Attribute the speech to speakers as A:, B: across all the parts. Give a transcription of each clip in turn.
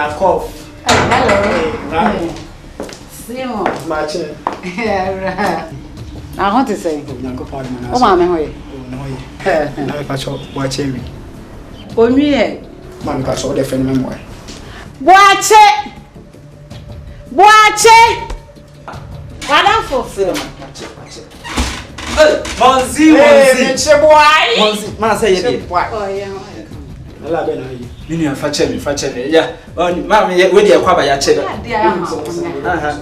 A: na cough.
B: Hello. Simon.
A: Mache.
B: I want to say.
A: Nyanko pa man.
B: O ma me hoye.
A: No hoye. Na pa cho wache wi.
B: Onwi e.
A: Ma me pa cho de friend me mo.
B: Boache. Madam for film.
C: Monzi.
A: Che boy.
C: Monzi. Ma say ye.
B: Oh yeah.
A: Ala be na yi.
C: Mini an fa che. Yeah. On ma me we dey kwaba ya che. Aha.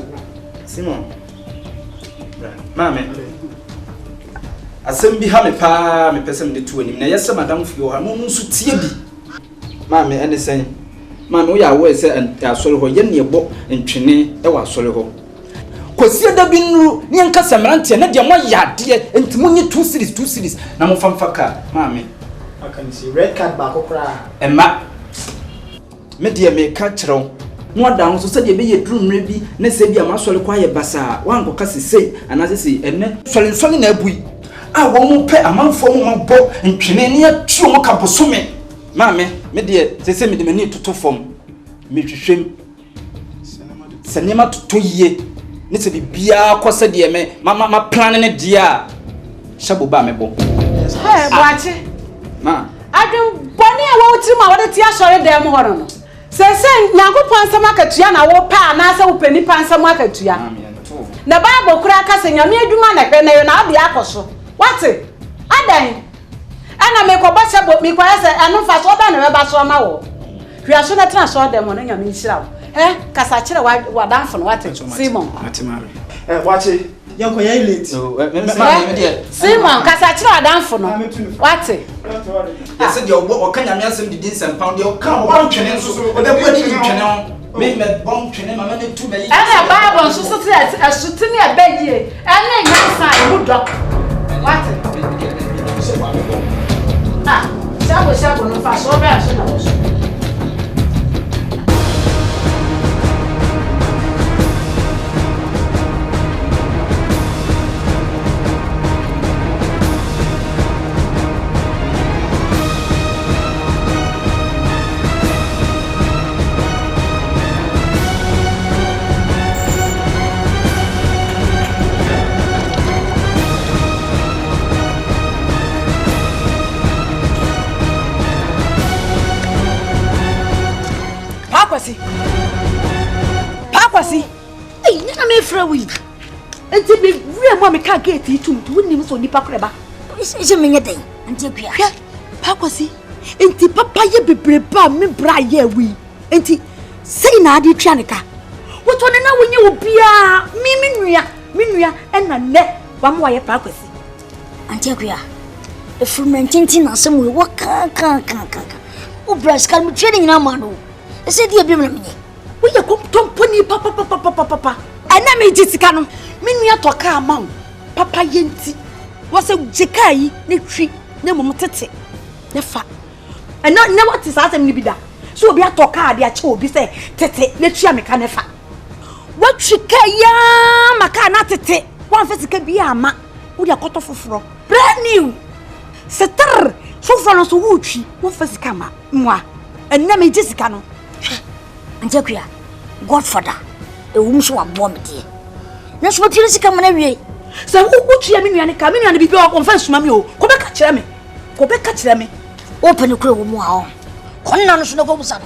C: Simon. Mame. Asem bi ha me pa me pese me de tu anim na yesa madam fio ha no nso tie bi. Mame ene sen. Mame wo ya wo ese asore ho ye ne ebo ntwene e wa asore ho. Kosie da bi nru ne nka samrante na de mo yade ntimo nye 2 series na mo famfa ka mame.
A: I can see red card back okra.
C: Emma. Me de me ka kyerɛw. No ada no so se de be ye drum mre bi na se bi amasole kwa ye basa wan ko ka sesei anasese enne sole na abui a wo mo pe amanfo mo mabɔ ntwene ne atuo mo kaposome maame me de sese me de mani toto fom me hwehwem sanema toto yie ne se bibia kɔse de me ma plan ne dia shabo ba me bɔ
B: Hey, boache.
C: ma
B: Adwin boni a wo tirima wo de ti asɔre dem ho no. Sese Nyankopɔn nsɛm akatua na wo pa na sɛ wo pani pa nsɛm akatua. Na Bible kura ka sɛ nyame adwuma na hwɛ na yo na ade akoso. Wate? Adan. Ana me ko ba sɛ bo mi kwa sɛ anu fa so ba na me ba so ma wo. Hwia so na tena so dem no nyame nhira wo. Kasa kire wa danfo no wate. Simon.
A: Wache. Yanko ya late.
B: Simon kasa kire wa danfo no. Wate?
C: Yes, the obo kan nyame asem didin sempound the kan obo twene nso o de bua didin twene ho me bom twene mama ne tu bayi
B: ana Bible nso so se asutini abeyie ene nyansa e do what shabo no fa so be aso na wo
D: Pakwasi. Hey, nina me frawi. Enti be wi am me ka gate itum to wonim so nipa koreba.
E: Ise me nyedai. Enti akua.
D: Pakwasi. Enti papa ye bebreba me bra ye wi. Enti sei na ade twa ne ka. Woto ne na wonye obia me nua na ne wa mo ye Pakwasi.
E: Enti akua. E frumentinti na asem we waka ka. O braskal me training na ma no. Ese dia bi me na menye.
D: We ya komponi papa. Ana me jisika no. Me nua toka ama wo. Papa yenti. Wo se jika yi ne twi ne mom tete. Ne fa. Ana ne what is asem ni bida. So obi atoka ade a che obi se tete ne twi ameka ne fa. Wo twika ya maka na tete. Wan fa sika bi ama. Wo ya koto foforo. Brand new. Setter. So fa no so wo twi. Wo fa sika ma. Mwa. Ana me jisika no.
E: Anjakua Godfather e wumso abo mede na so tiri sika mana wie
D: se wo tua me nuane ka me nuane bibi o konfa suma me o ko be ka kire me
E: open kure wo mu a o konna no so na ko busa no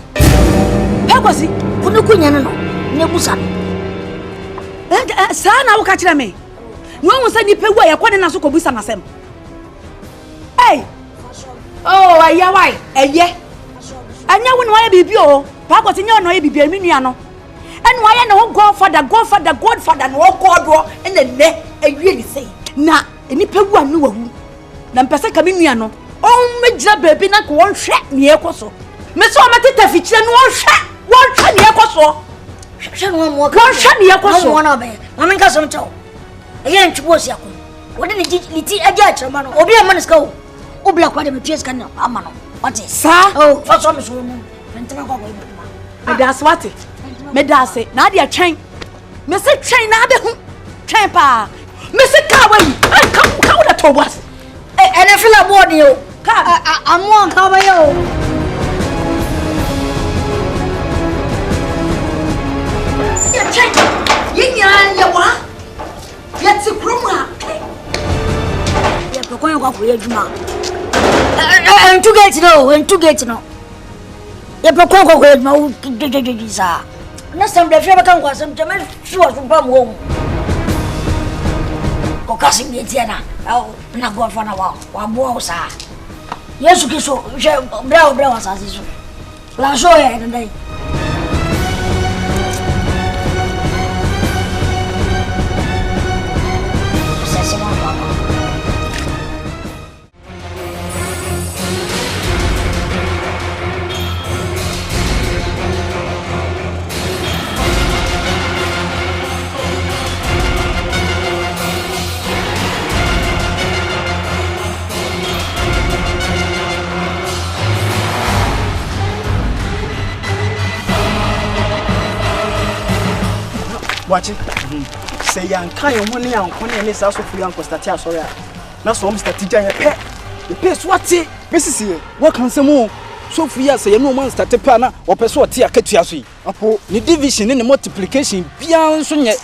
D: Pakwasi
E: kunu kunya no ne busa no
D: sa na wo ka kire me no won sa ni pegu a yakone na so ko busa na sem hey oh aya wai eye anya wo no ya bibi o Pakwasi nya no ye bibi me nua no enu aye ne ho Godfather no okodo ene awie ni sei na eni pegu anu wahu na mpese ka me nua no on megira baabi na ko won hwe ne ekoso me so mateta fikire no won hwe ne ekoso
E: hwe no mo
D: ka hwe ne ekoso
E: mo na be mama nka so mtaw eye ntwo si akon wode ne liti aja achema no obi amane ska o obla kwa de me tue ska no ama no wate
D: sa
E: oh fa so me so no ntena kwa kwa
D: me das wate me das na dia twen me se twen na be hu twen pa me se ka wa ai ka wo da to was
E: ene fila board yo ka amo ka ba yo koye djuma en to get no ye pe kon koye djuma u sa na sam de fe ba kan kwa sam teme sure so pa mo ko kasi mi tiana na go fa na wa bo sa Yesu Kristo je bra sa si so la joie ndai
A: Watch it. Say young kind of money and money and this also for young Constantia. Sorry, that's what Mr. TJ. The pace what it? Mrs. What can some more? So for years, you know, man started planner or persuade tea. Apo, the division in the multiplication beyond soon yet.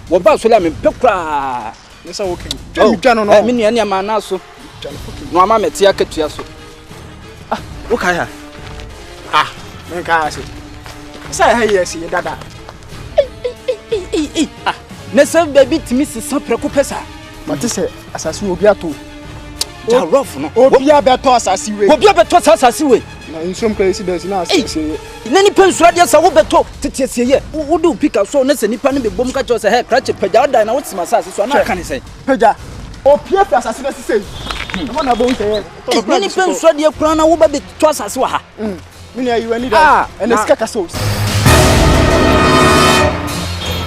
A: What about Sulam and Pepra? Yes, okay. Oh, John, I mean, any man also. No, mamma, tea. Ah, okay. Ah, make I say. Say, hey, yes, your dada.
C: Nessa baby to Mrs. Sapreco Pesa.
A: But this is assassin will be at all.
C: Rough, no,
A: Obia better assassin.
C: Obia better assassin.
A: In some places, there's not say.
C: In any pen, Radius, I will better to tears here. Who do pick up so necessary penny bomb catchers a hair, cratch a pejada, and what's my sass? So I can say, Peja, or Pierre assassin, say. One about here. Many pens, Radio Crown, I will be twice as well.
A: Many you need and the scacassos.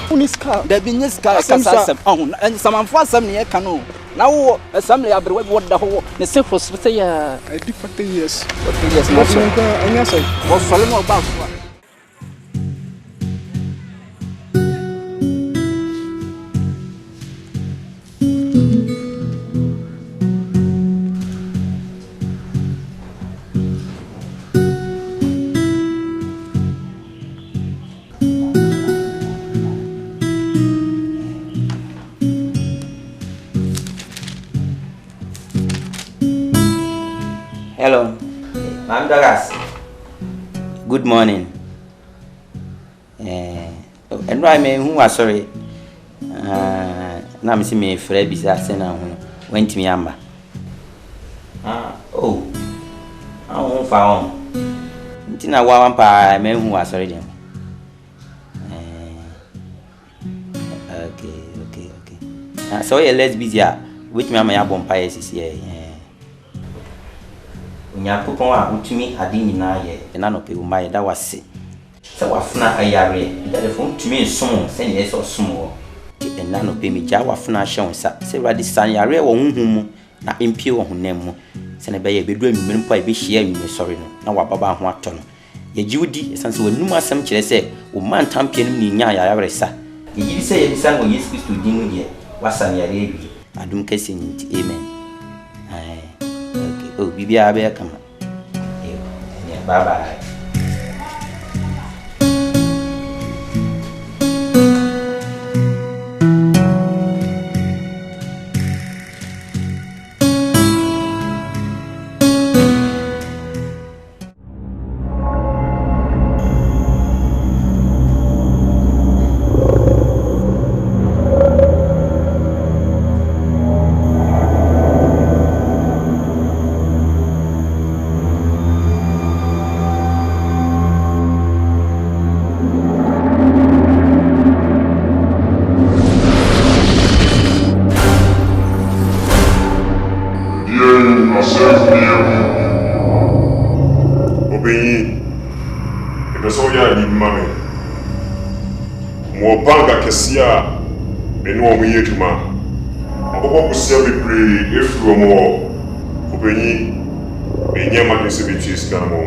A: Uniska,
C: there be Niska, and some for some near canoe. Now, assembly of the web, what the whole, the simple say, I
A: did for 10 years.
C: But yes, no, and yes, I was following about.
F: Hello, Ma'am Douglas. Good morning. And right, me who was sorry. Now, Miss me Fred Bissassin went to me amber. Oh, I won't found. Tina Wampa, men who was sorry. Okay. So, let's be there. Which mamma Yabompire is here. Nyakopon a utumi ade nyina ye na no pe wo mai da wase se wafuna ayare da de fon tumi nsom se ne yeso som wo ti na no pe mi ja wafuna hye won sa se radi san yare wo honhum na empie wo honam mu se ne be ye bedu anwumem pa e be hye anwume sori no na wababa ho ato no ye jiwdi esanse wanum asem kire se wo man tampie no ni nya yare sa ye yi se ye bisan wo Yesu Kristo din mu de wasan yare ebi adum kase nti amen. Okay. Oh, Bibia be come. Yeah, bye-bye.
G: Kesia eno omo yeduma akoko kusia bebre efru omo obenyi enye madese betis kana mo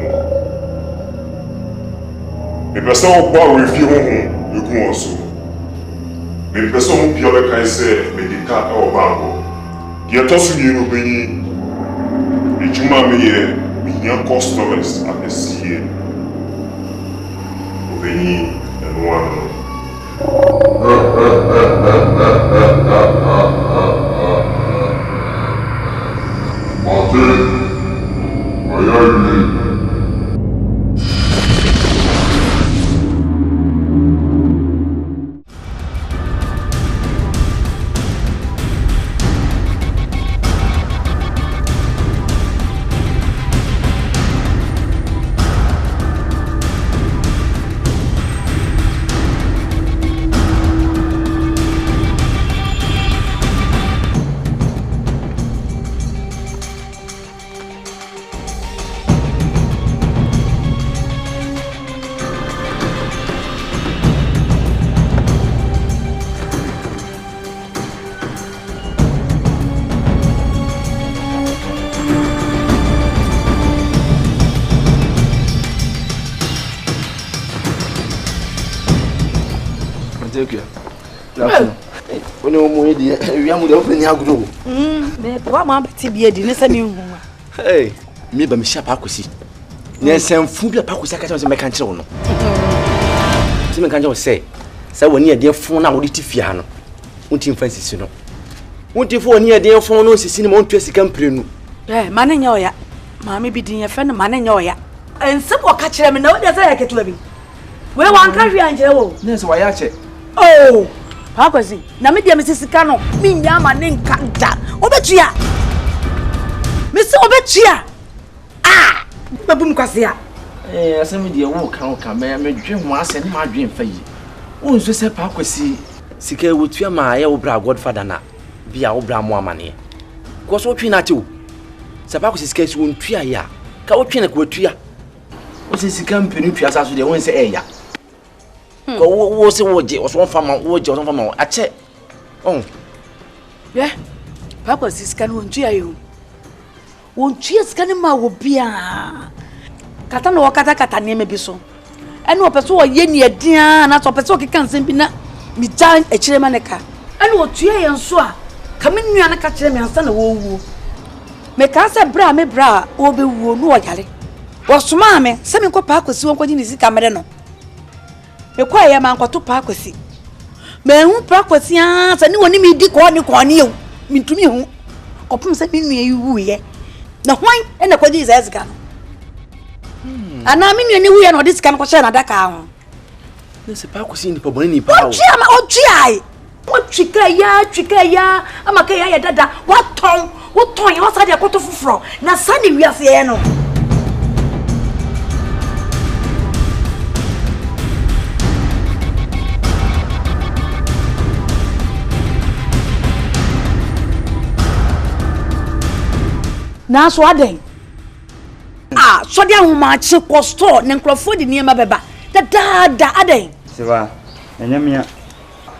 G: me pesa o kwa refi ho egu onso me pesa mo pia be kan se medika e o bango dia tosu ye no benyi ejuma me ye binya customers apesie obenyi eno ano
C: Take you. When you mo di wi amu de open ni aguro.
D: Me wa ma beti bia di ne se me hu.
C: Hey, me ba me sha pa akosi. Ne semfu bia pa akosi aka se me kan kire wo no. Ti me kan je say woni e de fon na wo di tifia no. Wonti mfa sisi no. Wonti fo woni e de fon no sisi ni mo ntwa sika mprenu.
D: Ma ne nya oya. Ma me bi din ye fe no ma ne nya oya. Ensem o ka kire me na wo de say yaketo bi. We wan ka hwi anjere wo.
C: Ne se wa ya che.
D: Oh! Pakwasi, na me dia me sisika no, me nya ma ne nka nda. Obetua. Me se obetua. Ah! Babum kwase a.
C: Asem dia wo kan me dwe ho ase ne ma dwe mfa yi. Wo nso se Pakwasi sika wotua ma ya wo bra godfather na bia wo bra mo amane. Ko so twi na te wo. Se Pakwasi sika si won tua ya. Ka wo twi na ko tua. Wo se sika mpenu tua sa so de won se eya. Ko wo se wo je, wo so fama, wo je, wo so fama a che. Oh.
D: Yeah. Pakwasi sika no ntua yo. Won tua sika ne ma wo bia. Kata no kata ne me bi so. Ene opeso wo ye ne adia na so opeso keka nsem bi na mi jan e kire ma ne ka. Ene wo tua ye nso a ka me nua na ka kire me ansa na wo wuo. Me ka se bra me bra wo be wuo no wo yare. Wo soma me se me ko Pakwasi won kwaji ni sika mere no. Me kwa ye man kwato Pakwasi. Me hu Pakwasi a se ni woni mi di ko ni yo. Mi ntumi hu. Kopum se mi nua yi wuye. Na hwan ene kwaji za sika no. Ana mi nua ni wuye no de sika no ko share na daka ho.
C: Ne se Pakwasi ni pobone ni pa o.
D: Otwi ai. Twika ya amaka ya dada. Waton ya wasa de akoto fufuro. Na sani wiase ye no. Na so aden. So dia ho ma chi ko store ne nkrofo di niema beba. Da aden.
H: Seba, enyamia.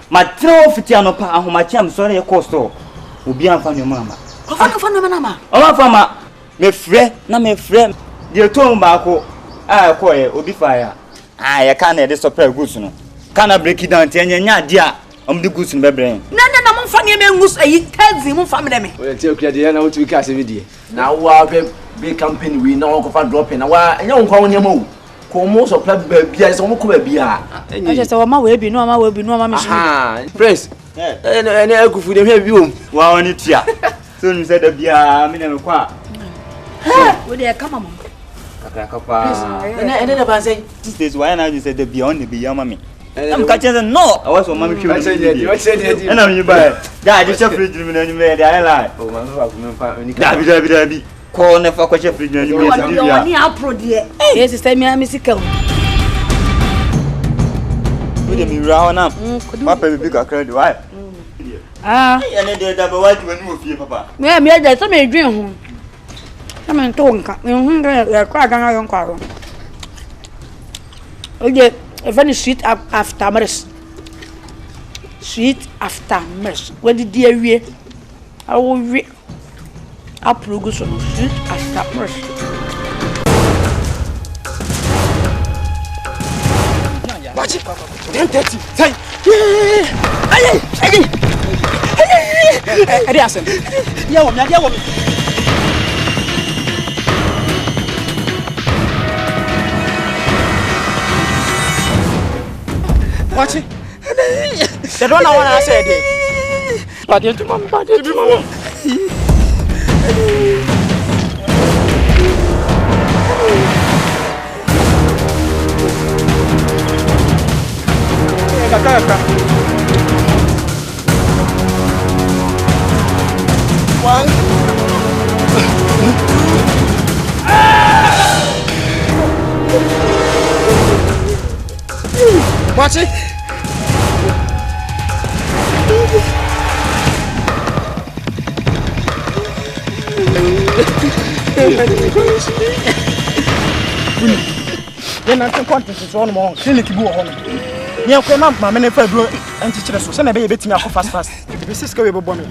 H: Matro fiti anopa ahomachi am so ye ko store. Obi anfa nyoma ama.
D: Ofa no ma.
H: Ofa fama. Me frɛ. De to mba ko. Ko ye obi fa ya. Ye ka na de supply goods no. Kana break it down te enya dia. Om de goods no bebre.
D: Na mo fa ne me ngus ayi kazi mo fa me dem.
C: O te okua de na wo tu ka se vidie. Na wa be company we na won ko fa drop na wa enya won kwa won yema wo. Ko mo supply ba bia se mo ko ba bia.
D: Aje se wo ma we bi no ma me
C: shi. Prince. Ene akufu de hwe bi wom.
H: Wa woni tia. So ni se da bia me na me kwa.
D: We de kama mo.
H: Kapa.
C: Ene da ban say.
H: This is why na you said the bia on the bia mama me. I'm catching the no. I was on mommy.
C: What say you?
H: And I'm you buy. Da just fridge me na you me dey lie.
C: Oh man, so fa ni
H: ka. Dabi. Ko na fa kwache fridge na you me dey bia.
D: Oni apro de. Yes, sister me amisical.
H: We dey mi ra na. Papa be big akra dey why? Ene dey da ba wa di wani ofie papa.
D: Me dey so me dwen ho. Na me to nka. Me hu ya kwa ganga yon kwa ro. Oje even sweet after marriage. Sweet after marriage. What did you hear? I will read a progress on sweet after marriage.
C: Watch it. 10:30. Say. Hey. Asen. Ya wo. Watch it. They don't know what I said. But you mama. Kaka. One. Watch it. Then I can contact is one more. Clinic bu ho no. Nya ko ma me fa duro anti kire so se na be betimi akọ fast. Be siska we bobo me.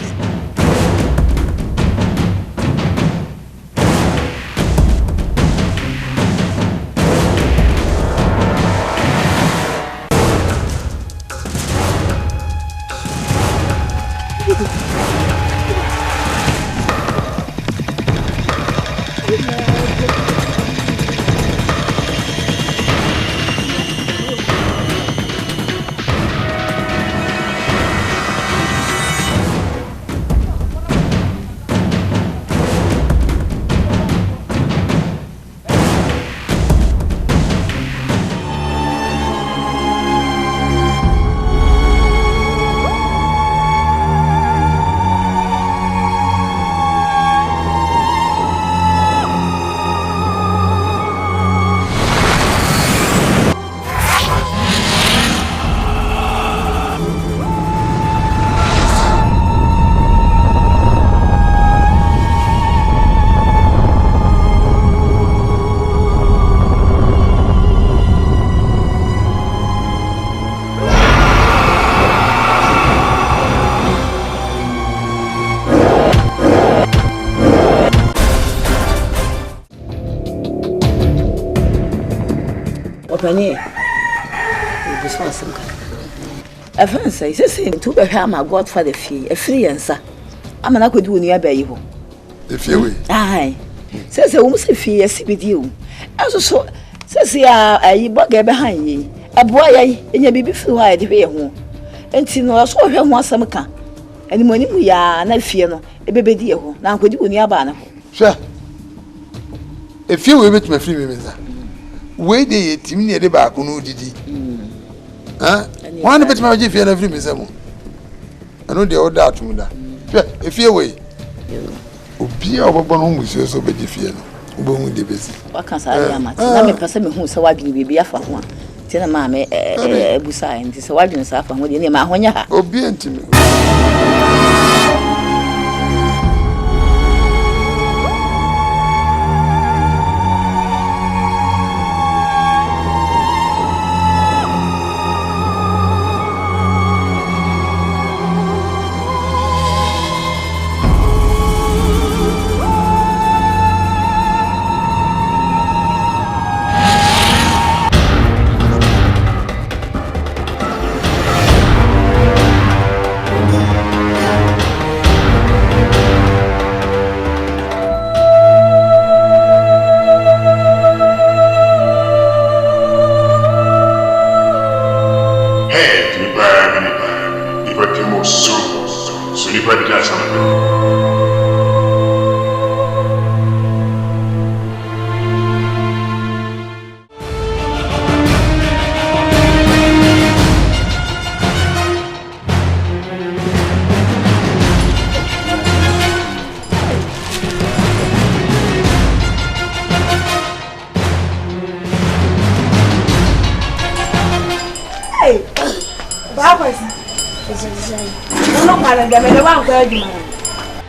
I: Opani. This was some kind. I fancy, say, to be my godfather fee, a free answer. I'm not going to do nearby you.
J: If you
I: aye. Says a woman fee, as with you. Also, says, I bugger behind ye. A boy, and your baby flew high the way home. And see, no, I saw her once some can. And when we are not fear, a baby dear, now could you near banner.
J: Sure. If you will meet my free women, wait the team near the back, no did he? One bit my jiffy and every miss. I know the old doubt to me. If you wait, be our bone with you so bad if you know.
I: What can I am? I'm a person who so I can be a for one. Tell a mammy, a busa, and this wilderness after what you name my one.
J: Obedient to me.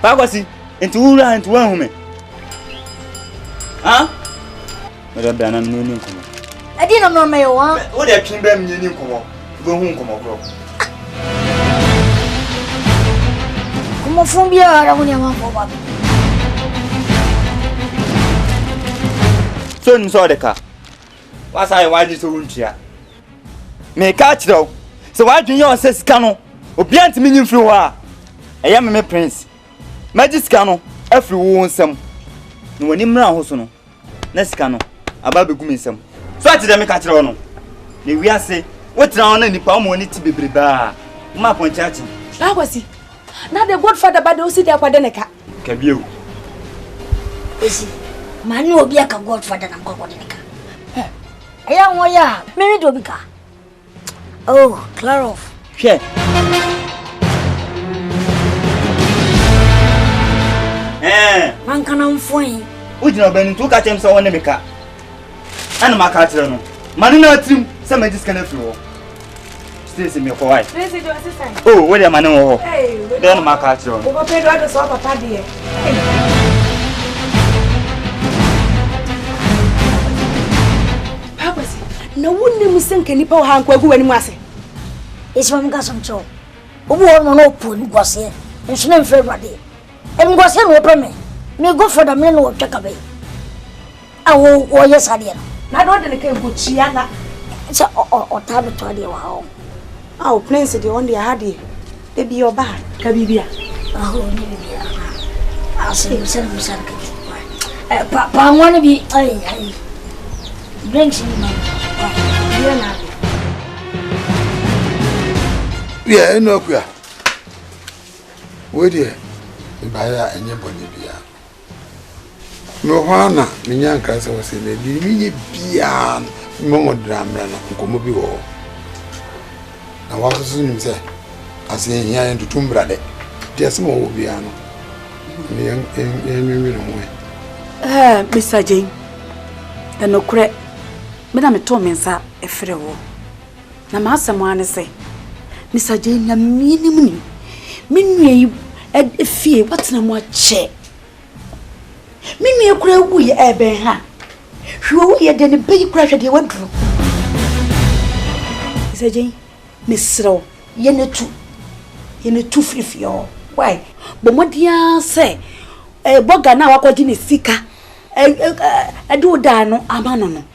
H: Pakwasi, into Ura and one woman. Huh? Madame Bannon, no come.
E: I didn't know my one.
H: What a king them you come. Go home, come on.
E: Come on from here, I want you for
H: So, saw the car. What's I want you to run here? May catch though. So, why do you say Scano? Obiant meaning through her. I am a prince. Magic Scano, every woman some. No one in Brown Hosono. Nescano, a baby gumisum. So I did make a trono. The we are say, what's on any palm when it to be bar? My point chatting.
D: How was he? Now the godfather by those there for the neck.
H: Can you?
E: Is he? Man, you will be a godfather and godfather. I am one ya, Mary Dobica. Oh, Claro.
H: Yeah.
E: Man can find.
H: Would you know Ben to catch him so on the car? And my catcher. Manina trim, some of this kind of floor. Stays in your wife. Oh, wait a man. Then my catcher.
D: Over paid out the sofa paddy. Papa, no one name is sink any power hand who any massy.
E: It's from Gassam. Who won't open was here and swim for everybody. And was here open me. May go for the men who take away. I will, or yes, I did.
D: Not ordinary good Chiana.
E: It's a or tablet to idea how.
D: Oh, Prince, the only I had it. They be your bad, Cabibia.
E: Oh, I'll say you send him Papa, I want to be. I drinks in my.
J: Yeah, no, queer. Wait here. Buy and your body beer. No, Hana, Minyan Casa was in the Dimini Pian, Momo Dramran, Comobi. I was soon himself. I say here into Tumbrade. There's more Biano. Young
D: Mr. Jane. And no credit. Madame Tomins are a free war. Now, someone say, Mr. Jane, a minimum. Meaning, a fear, what's no more chair. Mimi a crowd we a ben. Who we then a big crash at the one through. Mr. Jane, Miss Row, yen a two free for you. Why? But what do you say? A bugger now, what in a seeker. A do dano, a man.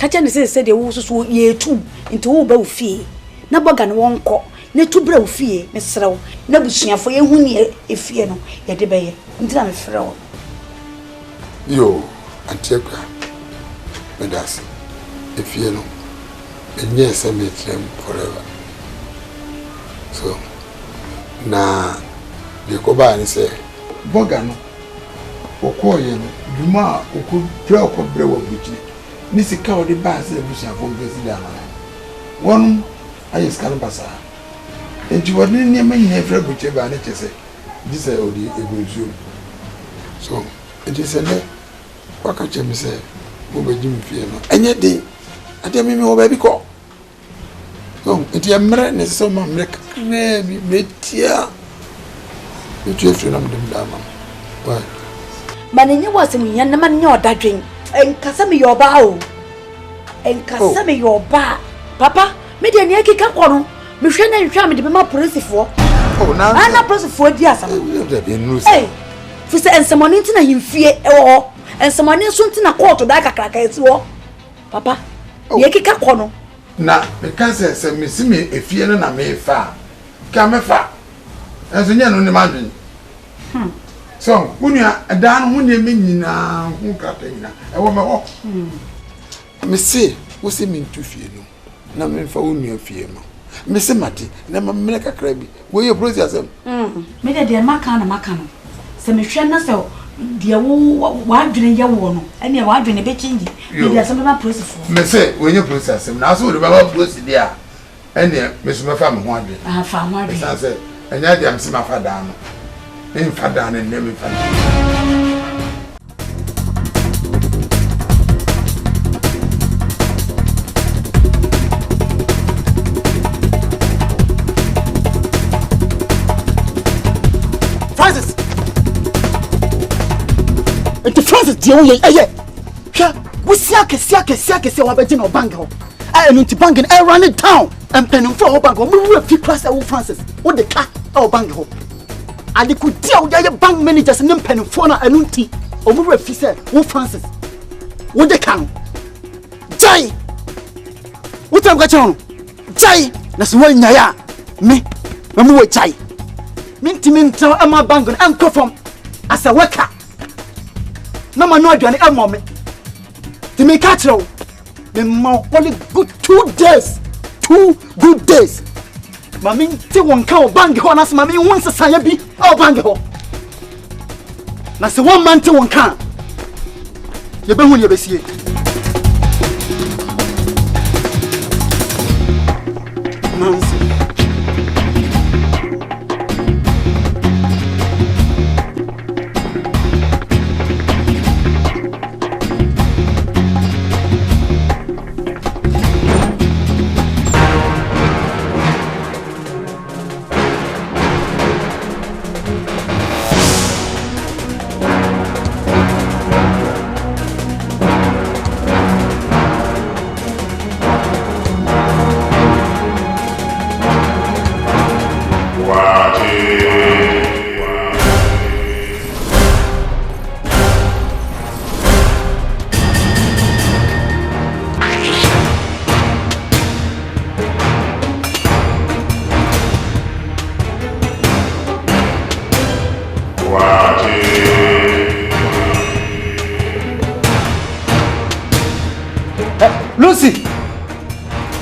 D: kacha ne se de wo so ye tu nti wo ba wo fie na boga ne wonko ne tu bra wo fie me serew na busuafo ye hu ne efie no ye de beye nti na me frew
J: yo antiekwa medas efie no enye se me trem forever so na de ko ba ni se boga no okoye no duma okobra wa buchi ni sika o de ba se busuafo mbesi da na won ayi ska no basa enti won ni ma nyina fra buchi ba na chese dise o di ebuzu so enti se ne waka chemi se mo be jimi fie no enye de ade mi wo ba bi ko so enti amre ne se ma mre kre bi metia etu efu na mdem da ma why
D: manenye wasem nya na manenye odadwen enkasa me yoba o enkasa me yoba papa me de ne akika kono me hwe na nhwa me de ma polisifo
J: na
D: ana polisifo di asam
J: de be nu
D: eh fi se ensemoni nti na himfie ewo ensemoni so nti na court da kakraka etiwo papa ne akika kono
J: na me kan se me si me efie no na me fa ka me fa enso nya no ne madwen so unia dan ho ne me nyina ho kata nyina ewo me ho me se wo se me ntu fie no na me fa unia fie no me se mate na ma me kakra bi wo ye process am
D: me de maka na maka no se me hwe na se de wo wadwene ye wo no ene wadwene be chingi me de se me ma process fo
J: me se wo ye process am na so wo de ba process dia ene me so me fa me ho adwe
D: fa ho adwe
J: sa se enya de am se ma fa dan no in father and name father
A: Francis it's Francis die wo ye hwa wo sia wa beje no bank ho no nti bank no run it down and penin for bank ho mu fi class wo Francis wo de ka bank ho ade ku dia wo ya bank managers ne mpanifo na anu nti omuru afi se wo Francis wo de kan jai wo tam ka chon jai na so wan nyaya me mamu wo jai minti minta ama bank no an kofom asa waka na ma no aduane amo me ti me ka chro me ma only good 2 days mami ti won ka o bank ho na so mami won sesanya bi o bank ho na se one man ti won ka ye be hu ye be sie manzi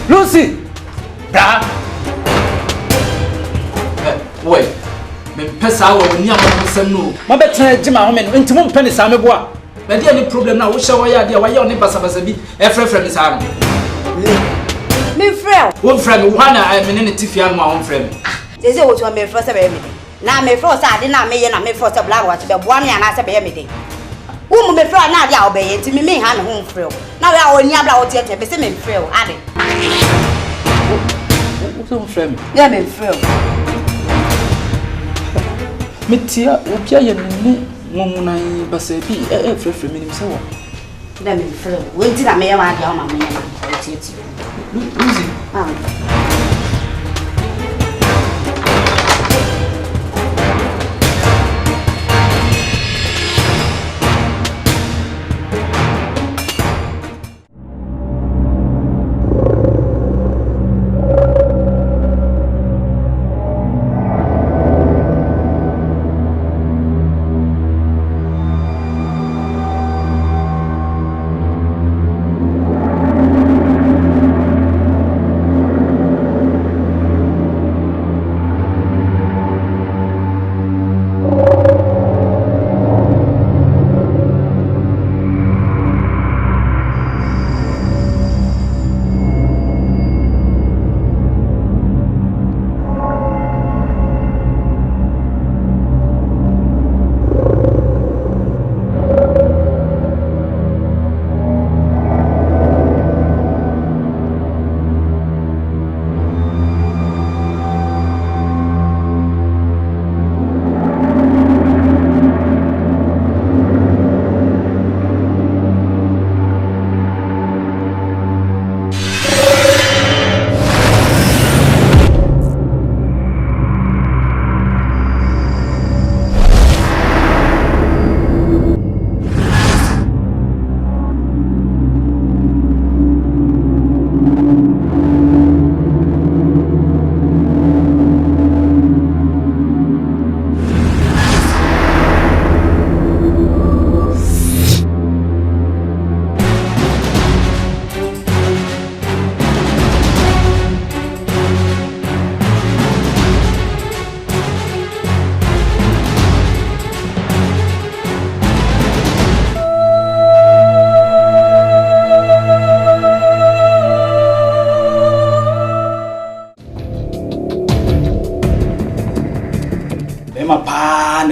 C: Lucy da boy me pesa wo ni amonsam no ma betra jima ho me no ntimo mpani sa me boa na dia ni problem na wo hye wo ya dia wa ya oni basa bi e frefre me sa no
B: me frel
C: wo frel me wana I me ne tifia no wo frel me
B: sese wo to me frel se be me na me frel sa ade na me ye na me frel se bla wa te be boa me ana se be ye me de wo me frel na ade a wo be ye nti me ha me ho frel na we a oni abla wo tie te be se me frel ade
C: wo frel me
B: ya me frel
C: metia opia ye ne ngomunan basa bi frefre me nim se wo
B: da me frel wo nti na me ye wa ade a ma me ye na tie tie
C: Lucy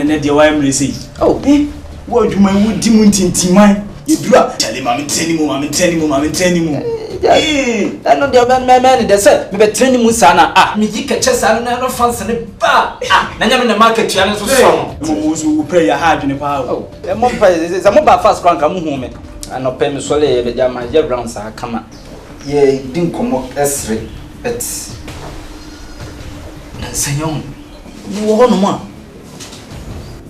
C: ne de wa emre sei oh wo adwuma wo di mu ntintiman yedura chale ma menteni mu ma menteni mu
H: no de man de say me be training mu sana me yi keche sana na no fancy ne ba na nya me na market ya so so
C: mo zo pray ya hard ne pa
H: oh e mo pa za mo ba fast crank am hu me ano pe me so le be jama je brown sa kama ye din komo esre et na senyon ni wo no ma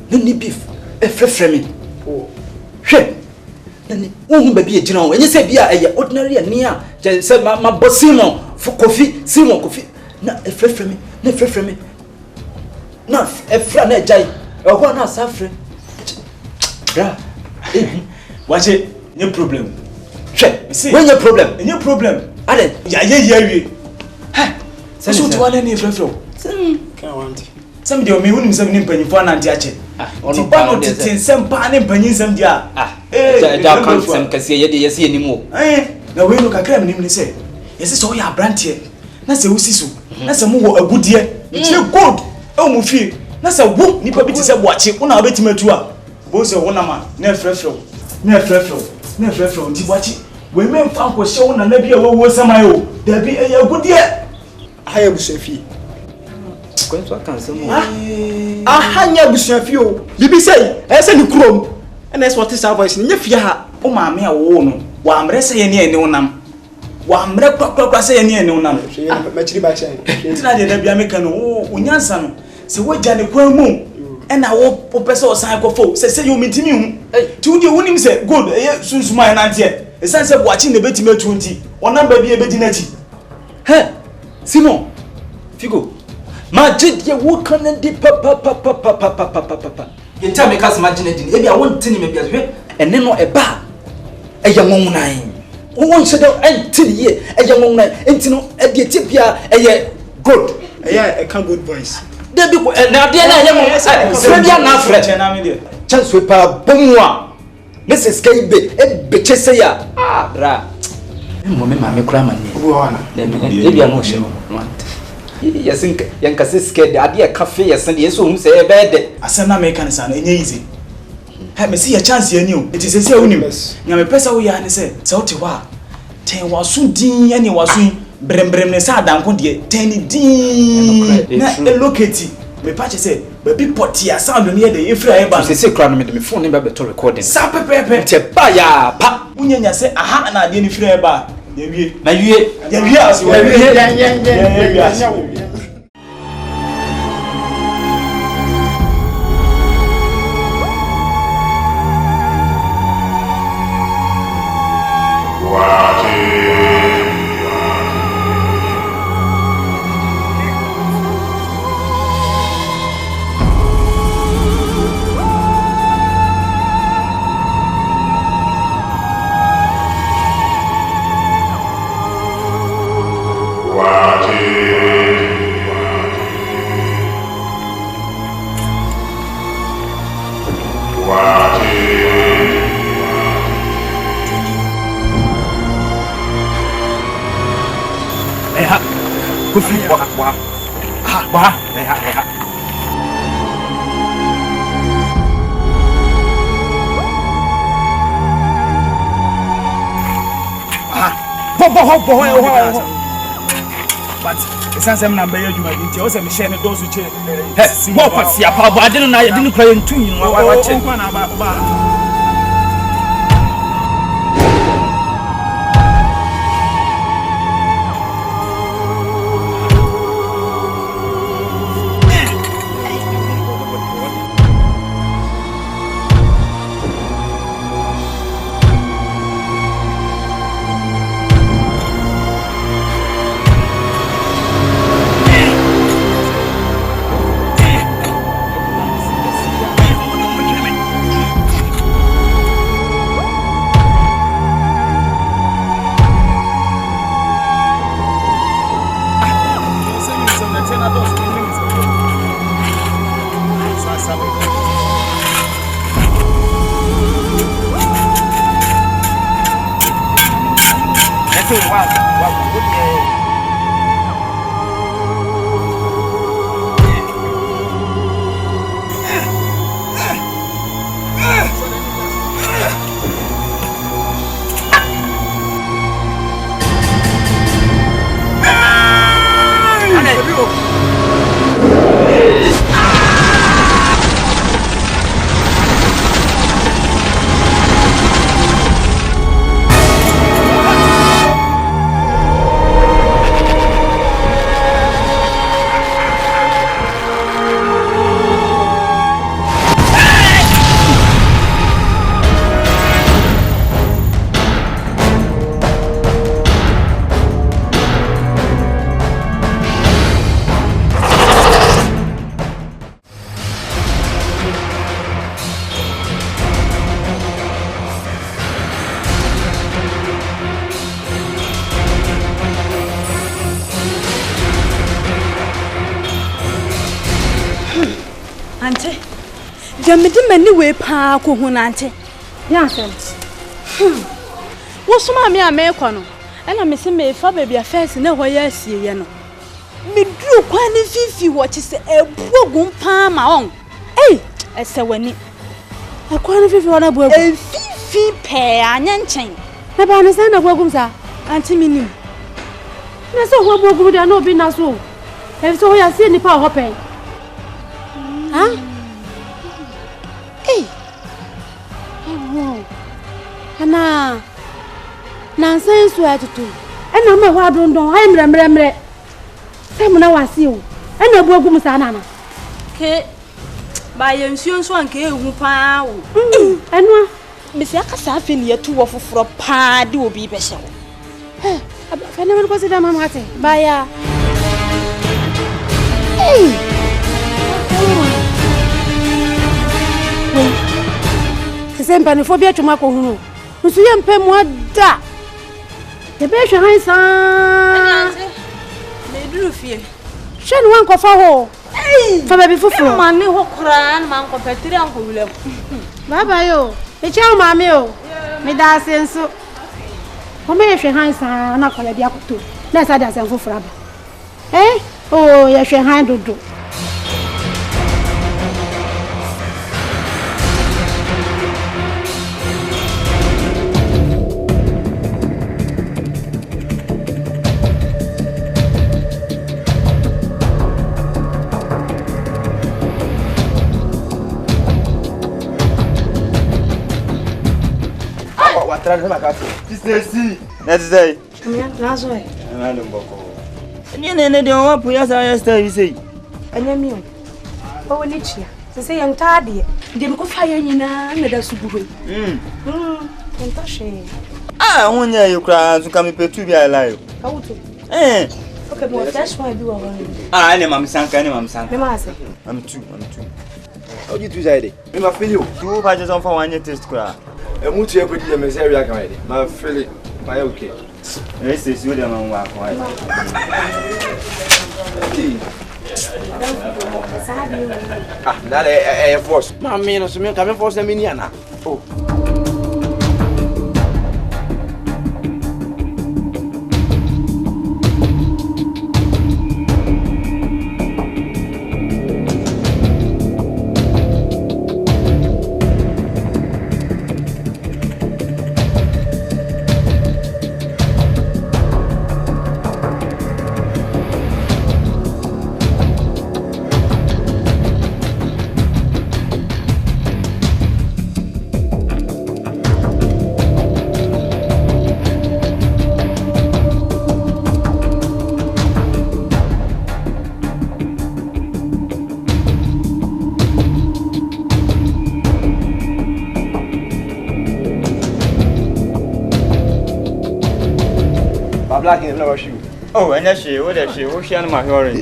H: ni beef e frefre me oh hwe nani wo ba bi e gina wo enye se bia eye ordinary ani a je se ma bosimo Simon kofi na e frefre me na e fra na jai e ho na safre bra
C: wache nye problem
H: hwe when your problem
C: nye problem
H: ale
C: ya wie ha so to wala ni frefre
A: kan want
C: some de o me hunim some ni mpanyifo na nti ache ti ba no tin sem pa ne mpanyin sem dia
H: ja kan sem kase ye de yesi enimo
C: na we no kakra me ni se yesi so ya brantie na se wusi so na se mo wo agudie ti good e mo fie na se wo nipa bi ti se boache una obetima tu a bo se wo na ma na frefre nti boache we me mfa ko hye wo na na bi a wo samai o da bi e agudie
A: ahaya busafi
H: kwanso akanse mo
A: ahanya busafi o bibi sei ese ni krom na ese what is our voice nya fie ha
C: o maame a wo no wa amre se ye ne ene wonam wa amre kwakwa se ye ne ene wonam
A: machiri ba shay
C: tina de da bia meka no o nyansa no se wogya ne kwan mu ena wo pese o san kofo se yo mitimi hu ti wo de wonim se good eye sunsuma na ntie esan se boachi ne betimi atu nti onam ba bi e bedi na chi
H: Simon Figo Majid ye wo kan ndi pa ye tell me kas Majid ndi e bia won tini me bia hwe ene no eba e ya nwonan won se do entini ye e ya nwonan enti no e de tipia e ye good
A: e kan good voice
H: de bi ko na de na ye mo se bia na afre chance we pa bomwa Mrs. Kaibe e bechese ya bra mo me ma me kura ma ni
A: obo wana
H: de bia no hye yasin yankase scared ade e cafe yasin yeso hu se e bede
C: asana me kan sa no enye easy ha me see your chance ye ni o it is say unim nya me pesa wo ya ne se wo te wa ten wasu din ya ni wasu brembrem ne sa danko de ten din na elocate me patch say baby potia sound no ye de efra e ba
H: se kra no me de me phone ne ba beto recording
C: sa pepepe
H: te ba ya pa
C: unyanya se aha na de ni fra e ba ya wie
H: na wie
C: ya wie as ya wie but esan sem na mbe adwuma nti o se me share ne dozu che
H: mo pasi apa bo ade no na ye dinu kra ye ntu yin wa che
C: na ba
D: Auntie, Jamidi many way pa ko hunante.
B: Yes.
D: What's my me Americano? And I'm missing me for baby affairs in a way. Yes, you know. Me drew quite fifi watches a boom pa my own. Hey, I said when it a quite fifi on a book. A fifi pair and chain.
B: Never understand the work, sir. Auntie Minnie. That's a whole book would not be now so. And so I see the power hopping. Huh? Hey. Oh, Anna. Nonsense, swear to do. And I'm a wild don't know. I'm remember. Some now I see you. And a book, Musana.
D: Okay. By insurance one came who pow.
B: And one.
D: Miss Yakasafin, you're too awful for a pad, will be better.
B: I never was it a mamma. By a. The same panophobia to Marco who see and pay more da. The bear shines,
D: they do fear.
B: Shen one coffee hole. For baby for
D: money who cran, man, compared to Uncle William.
B: Bye bye, yo. The child, mammy, me da sense so. How many she hands are not called the apple too? Let's add us and for Frabba. Eh? Oh, yes, she handled do.
H: Let's say.
B: That's why.
H: And they don't put us yesterday, say.
B: And then you. Oh, Nichia. To say, I'm tired. They go fire in another super.
H: Ah, one year you cry to come to be alive.
B: How to?
H: Eh.
B: Okay, well, that's why I do.
H: Ah, I am Sanka, I'm Sanka. I'm two.
K: How you do that? I'm a feel you.
H: 2 pages on for 1 year test cry.
K: A mutual with the Messiah guide. My Philip, my okay.
H: This is you, the man.
K: Ah, that a force. Mammy, no, some coming for some Indiana. Oh. Black in the shoe.
H: Oh, and that's she, what is she? What's she on my hearing?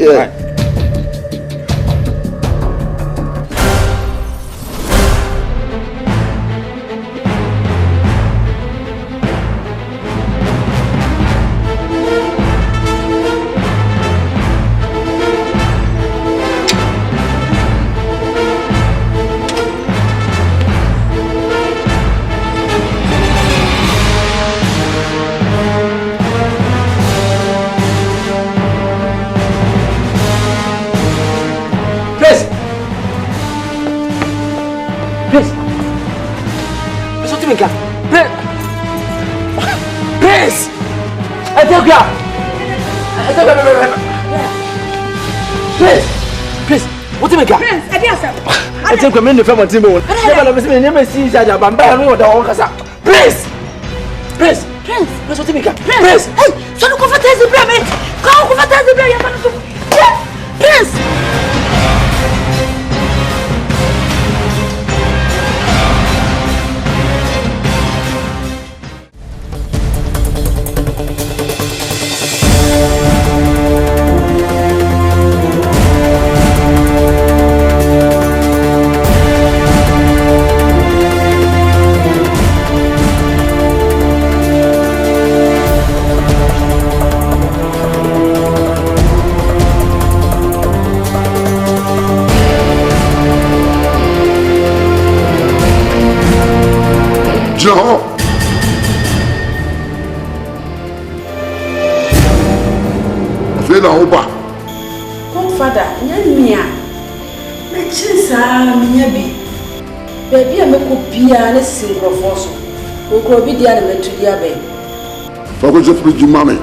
K: Prince! I tell you! Prince! What do you make?
D: Prince, I guess
K: I take a minute from a team. Never see each other, but I know the Onkasa. Prince! What do you make? Prince!
D: Hey, so look over the brain. Go over the brain. Prince!
J: afei na woba
B: Godfather, nyamia. Me chisa minya bi. Baby a meko bia na sinkrofo so. Okro bi dia na metu dia be.
J: fa ko je furu mame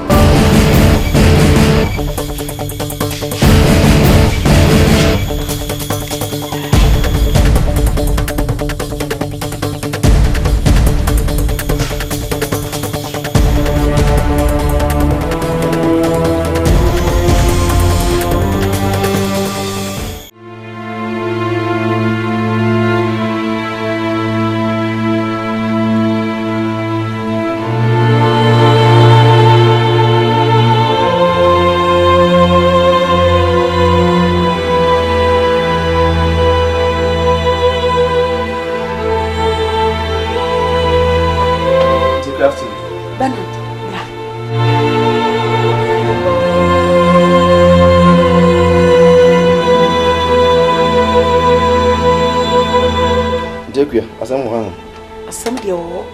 D: Asam de wo.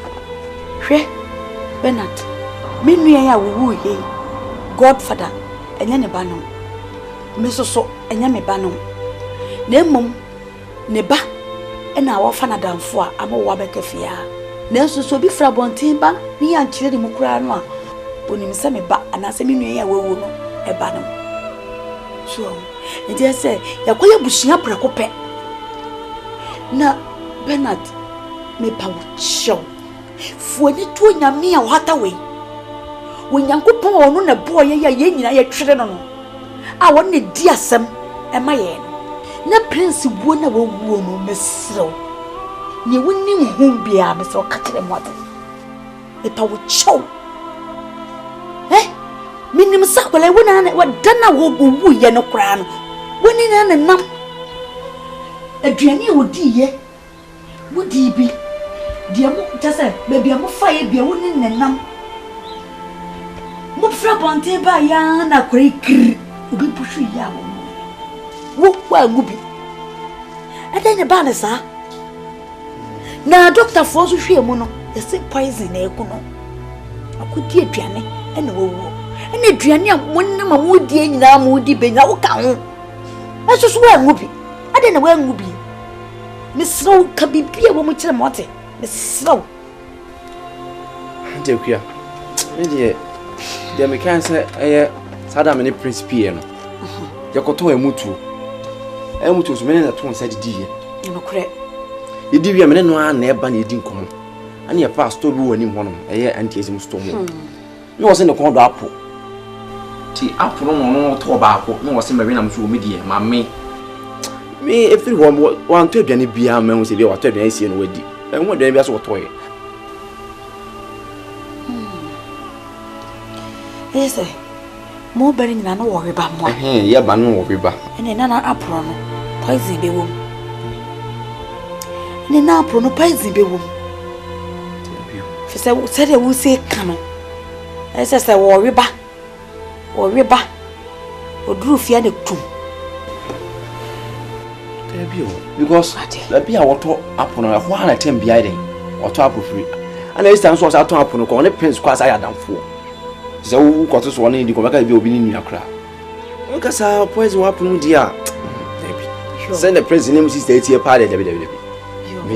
D: Hwe Bernard. Me nua ya wo he. Godfather enya ne ba no. Me so enya me ba no. Na mmom ne ba na wo fa na damfo a ama wo abeka fia. Na so bi fra bontin ba ni ya nkire de mu kura no a. Onim se me ba anase me nua ya wo no e ba no. So, nti se yakoya busua prako pe. Na Bernard me pa wo show. Fuani to nyame a wata we. Wo nyankopon ono na boye ya ye nyina ye twere no no. A won ne di asem e ma ye. Na prince buo na wo wuo no mesrew. Ni woni hu bia me so ka kire moto. Me pa wo show. Minim sakwala wona na wadana wo wu ye no kra no. Woni na nam. Aduane odi ye. Wodi bi. Dia mo tase baby mo faye bia woni nenam. Mo fra bonte ba ya na kre kri. Obi pushu ya wo. Wo kwa ngubi. Adanya ba na sa. Na doctor for so hwe mu no, e say poison na ekuno. Akodi aduane e na wo. Ene aduane a wonnam a wodi nyina ma wodi benya wo ka ho. Asoso wa ngubi. Adanya wa ngubi. Misro ka bibia wo mo kire mote. Misro.
K: Ntekia. Ndie de me kan se eye sada me ne principe no. Yakoto emutu. Emutu so me ne to nsa didiye.
D: No kure.
K: Yedi wi me ne no a na eba na yedi nkomo. Ane ya pastor bi woni ho no eye anti-ism store mo. No wo se ne kon do apo. Ti apo no to ba ako. No wo se me we na mso wo medie ma me. Me every one to aduane bia ma hu se bia wato aduane sie no wadi. Enwo aduane bia so wo toye.
D: Ese. Mo bere nyina no wo reba mo.
K: Ya ba no wo reba.
D: Ene na apro no poison be wom. Ene na apro no poison be wom. Fise wo se de wo se ka no. Ese se wo reba. Wo reba. Oduru fia ne tum.
K: Because la bia woto apono ho ana tem bia ide woto apofri ana esta nso so ato apono ko ne prince kwasa ya damfo se wo kwato so ne di ko maka bia obi ni nua kra nka sa poison apono dia send the prince name sister etie pa de debi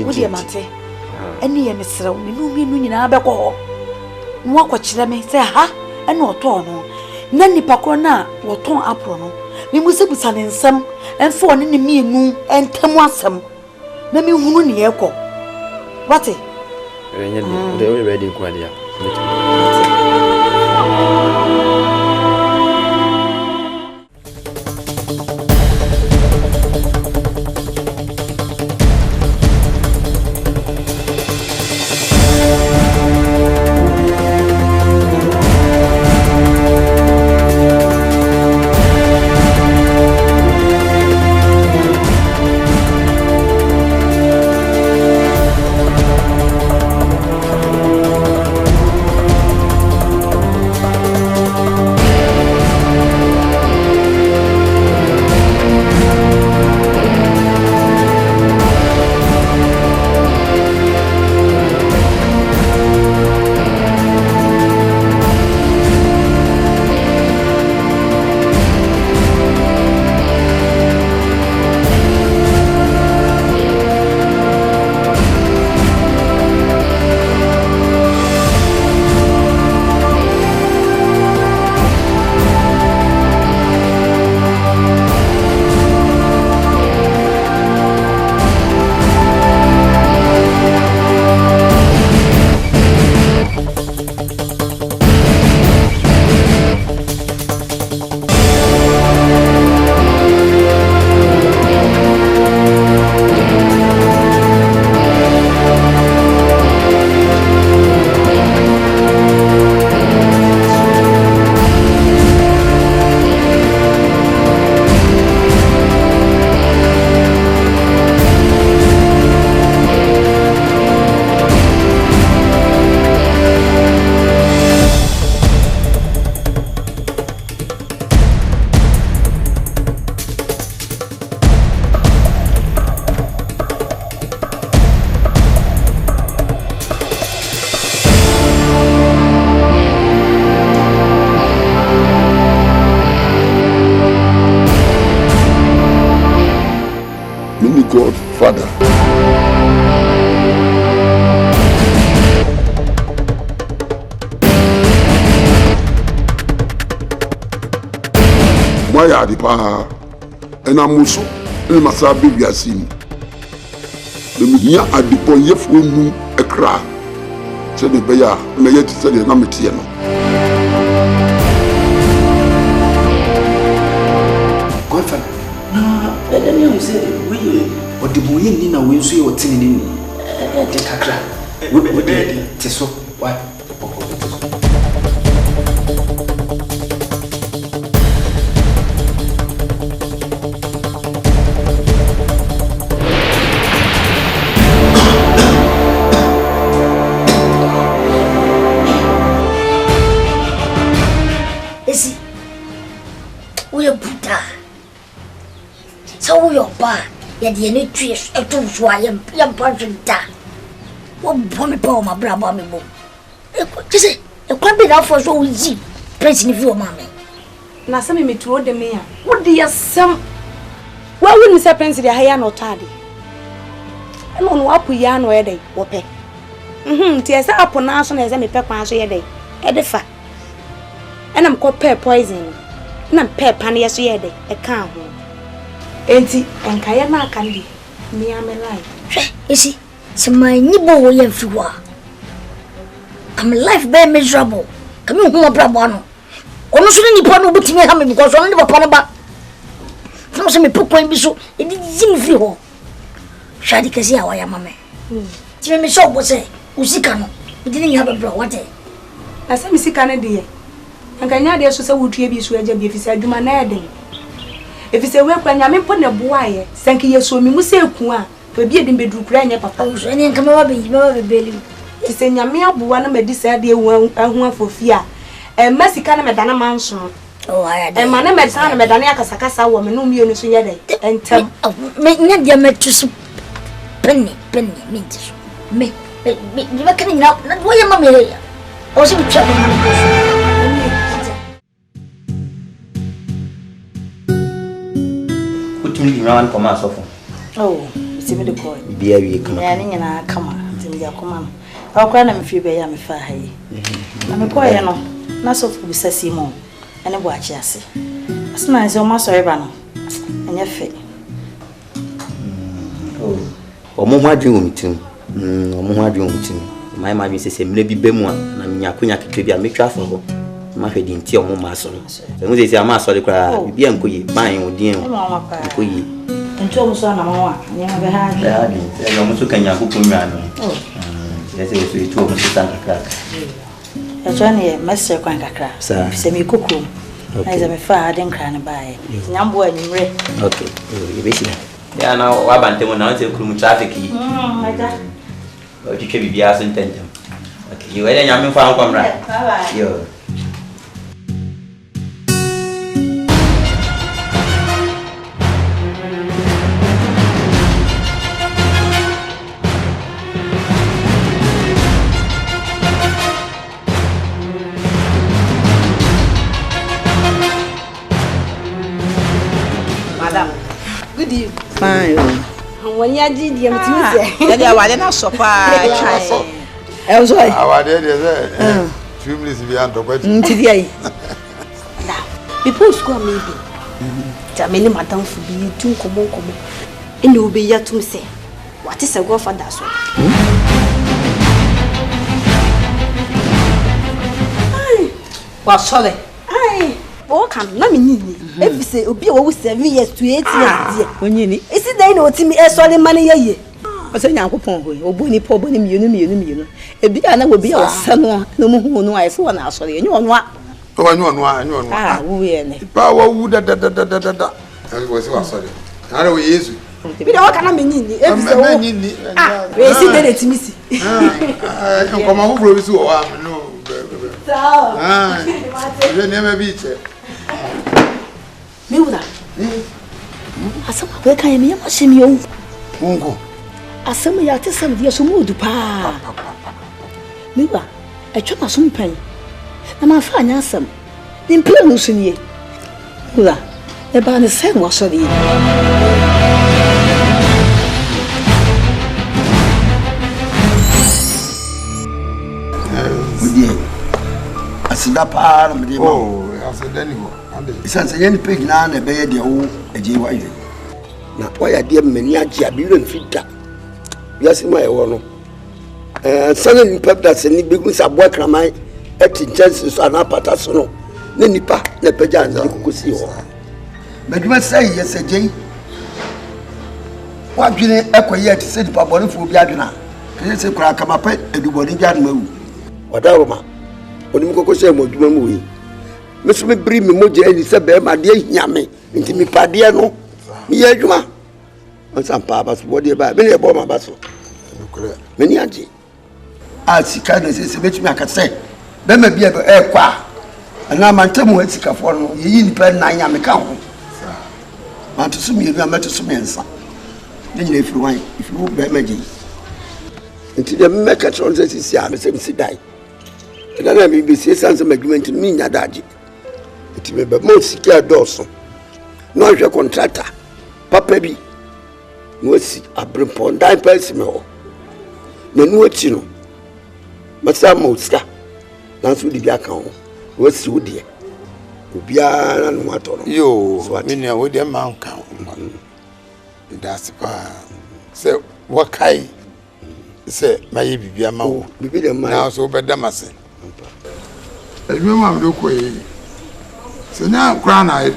D: wo dia mate eni ye mesrew me no mi no nyina be ko ho no akokire me se ha ena oto no na nipa ko na woto apono no mi musebusa ne nsam enfo one ne mienu entamu asem na mi hunu ne yekọ wate
K: enye de we ready kwa dia
G: Moi ya di pa. Ena muso ni masa be wiase ni. Le miya adipo yefo nu ekra. Se de be ya me ye ti se de na metie no.
C: Godfather. Na ene me say we odibo ye ni na we nso ye otini ni. De kakra. We de te so. Why?
E: So your bar, yet the any trees, a two swine, young person da. What bomb poem, my brother, me boom. Just say, a can't be out for so easy, pressing if your mammy.
D: Now, some me to the mayor. What do you some? Why wouldn't say Prince the higher no tardy? I don't know what we are no day, what pay. Tears up on us as I may pep answer a day, at the fact. And I'm called pear poison. And I'm pear panny as a day, a cow. Enti enkaya na akandi me life.
E: You see, so my nibble will everywhere. I'm life very miserable. Come on, my brother. Almost any point of me having because only upon about. From some put point be so it didn't feel. Shadi Kasi, I am mamma. Jimmy Shaw was say, Usikano. We didn't have a bro. What day?
D: I said, Missy Canada. And can you just say, would you be sweated if you said, do my nadding? If you say, well, when I'm in a boy, thank you, so me must say, Kua, for being bedroom crying, papa.
E: And come over, you know, the belly.
D: To say, Yamia, one of my decided one for fear. And Messicana Madana Mansion.
E: Oh, I had
D: a man, Madame Madania Casacasa woman, no me, and tell
E: make Nadia met to penny, means me. You are coming up, not why your mammy here. Or some trouble.
F: Round come out of.
I: Oh, see me the boy.
F: Be a week.
I: Yeah, come on. Timmy, come on. I'll cry them if you be a fire. I'm a boy, no. Not so for Simon. And a watch, I see. As nice as your master, Ebano. And your fate.
F: Oh, Moha dream to Moha dream to my mammy says, maybe Bemwa, and Yakunya could be a mixture for her. My head in tea or more master. And when they say a master, cry, be uncle, buying or dear.
I: And Tom son, I'm one. You never had
F: it. I'm also can Yaku Pumano. Oh, let's say we told Mr. Santa Crack.
I: A Johnny, Master Quanka Crack, semi cocoon. As I'm a fire, I didn't cry by. Number one, you read.
F: Okay, you wish it. Yeah, now I want to announce a crew traffic.
I: My God.
F: But you can be as intended. Okay, you ain't young found come right. Bye.
I: Good evening.
J: Fine.
I: When you did, you
J: are not so far. I was like, our dear, 2 minutes beyond the wedding.
B: People school maybe. Jamini madam for be too common. And you will be yet to say, what is a godfather?
I: Well, sorry.
B: Oh, come, let me need. If you say, Obi, always 7 years to 8 years.
I: When you need,
B: is it they know to me as solid money a year?
I: I say, Uncle Pongo, or Bonnie, poor Bonnie, you know. A big Anna will be our son, no more who know I saw an answer. You know what?
J: Oh, I know.
I: Ah, we are.
J: Power would that was sorry. I know he is.
B: We don't come in. Ah, we see that it's missing.
J: I can come over with you. No, you never beat it.
B: Milda. Asa we kan me yamashim yo.
J: Ungo.
B: Asam ya tesam dia so mudu pa. Milda, e twa so mpan. Na ma fa anya asam. Ni plan no sunye. Milda, e ba ne sen wo so di.
J: Asida pa na me di ma. ase dani ho ande
L: isanse yeni page na na be ye de wo eje wa ile na wa ya de mani agi abire mfita biase ma ye wo no sane ni pepda se ni begun sa bo kraman eti chance so na pata so no ne nipa na peja nze kokosi ho meduma sai yese jei wa dwene ekoye eti se dipa bone fu bi adwena ke se kura kama pe eduboni bi aduma wu wadaroma oni kokosi mo dwuma mu yi meso me bri me moje ani se be ma de hiame nti mi pade no mi ye adwuma onsan pa ba so body ba me ne bo ma ba so me ni agi asika na se betumi akase be ma bia e kwa ana mantamu asika fo no ye yi nipa na nya me ka ho ma to sumi ru ma to sumi ensa ne nyina ifuru wan ifuru be ma gi nti de me ka tron se sisi a me se msi dai na me be se sanse magment mi nya daji nti me be mo sika doso no hwe contractor papa bi no si abrempon dai pesi me ho na nu achi no masa mo sika na so di bia kan ho wo si wo de obia na no atoro
J: yo me ne wo de ma kan that's pa se wakai se maye bibia ma wo
L: bibi de ma
J: na so be da mase eju ma do ko yi se na kra na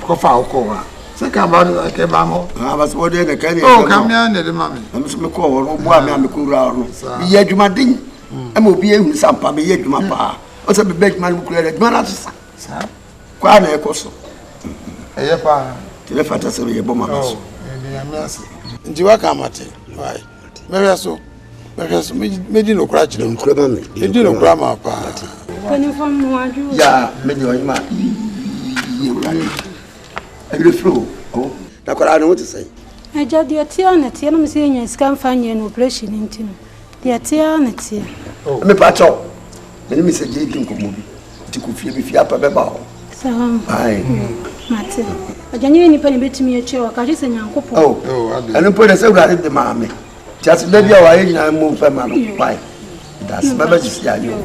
J: ko fa ko wa se ka ba do ke ba mo
L: ba so de ne kan
J: o kam ya ne de ma me
L: am so me ko wo no bo am am ko ra no bi ye adwuma din am obi ehun sampa me ye adwuma pa o se be adwuma no kura adwuma na so sa kwa na e ko so
J: eye pa
L: tele fata se ye bo ma so
J: e ya me ase nji wa ka mate wai me so me di no kra chire
L: nkura ba me
J: e di no kra ma pa
B: Koni fam mo aju
L: ya me di oyima ye ura e flow oh da kora na what say
B: aja dia tia na tia no me se nya scan fanye no operation ntino dia tia na tia
L: me pa cho me mi se je din ko mo bi ti ku fie bi fie apa be ba ho
B: sawa
L: ai
B: mate aja nyi ni pa ni betimi eche wa ka se nyankopon
L: oh anu po de se ura de ma me just baby wa ye nyina mo fa ma no pai that's baba ji ya yo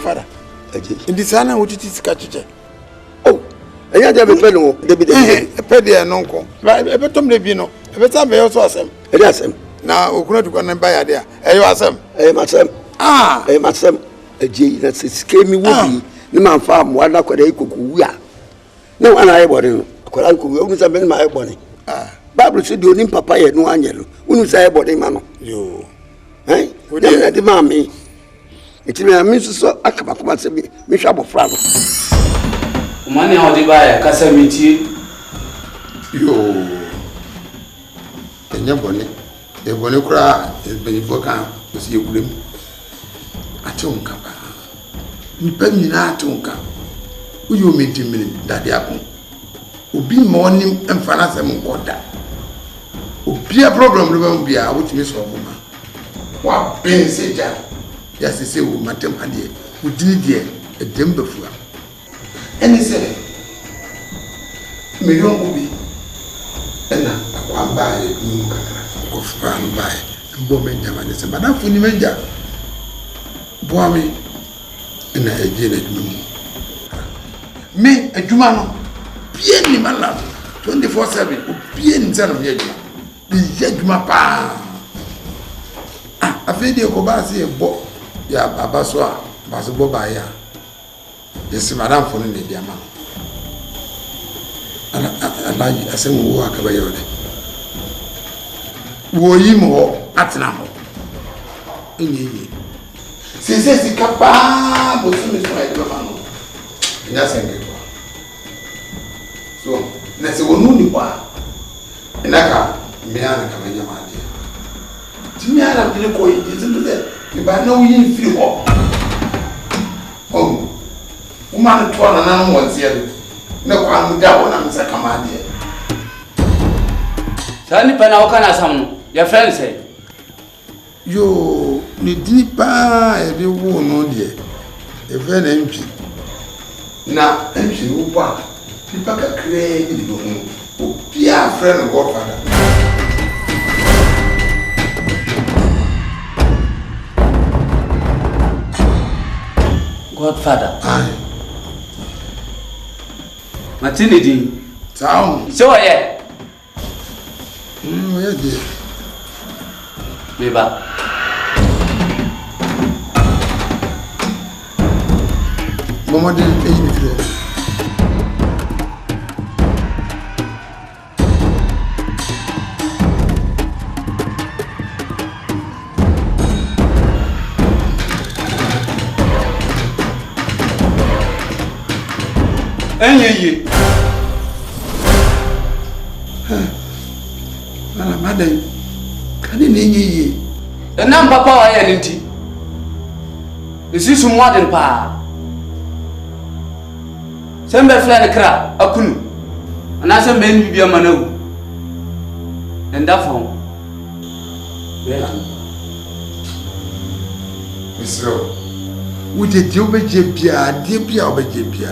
J: Fara indi sana utiti sikachiche
L: oh enya de be pelu de bi de
J: pe de no nko e be tom de bi no e be ta be yo so asem
L: e de asem
J: na okuna tukwa na ba ya de e yo asem
L: e masem e masem e je na sikemi wo bi ni man fa mo ala kwada ikoku wu a na wana aye body no kwada ikoku wu sa be ma aye body bible say de oni papa ye no anyelo unu sa aye body ma no
J: yo
L: na de ma me iti me ami so akaba kuma se mi hwa bofra no
M: umani awde baya kasa miti
J: yo enya bone e bone kura e benifo kan o si ekulem ate onka ba ni pa nyina ate onka o yo menti mini dade akon obi mo ni emfana se mo koda obi a problem lo ba bia wo timi so bo ma wa ben se ja ya se se wo matem ade wo dini de e demba fua eni se million obi ena akwa bae mu kakra ko fan bae mbo menja ma de se bana fu ni menja bo ami ena eje na dum me adwuma no bien ni mala 24/7 o bien ni sana me adwuma bi adwuma pa afedi ko ba se bo ya baba so a ba so bo ba ya yesi madam fo ni dia ma ana asem wo akaba ye ode wo yi mo atena ho enyi se kapa bo so mi so ai do ma no nya senge ko so na se wonu ni kwa enaka me ana kama nya ma dia ti me ana bi ko yi ti de ba na wo yi firi ho oh uma no to na mo tie na kwa mu da wona msa kama de
M: sani pa na o kana sam no ya friend say
J: yo ni dini pa e de wo no de e fe na ntwi na enhwe wo ba nipa kakra ni do ho bia friend godfather
M: Godfather.
J: Aye.
M: Martini din.
J: Sao.
M: So yeah.
J: Yeah dear.
M: Beba.
J: Mama de pay me for.
M: Enye.
J: Ana madai. Kani ne enye.
M: Na papa wa ya nti. Isi modern pa. Sembe flan kra akunu. Ana sembe ni bibia manawu. Enda fon. Bela.
J: Misro. Uje ti obeje bia, die bia obeje bia.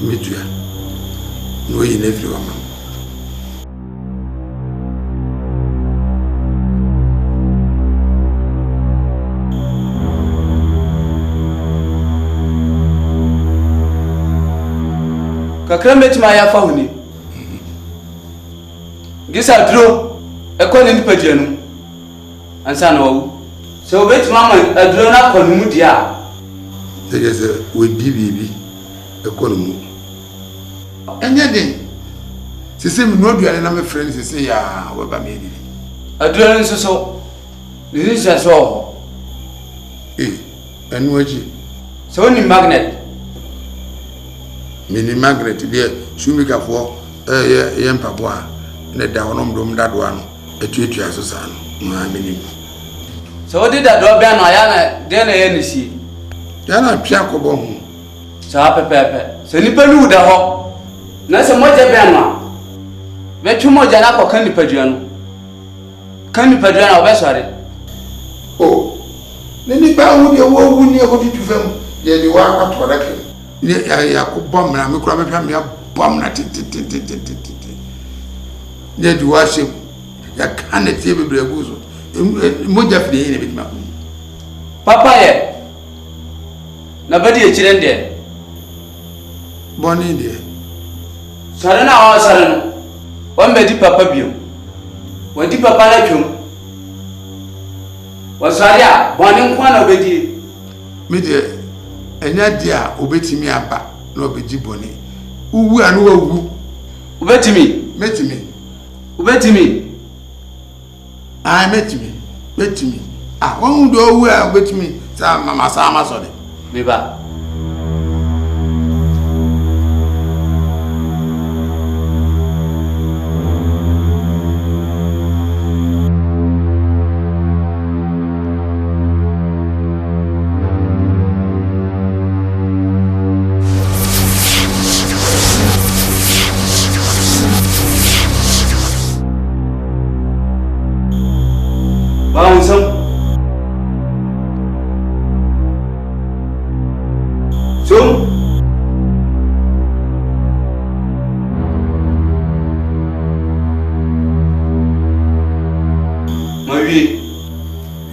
J: Metua. No yi na firi wa ma.
M: Kakra metima ya fa huni. Gisa duro ekoni nipadua no. Ansa na wawu. So obetima ma aduro na kwanu mu dia.
J: Tegese we bibi ekoni mu. Enye den. Sisi mi no aduane na me friend sisi ya we ba me didi.
M: Aduro nso so. Ni nso so.
J: Enu aji.
M: So ni magnet.
J: Mini Margaret de shumika fo ye mpabo a ne da wonom dom dadoa no etuetua so sa no ma mini
M: so di dadoa bia no ya na de na ye nisi
J: ya na pia kobo hu
M: sa pepepe se nipa lu da ho na se moja bia no me twumoja na ko kan nipadua no kan nipadua na obesore
J: oh ne nipa hu de wo hu ni e ko tutu fam ye ni wa atwada ke ni ya ko bom na me kura me pam ya bom na titititititi ne di wa shem ya kan tie bebre aguzo moja fide ne bitima
M: papa ye na badi e chiren de
J: boni de
M: sare na o sare no o me di papa bio o di papa na twum o sare a boni nkwa na obedi
J: me de enya dia obetimi aba na obeji boni uwu anu wawu
M: obetimi
J: ah metimi ah won do owu a obetimi sa mama sa ma so de
M: beba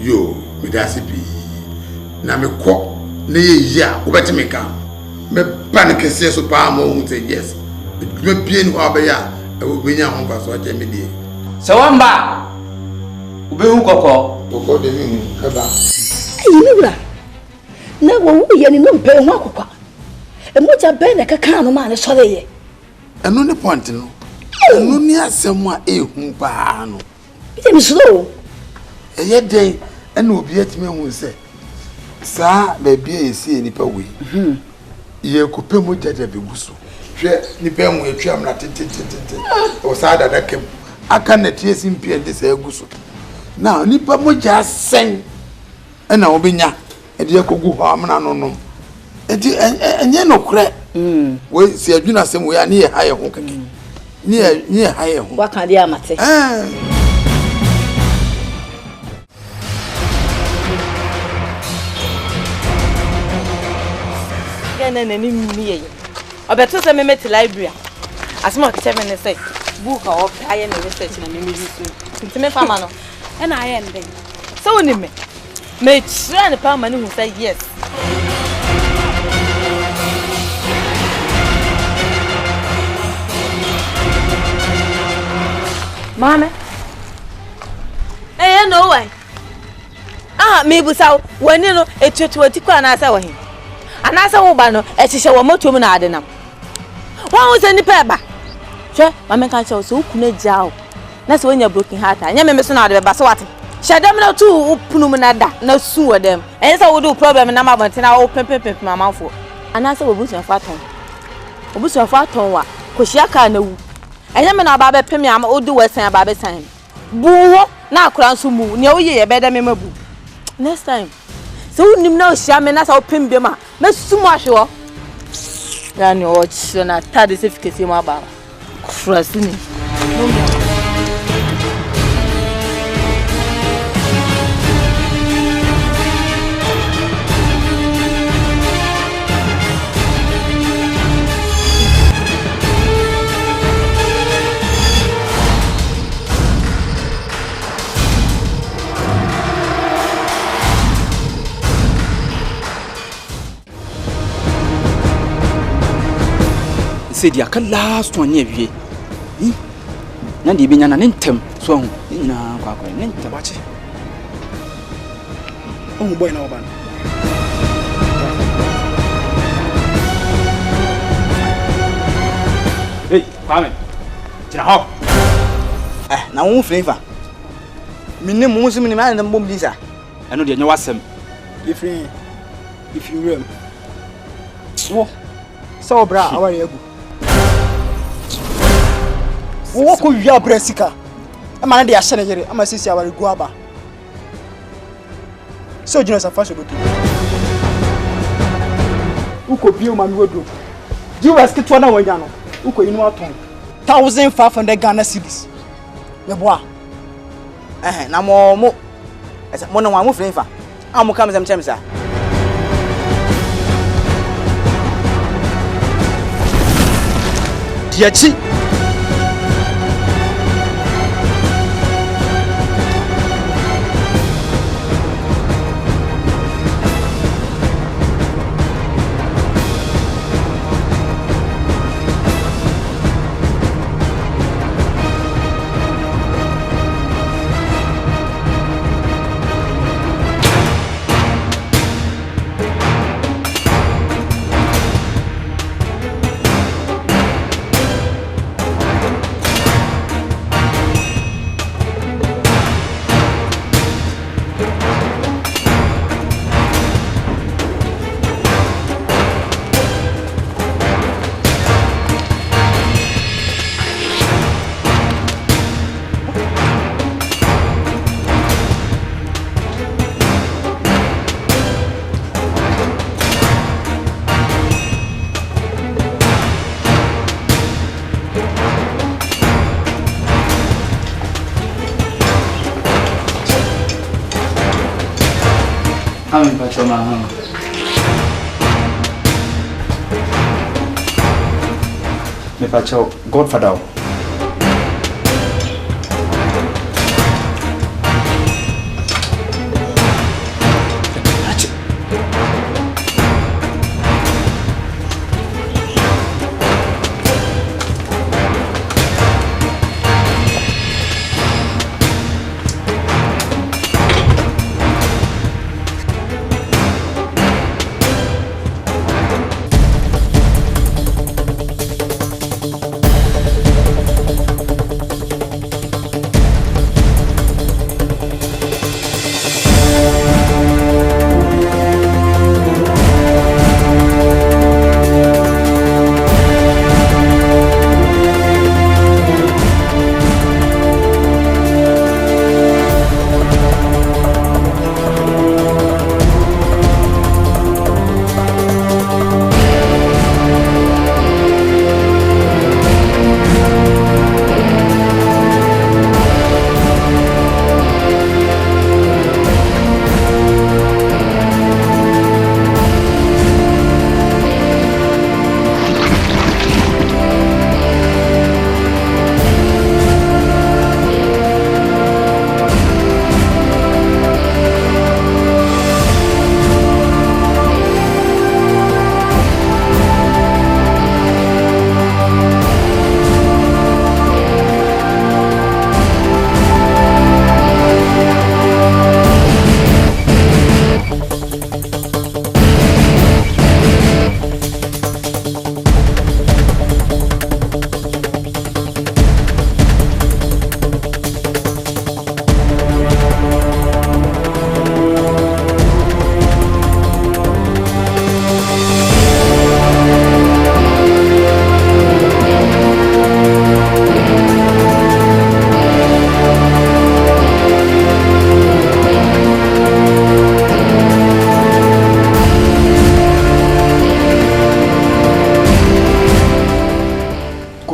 J: yo me dasi bi na me ko na ye ya obetimi ka me ban kese so pa mo hu say yes me pie ni ho ba ya e wo benya ho kwa so aje me die
M: se wamba ubehu koko
J: de mi hu e ba
I: ayi ni bra na wo wu ye ni no mpe ho akokwa e moja ben na kaka no ma ne sore ye
J: eno ne point no eno ni asem a ehu pa no
I: bi mi suro
J: eye den ena obi atime hu se sa ba bia esi enipa we ye kope mo jaja beguso hwe nipa hu etwa amna titititi o sa dada kem aka na tie simpie de sa eguso na nipa mo ja sen ena obenya e de kogu ho amna no no e di enye no kure we si adwuna sem we ani ye ha ye ho keke ni ha ye ho
I: waka dia amate
N: na nani mmiye obeto se me meti library asema ke cheme ne say book of aye na research na me research ntime fama no
D: e na aye ndeng
N: so ni me try ne pa ma ni hu say yes
D: mama
N: no way me busa wani no etutu kwa na asa wahin anasa wo ba no ehihye wo moto mu na ade nam won wo se ni pe ba hwe mama kan che wo so ukuna jao na se wonya broken heart anya me so na ade ba so wate shadam na tu upunu mu na da na su wo dem ensa wo do problem na ma bonte na wo pempempem mama fo anasa wo busu fa ton wa ko hia ka na wu anya me na ba be pem ama odu wesan ba be san buwo na akura nso mu ne oye ye beda me mabu next time so unim na ohia me na sa opem be ma mesumu ahwe ya ni o chi na tade certificate mu aba frasini
C: said ya kan last one ye wie na de benya na ne ntem so ho na kwa ne ntem ache
A: boy na oban
C: hey kwame tira ho
A: na wo flavor minne mu nso minne na mbom bisa
C: eno de nya wasem
A: if you real wo so bra aware egu wo ko wia brasika ama na de ahye ne yere ama sisi aware gu aba so jino sa fashion go to uko bio ma mi wodo US kitwa na wanya no uko inu aton 1500 Ghana cedis me boa na mo esa mo no wa mo frenfa amu kam zam chemsa diachi
C: Amin Pachoma. Me Pacho Godfather.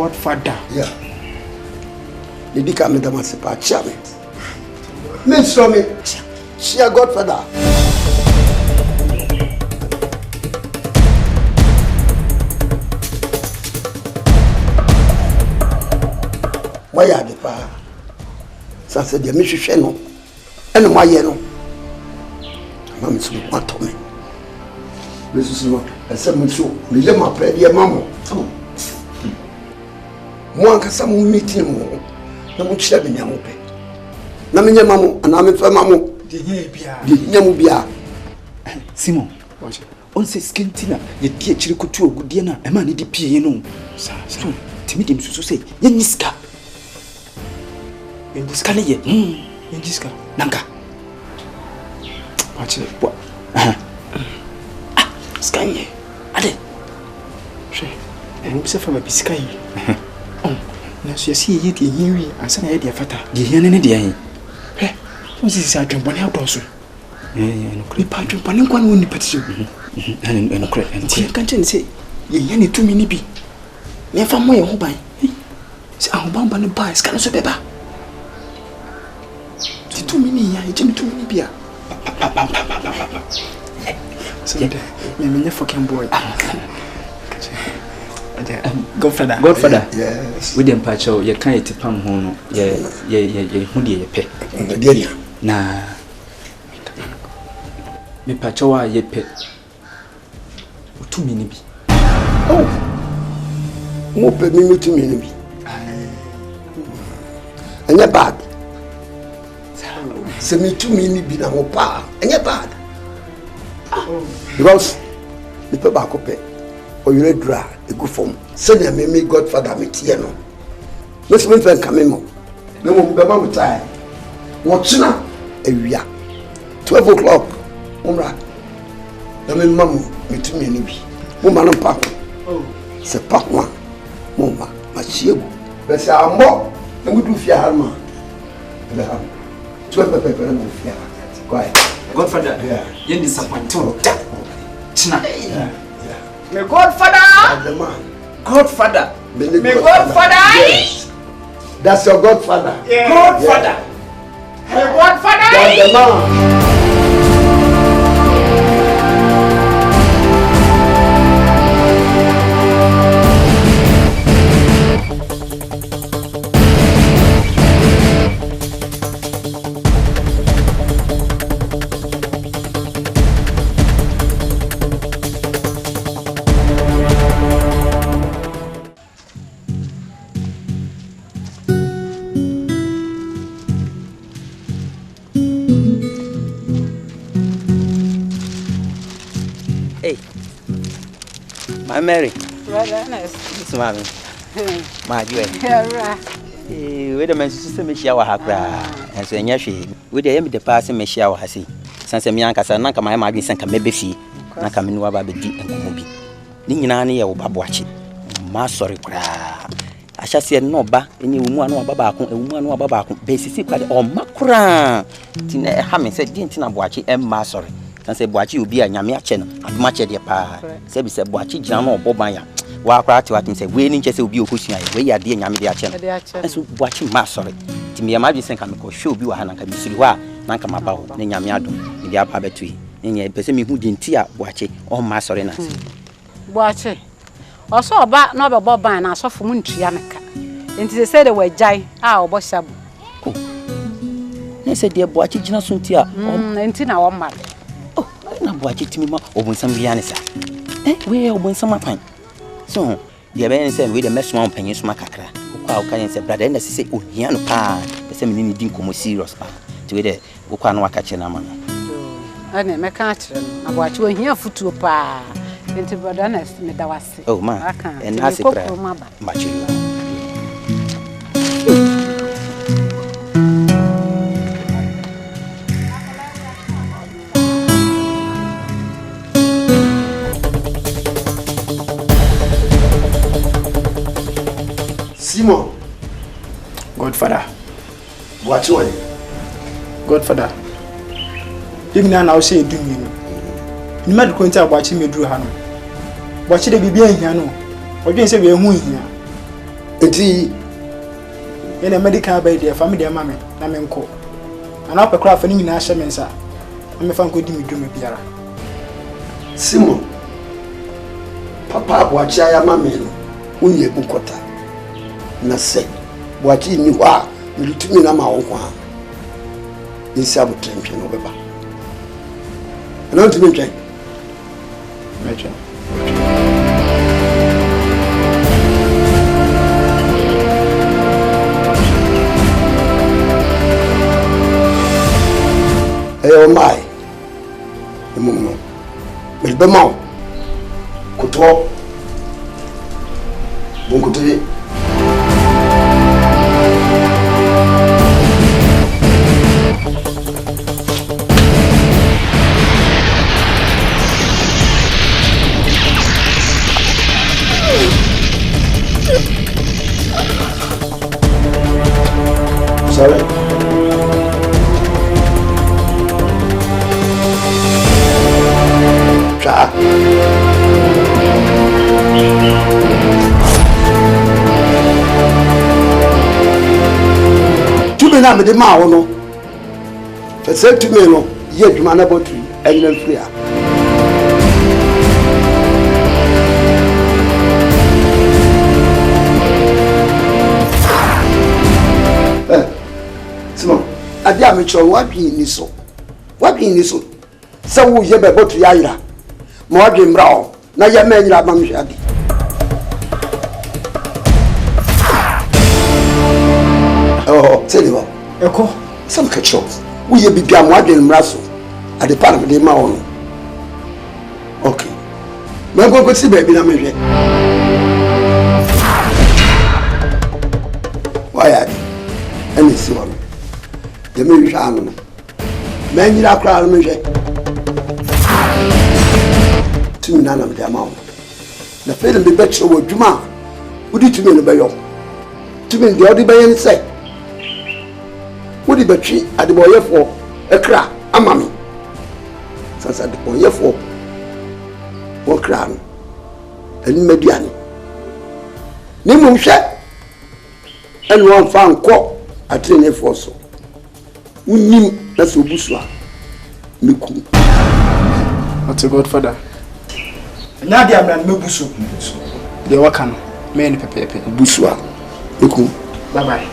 A: Godfather.
L: Yeah. Did you come with the Masipa? Chame. Miss me. She a Godfather. Why are the pa? Sanse de mehwehwe no. Ene mo aye no. Mama so mato me. Jesus no. Ese mo so, me le ma pe de mama. Mo ankasa mo meeting mo. Na mo kira be nyamo pe. Na me nyama mo, ana me fa mamo.
A: De bia.
L: De nyamo bia.
C: Simon.
A: Watch.
C: On se skintina, ye die chiri kutu ogudie na e ma ne di pie no. Sa. Timi dem susu say, ye niska.
A: In this
C: Can ye?
A: in this car.
C: Nanka.
A: Watch it.
C: What? Skanye. Ade.
A: She. And we say from a biscay. Na so yesi ye die yewi ansa na ye die fata.
C: Ye hiane ne de yan.
A: He. Who is this adwembone adoso?
C: No
A: kre pa adwembone nkwa no ni petition.
C: No kre.
A: Ti kan chen say ye ye ne tumi ni bi. Me fa mo ye ho ban. Se ahoban ba ne ba ska no so beba. Ti tumi ni ya, je tumi ni bia. So me fucking boy.
C: Godfather.
L: Yes.
C: We dem pacho ye kan yete pam ho no ye hu de ye pe.
L: Delia.
C: Na me pacho wa ye pe. Utumi ni bi.
L: Oh. Mo pe mi utumi ni bi. Anya bad. Se me utumi ni bi na mo pa. Anya bad. Because the people back up or you read dry a good form. Send a me Godfather me tiano. Let's wait for coming more. No more Bama time. What's now? A year 12 o'clock. Umra. The men mamu me to me nibi. Woman and papa. Oh, c'est pas moi. Mama, ma chiego. Mais c'est à moi. Et vous doufia harma. 12 people no fear. Quiet.
C: Godfather. Yeah. You disappoint. China.
A: Me Godfather.
L: The man.
C: Godfather.
A: Me Godfather.
L: Yes. That's your Godfather.
A: Yeah. Godfather. Yeah. Me Godfather.
L: That's the man.
F: Mary.
B: Rather nice.
F: This mommy. My dear.
B: Yeah.
F: We the men sister me share wa hakra. And so nya hwe. We the me the pass me share wa hasi. Sanse me ankasa na kama ma adwen sanka mebefi. Na kama ni wa ba bedi enkomo bi. Ni nyina ne ye wo baboache. Ma sorry kra. Ahyase no ba eni wo mu anu aba ba ko ewu mu anu aba ba ko be sisi kwade o makra. Ti na ha me se di ntina boache emma sorry. Sanse boache obi a nyame ache no adoma che de pa. Se bi se boache gina no oboban ya. Wa akra ti watim se we ni nche se obi okosua we ya de nyame de ache no. Enso boache ma sorry. Ti me ma adwen sanka me ko hwe obi wa ha na nka misiri ho a na nka maba ho ne nyame adom. Ni dia pa betui. Nye pese me hu di nti a boache o ma sorry na se.
B: Boache. Oso oba na obe boban na asofo mu ntua meka. Enti se say de wajai a obo shabu.
F: Ne se de boache gina so nti a
B: enti na wo mare.
F: Na boache timi ma obunsam bia ne sa. We obunsam apan. So, the ben say we the mess one penny sma kakra. Kwa o kan say brother na se ohia no pa. Pese me ni din komo serious pa. Ti we de wo kwa no waka che na ma no.
B: Ane meka akire no. Aboache ohia futuo pa. Enti brother na me da wase.
F: Oh ma. En hase pra. Ma chiri.
L: Simon.
A: Godfather.
L: Watch one.
A: Godfather. Even now I say do me. Ni mad ko ntia boache me duru ha no. Boache de bibia hia no. Odwen se be hu hia.
L: enti
A: yɛna medical bay deɛ family deɛ ma me na menkɔ ana wopɛ koraa fa ne nyinaa hyɛ me nsa na mefa nkɔdi me dwuma biara
L: Simon papa Boakye ya ma me no wonye bukota na sɛ Boakye ni hɔ a militumi na ma wo kwa nsi abotentwe no bɛba na ntumi ntwɛn
A: metwɛn
L: oh my no me be ma kuto bon kuto sorry tumi na me de ma wo no fe se tumi no ye adwuma na botri enna free a Simon ade a me cho wadwi ni so se wo ye be botri ayira mo wadwi mra o na ye ma nyira ba me hwade oh teliwa
A: eko
L: some ketchup we ye bibia mo wadwi mra so ade pa na me de ma wo no okay me go si be bi na me hwe why any si wo de me hwe anu no me nyira kra no me hwe tumi na me de ma wo na fe de be tro wo dwuma udi tumi no be yo tumi de odi be yen say wodi betwi adeboyefo ekra amami sasa adeboyefo wo kra no ani mediane ni mu hwe enu an fa nko atrenefo so unim na so busua meku
A: what's a godfather nya dia me mebuso de waka no me ni pepepe
L: busua meku
A: bye bye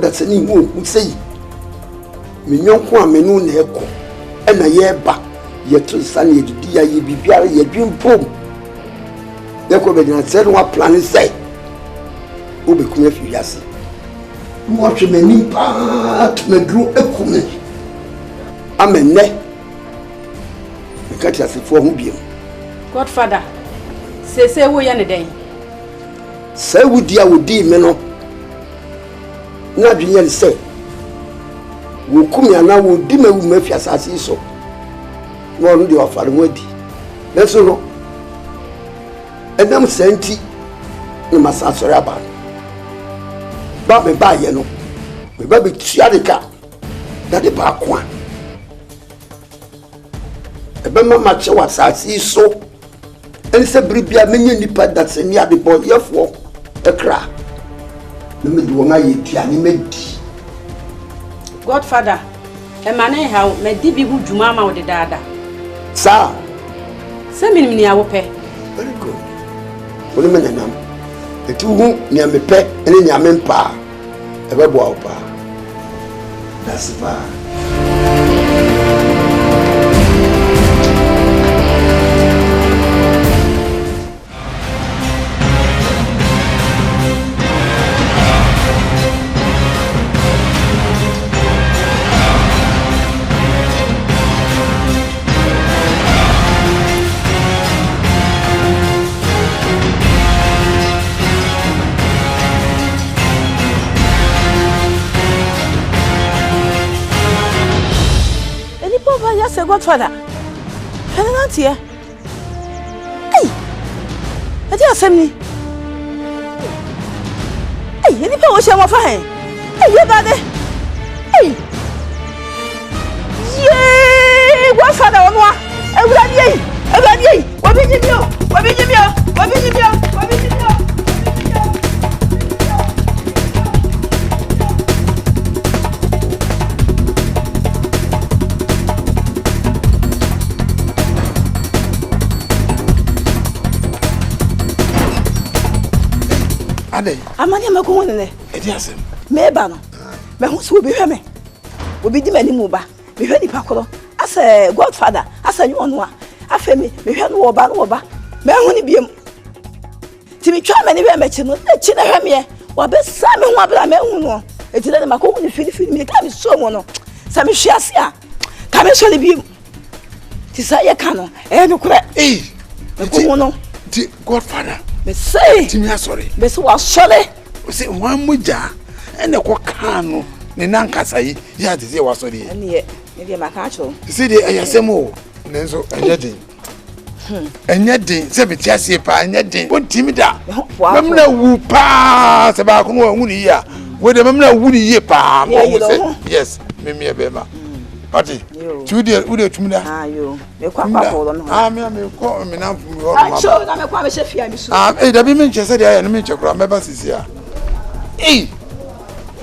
L: that's any who say me nyonko a me no na eko e na ye ba ye to san ye didi ya ye bibiara ye dwin pom ye ko be na say no plan say o be kun afi yase mo hwe me ni pa to me duro ekumi amenne mekati asefo ho biem
B: Godfather say wo ya ne den
L: say wudi a wodi me no na dwenya ne say wo kumi ana wo di mawu mafi asase so no no de ofare mo adi leso no enam senti ni masasore aba ba me ba ye no me ba be tua de ka da de ba kwa ebe mama che wasase so en se bribia menye nipa da se ni ade bo yefo ekra me de won aye tua ni medi
B: Godfather emane ha me di bi hu dwuma ma wo de daada
L: sa
B: se minimini a wo pe
L: very good woni me nanam eti hu ni me pe ene nya me mpa ebe bo awo pa that's fine.
I: Say Godfather. Not here. Hey, I tell Sammy. Hey, any power was your fine. Hey, you got it. Hey, yay, Godfather on one. Everybody, what did you do? What did you do? What did you do? What did you do? Amani me ko wonne
J: e di asem
I: me ba no me hu so obi hwe me obi di mani mu ba me hwe nipa koro asa Godfather asa nyu ono a afa me hwe no wo ba me hu ni biem ti mi twa me ni be me chi no e chi na hwe me wa be sa me hu abra me hu no e ti le ma ko hu ni fili me ka mi so mo no sa me hwe ase a ka me so le biem ti sa ye ka no e no kura
J: me
I: ko hu no
J: ti Godfather
I: me say
J: ti mi asori
I: me so wa sole
J: o se wan moja ene ko kan no ne nankasa yi ya de se wa sori
I: ene ne de maka cho
J: se de ayasem o ne nso enye din se beti ase pa enye din won timi da memna wu pa se ba ko no wu ni ya we de memna wu ni ye pa mo se yes me be ma Ati, chudi ude tumida.
I: Ah yo, me kwa ko no.
J: Ah me ko me na fu ho
I: ma. Ah cho na me kwa me chefia mi so.
J: Ah da bi me nche se dia ya no me nche kura me ba sisi a.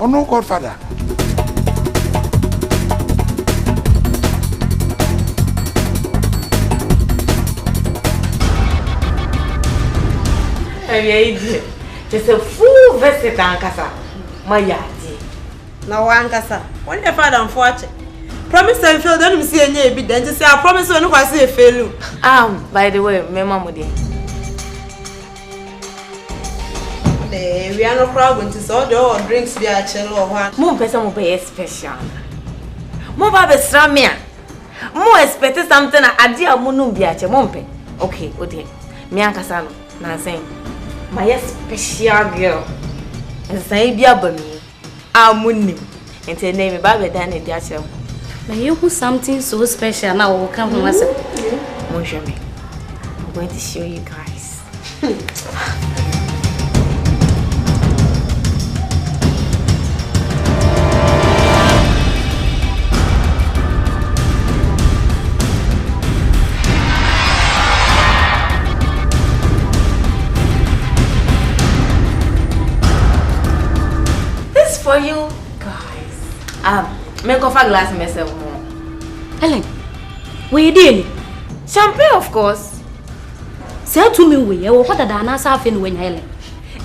J: Ono Godfather.
N: Ayi, just a full visit ankasa. Mayati.
O: Na wankasa. When the father unfortunate. Promise and fail, don't see any evidence. Just say I promise when I say fail.
N: By the way, my mama did.
O: We are not crowd to so the drinks be a chill or one.
N: More person will be special. More baby stramia. More expect something a dear moon be at your mompe. Okay, okay. Me and Casano, Nancy. My special girl. And say be a bunny. I'm winning. And say name Baby Danny Dasher.
P: Now you put something so special now will come from us.
N: I'm going to show you guys. This is for you guys. Make off a glass myself more.
P: Helen, where you doing?
N: Champagne, of course.
P: Say to me, we are what the Dana Safin when Helen.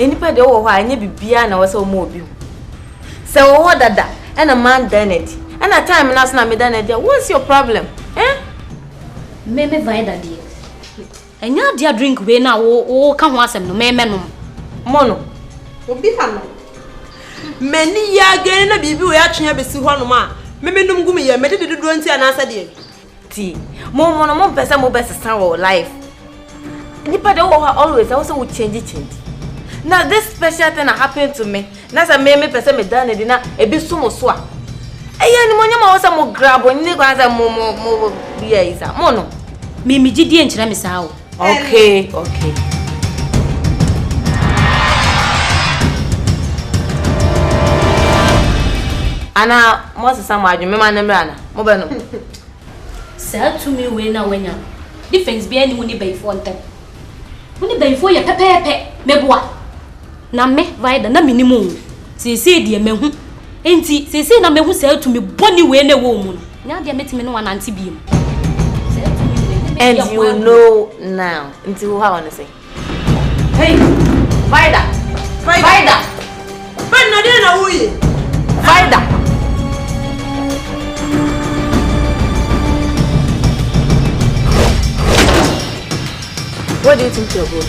N: Anybody over why I need to be an hour so mobile. So, what that? And a man done it. And a time and that's not me done it. What's your problem? Eh?
P: Maybe Vida dear. And your dear drink we now, oh, come once and no menum.
N: Mono.
O: Obi hano. Many ya again a bibi we actually be see one ma. me num gumi ye me de do nti anasa de
N: ti mo no mo pese mo best stand life nipa de wo always I also will change now this special thing happened to me na say me pese me dan de na e bi sumo so a eya ni mo nyama wo say mo grab ni kwa say mo bia isa mo no
P: me gidie nkyira me saa wo
N: okay ana mo se sama adwuma ma na mra na mo be no
P: saa to me we na wanya defense bia ni woni bayfo ntem woni bayfo ye pepepe meboa na me vaida na minimum sese die mehu enti sese na mehu saa to me boni we na wo mu no nya dia metime no wanante biem
N: and you know now enti wo ha wanna say hey vaida
O: ben na dia na wo ye
N: vaida what do you think you're going?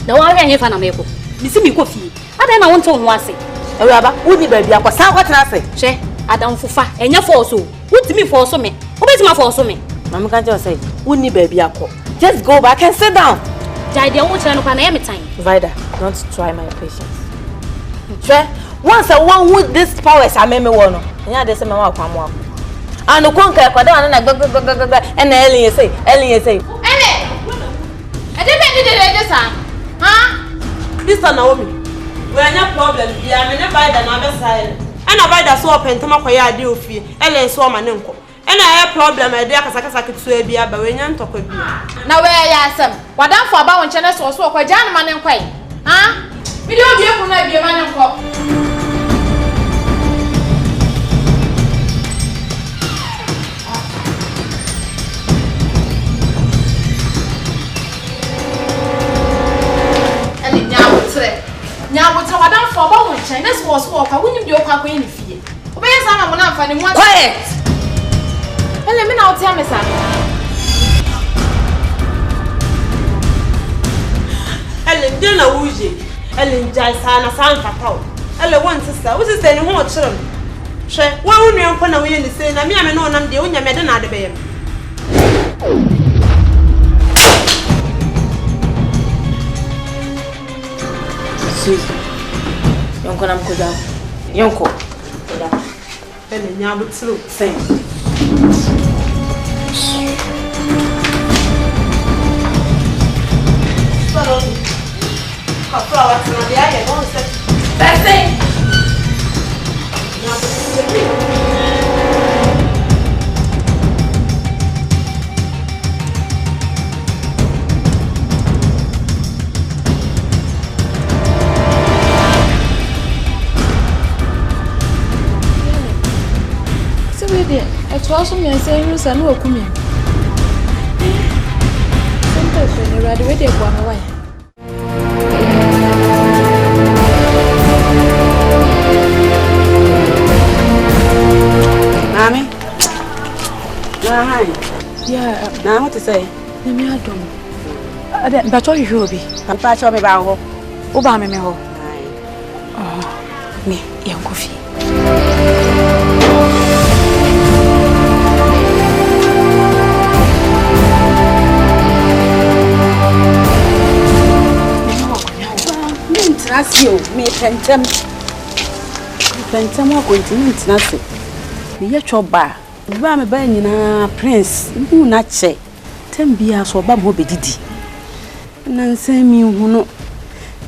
P: Na wa hwe fa na meko. Bisi mi ko fi. Ada na won to ho ase.
N: Ewaba, woni ba bia kwa san kwatena ase.
P: Hwe, adam fufa. Enya force o. Wutimi force me. Obetima force me.
N: Mama kan just say, woni ba bia kwa. Just go back and sit down.
P: Jai dia wo kire no kwa na yemi time.
N: Vida, don't try my patience. Hwe, once I want with this powers ameme wo no. Enya de se me wa kwa mo. Anu konka e kwada na gbegbegbegbe and Ellen you say.
O: Mr. Naomi, we are not problem. We are not by the number side. And I buy the soap and Tomakoya deal fee. Ellen saw my uncle. And I have problem. I dare Casaka to be a Bavarian talk with you.
Q: Now, where I am, what I'm for about channels or so, quite Jan man and quite. Huh? We don't be able to be a man and cop. Now, what's our down for about when Chinese was walk? I wouldn't be a quack in the fee. Obey some of them finding one. Quiet! And let me now tell me something.
O: Ellen, dinner woozy. Ellen Jaisana Santa Paul. Ellen, one sister, who's this any more children? She, why wouldn't you put away in the same? I mean, I know I'm the only man at the baby.
N: Yonko na mkoja. Yonko.
O: Bene nyabu tlu.
N: Sen.
O: Solo. Kapra watu na dia ya gon se.
N: Bese.
O: Nyabu tlu.
Q: It's also me saying, Rusa, no, come in. Sometimes when you're ready, wait, one away.
B: Mommy? Hi.
Q: Yeah,
B: now what to say?
Q: Let me add them. But what you will be?
B: Papa, show me about
Q: Obama, me ho. Oh, me, young coffee.
B: Asio me pentem wa continue ntinase me ye choba ba me ba nyina prince hu na che tambia so ba mo bedidi na nsan mi hu no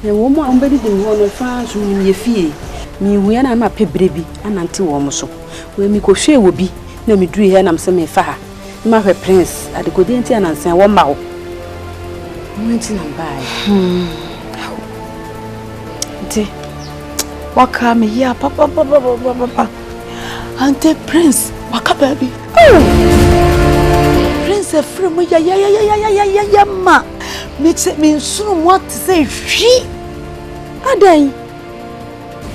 B: e wo mo ambedidi hu no fa so mi ye fie mi hu ya na ma pebre bi anante wo mo so we mi ko hwe wo bi na mi duru he na mse me fa ha ma hwe prince adekodi nti anansan wo ma wo mo nti na ba
Q: Waka me ya papa ante prince waka baby prince from ya ma me sunu what say hwi
B: adan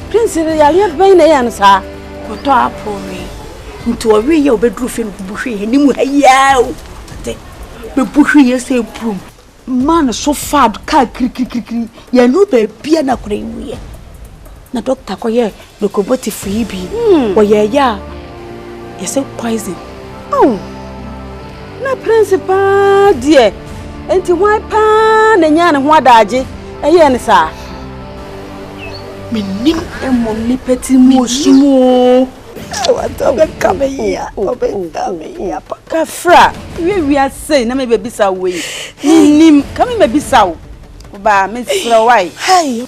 B: prince ya be na ya nsa
Q: koto apori nti o wi ya obedru fe no buhwe he ni mu haya o ate be buhwe ye say prum man so fad ka kri ya no be bia na kore wiye. Na doctor ko ye locomotive yi bi wo ye ya
B: Yes, poison. Oh, na principal dear. Enti why pa na nya ne ho adaje? Eye ne sa.
Q: Menim emoni peti mu osumo.
B: Obe kameya. Kafra, we are saying na me be bisa we. Nim, come me bisa wo. Ba me sra why. Hey.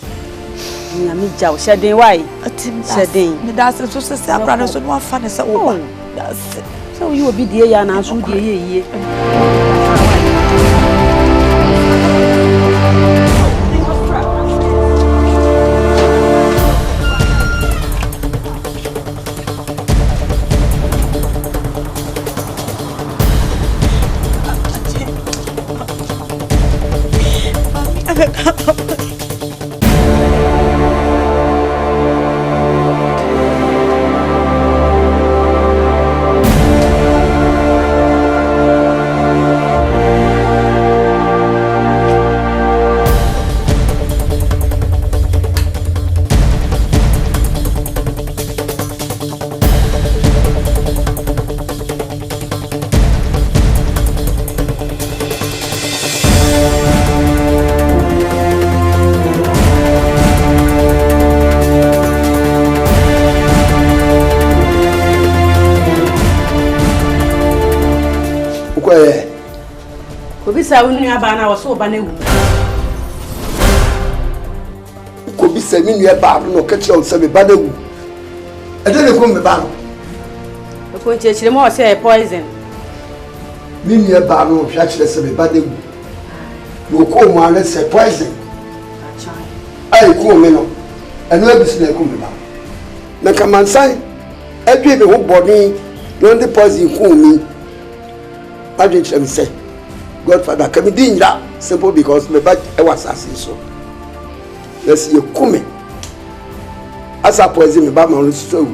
B: Na me jaw shedin why. Atim shedin.
Q: Me da so se abrada so no afa ne se wo ba.
B: That's so you be die ya na so die ye. Kobisa wunu aba na waso ba na ewu.
L: Kobisa mi nu aba no keche on se me ba na ewu. E de le ko me ba no.
B: E ko chechire mo se poison.
L: Mi nu aba no hwa chire se me ba na ewu. No ko mo ale se poison. Ai ko me no. Eno abisi na ko me ba. Na kamansan adwe be ho boni no de poison ko mi. Adwe chire me se Godfather, come in simple because my back I was asking so. Let's see you come. As I poison me back my so.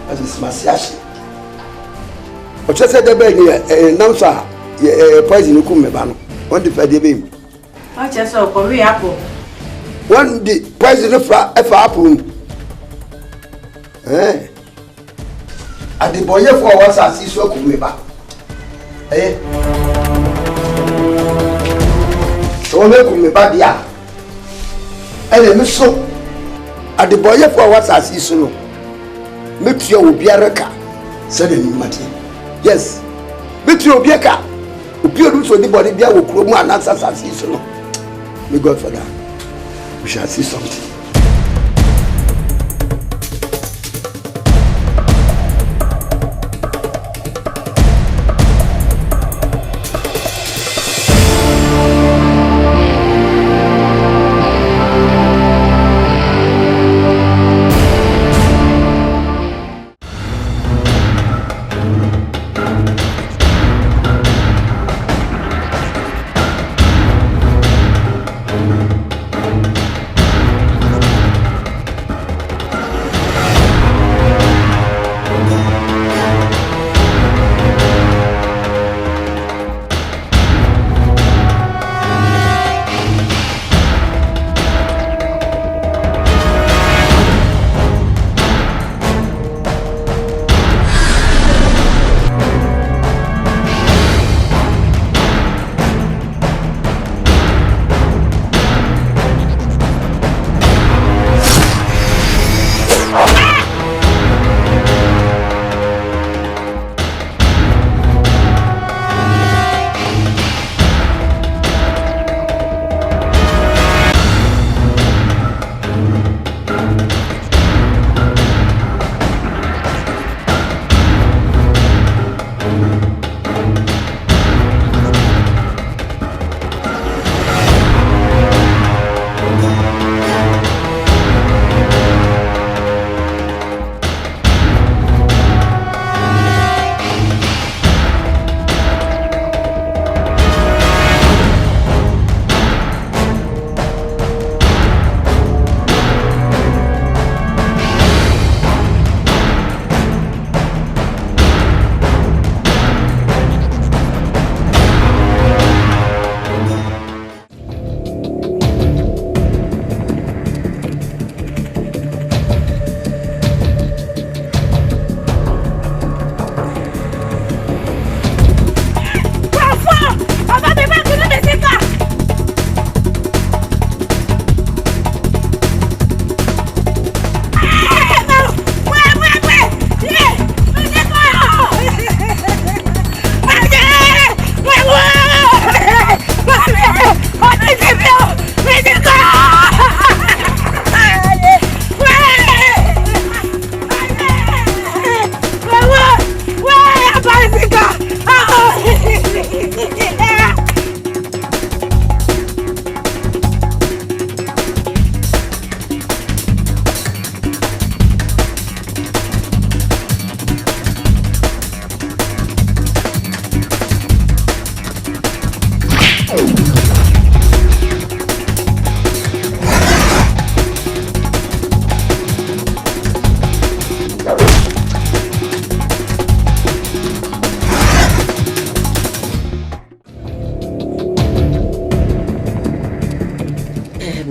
L: As is my sash. But just said the bag here, now sir, poison you come me ban. One the Friday baby.
B: I just saw Korea apple.
L: One the poison of apple. At the boy for was as so come me back. Eh? So me ku me ba dia. Ele me so. Ade boye for what as isu no. Me tuo obi areka. Se de ni mate. Yes. Me tuo obi aka. Obi odu so di body bia wo kuro mu anasa as isu no. May God for that. We shall see something.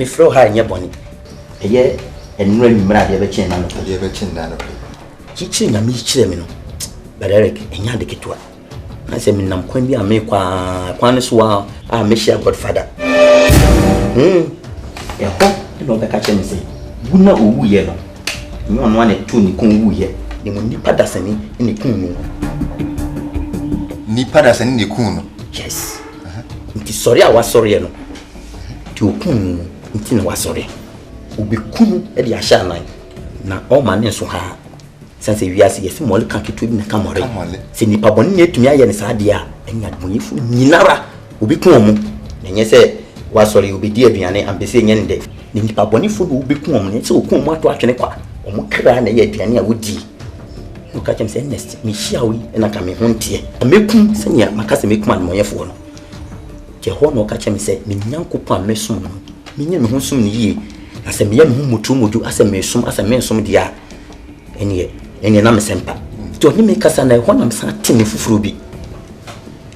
F: me flow ha nye boni eye enura nimra de be chen na no
K: de be chen na no
F: chichi na mi chire me no but Eric enya de ketwa na se me nam kwan bi a me kwan so a me share Godfather e ho no be ka chen se buna owu ye no nyo no ane tu ni kun wu ye ni mo nipa dasani ni kun no
K: nipa dasani ni kun no
F: yes nti sorry a wa sorry no ti okun nti na wa sorry obi kunu e de ahya nan na o ma ne so ha sense wiase yesi mole kan ketu bi na kamore se nipa boni na etumi aye ne saade a enya dmonyifu nyinara obi kun omu na nye se wa sorry obi di aduane ambese nya nde ni nipa boni fu do obi kun omu ne se okun omu ato atwene kwa omu kra na ye aduane a wodi no ka chem se next mi hiawi na ka me hontie amekun se nya makase mekum an moyefo no ke ho no ka chem se me nyankopon amesum no me nya me ho sum ni yie ase me ya me ho mutu modu ase me sum ase me sum dia eni na me sempa to ni me kasa na ho na me sa tini fufuru bi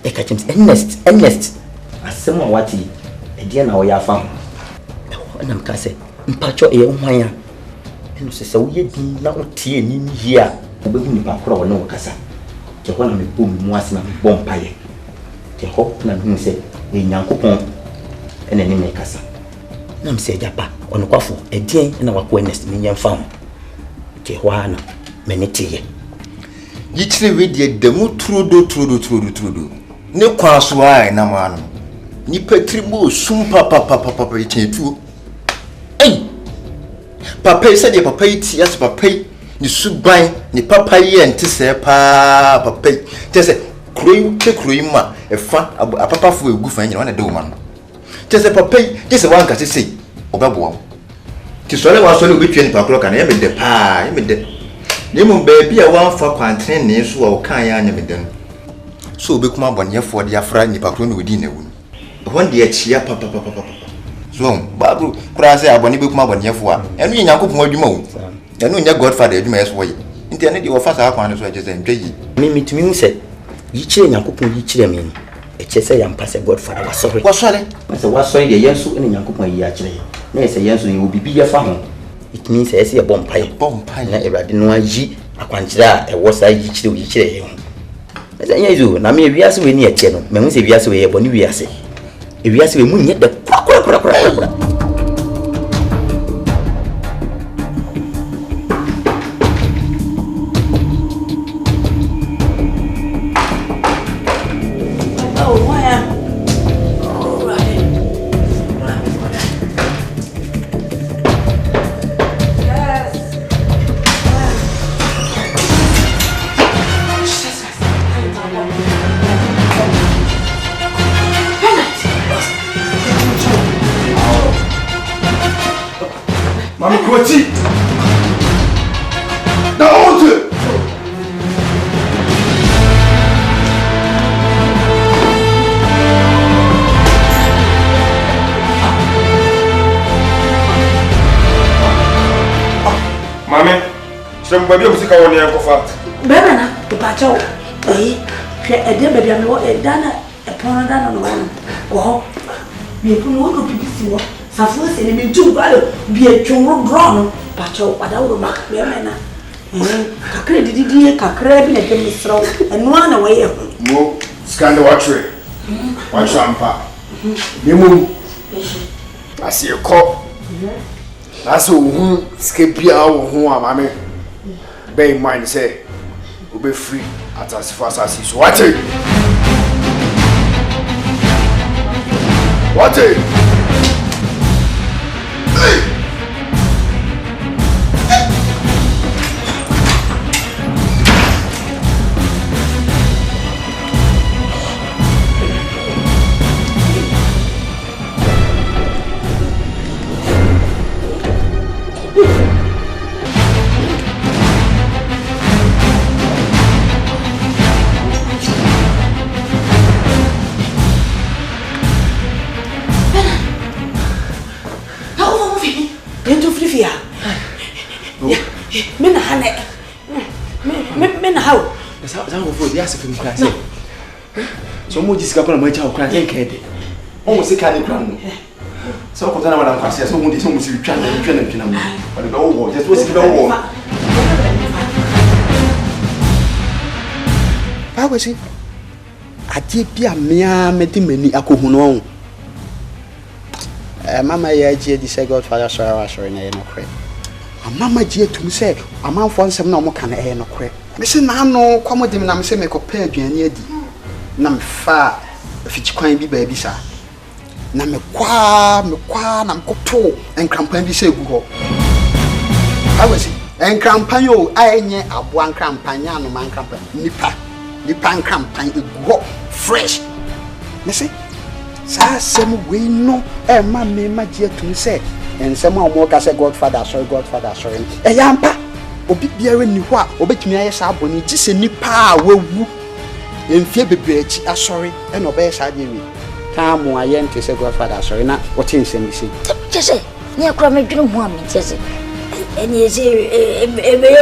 F: e ka chem se Ernest asem a wati e dia na wo ya fa na me ka se mpacho e hwan ya eno se wo ye din na otie ni yia obehu ni pa kro wo na wo kasa ke ho na me bom mu ase na me bom paye ke ho na me se e nyankopon ene ni me kasa na me se japa ono kwafo e dien na wako Ernest ni nyem fa ke ho ana me ne tiye
K: yi chire we de demu trudo ne kwaso ai na ma no ni patribo sum papa yi chetu ei papa se de papa yi ti as papa ni suban ni papa yi ente se pa papa te se kroi ma e fa papa fo egu fa nyina wana de wo ma no te se papa te se wanka te se obebo ti so le wa so le obetwe ni pa kro ka na ye me de pa ye me de ni mo baby a wan fa kwantene ne so wo kan ya anya me de so obekuma bonyefo de afra ni pa kro na odi na wu won de achia papa so babu kura se aboni bekuma bonyefo a enu nyankopon adwuma wu enu nya Godfather adwuma yeso wo ye nti ene de wo fa sa kwan so agese ntwe yi
F: mitumi hu se yi chire nyankopon yi chire me e che se yampa se Godfather wasori se wasori de yensu ene nyankopon yi a chire na se yensu yi obibi ye fa ho it means say e bompai na Erade no ayi akwankyira e wo sa yi chire ye ho se nya izo na me wiase we ni eche no me hu se wiase we ye boni wiase e wiase we mu nye de kura
L: Koti. Da honte.
G: Mame, sem baby musika woni en ko fa.
Q: Bebe na, pacho. Eh, hwe ede baby am wo e dana e pon dana no won. Wo. Bi ko no ko pipisi wo. Safo se ni mi tu balo bi etwon drone pacho wadawro mak bebe na. Kakre didi kakre bi na dem sro. Eno ana wo ye ho.
L: Mo skanda watre. Wa champa. Nemu. Asi ko. That's who skip ya who amame. Bear in mind say we be free at as fast as is. Watch it. Watch it. Hey.
Q: Mena hane. Mena how?
K: Zango for the ask him class. So mo jisika kwa ma cha kwa nke de. O mo sika ni kwa no. So ko tana wala kwasi so mundi so musi twa na twina mu. Wale be wo just wo si be wo. Pa ko si. Ade bia mea medi mani akohuno. Mama ya ji di say Godfather sorry na ye no kre. Mama ji etum say amanfo nsem na omo ka na ye no kre. Me se na no kwamode me na me se me ko pa aduane adi. Na me fa fichikwan bi ba bi sa. Na me kwa na me ko to enkrampan bi se egu ho. Awasi enkrampan yo ayenye aboa enkrampan ya no man enkrampan nipa enkrampan egu ho fresh. Me se sa sem we no e ma me ma je tun se ensem a mo ka se Godfather sorry e yampa obi biara ni ho a obetumi aye sa aboni ji se nipa a wawu enfie bebeachi asori e no be sa de wi ka mo aye nte se Godfather sorry na what nsem bi se
E: chese ni akura me dwene ho am chese eni ese e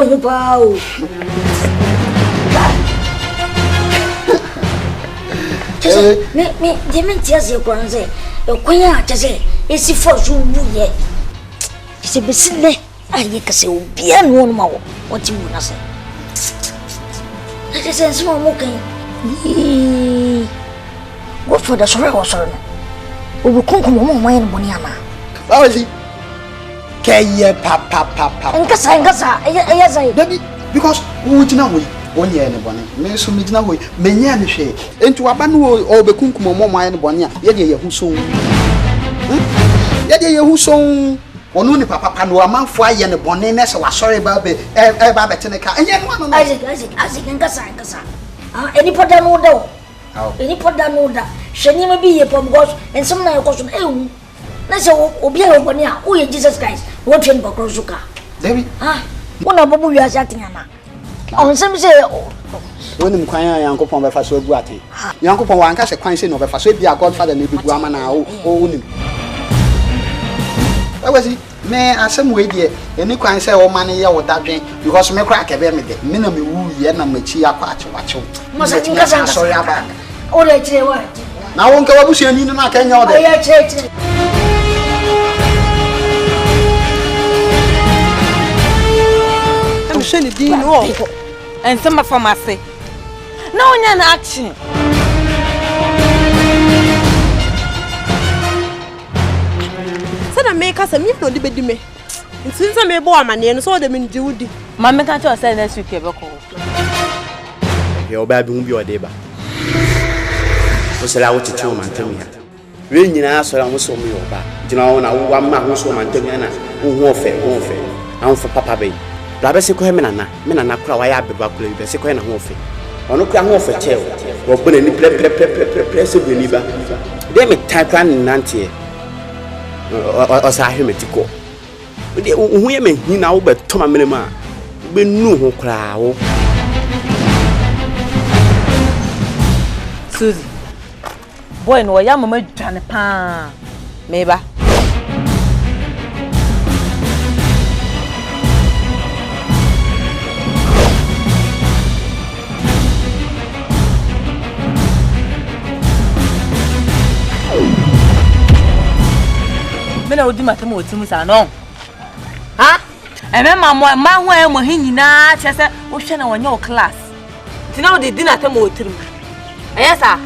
E: hu pa o chese me dementia se kwanze e kwanya chese esi force wuye chese besile aye kase obia no no ma wo wati mu na se chese nsimo mo kan Godfather sorry no obi kunkum mo mo yen boni ama
K: Bawazi keye papa
E: Nkasa eya zai
K: Dabi because wo tina hoyi onye ne boni me so me tina hoyi menya ne hwe enti waba no obekunkum mo mo yen boni a ye de ye huso ye huso onu ni papa no amanfo aye ne boni na se wa sorry ba be ba betene ka enye no no
E: Isaac nkasa eni poda no do eni poda no da hwani ma bi ye pom because ensem na yekoso ewu na se obi a oboni a o ye Jesus Christ wo twen bakro suka
K: David
E: wona bobu wi asa tiana onsem se
K: wonim kwan a Yankopon be fa so egu aten Yankopon wa anka se kwan se no be fa so bia Godfather na ebigu ama na o wonim Awasi me asem we die eni kwan se o man ye wo dadwen because me kra ka be me de me na me wu ye na machi akwa achewache
E: mo se nkasa sorry aba o le chire wa
K: na won ka wabusu ani no na ka nya o de
E: aye chire
N: Shani din no and some from us say no nya na action
O: Sana me ka me no de bedi me ntinza me bo amane no so de me ndiwudi
N: ma me ka cho say next week e be ko
K: ye oba bi hu bi o de ba o se la wo titi o mantami ha we nyina so la wo so me oba jina wo na wo ma ho so mantami na wo ofe an fa papa be la be se ko he me nana kura wa ya beba kura bi se ko he na ho ofe ono kura ho ofe che wo bo na ni pre se bi ni ba de me takra nante o sa hwe metiko de hu ye me hin na wo be to ma menema be nu ho kura wo
N: Suzy boy no ya mama dwane pa meba mena odi matemo otimu sa no ha eme ma ho e mo hinyina chese wo hwe na wonye o class tina odi di na temo otimu ayesa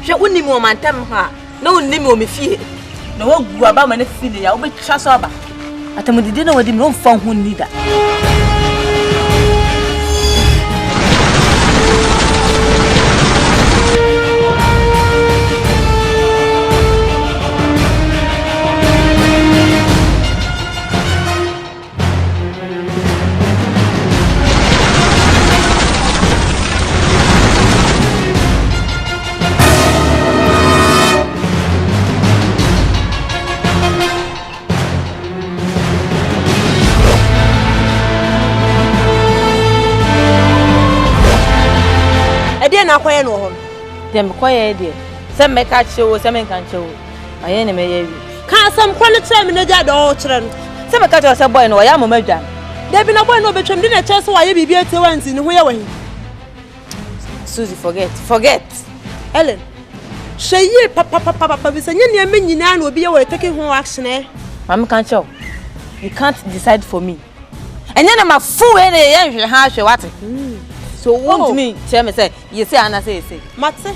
N: hwe unimi o mantem ha na unimi o mefie na wogu aba ma na fili ya wo be twa so aba atemo didi na wodi me mfa ho nida
O: na kwaye no ho
N: dem kwaye de se me ka chewo se me kan chewo aye ne me ye wi
O: ka sam kwale tire me na ja do kire no
N: se me ka chewo se boy no ya mama dwan
O: de bi na boy no betwem de na che so wa ye bibia ete wanzi ne ho ye wahi
N: Suzy forget Ellen
O: Sheye papa bi sanya ne me nyina na obi ye we taking home action eh.
N: Mama can't show. You can't decide for me. And then I'm a fool and a hash what. So won't me tell me say you say Anna say.
O: Matse.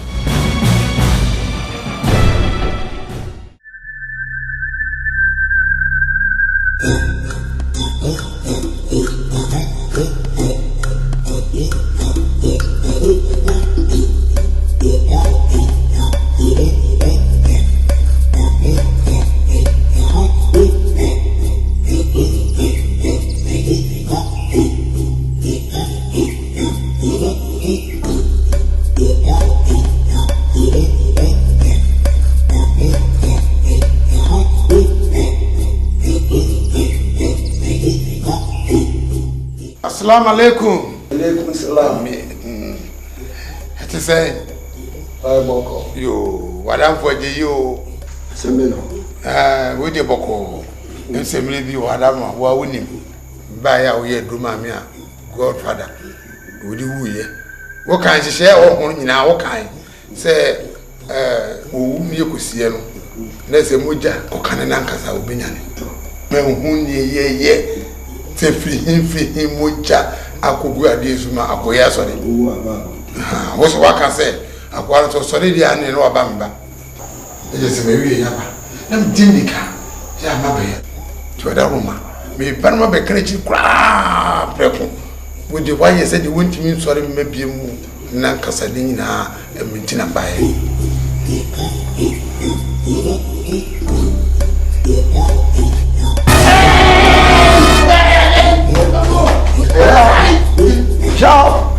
J: Assalamu alaikum.
L: Alaikum salam.
J: It is say, yo, what I'm for you,
L: Semino.
J: With the boko, and similarly, you had a winning by our year, Dumamia, godfather. Would you ye? What kind of share or in our kind? Say, whom you could see, there's a muja or cananankas, I'll be ye. Se fi mucha akogua diesuma akoya sori wo so waka se akwara so sori dia ne no abamba eje se mewie yaba na mdindika ya mabe tioda roma me panma be krechi kra preko wo de waye se de wontimi sori mabie mu na kasa de nyina emintina bae
L: Ciao.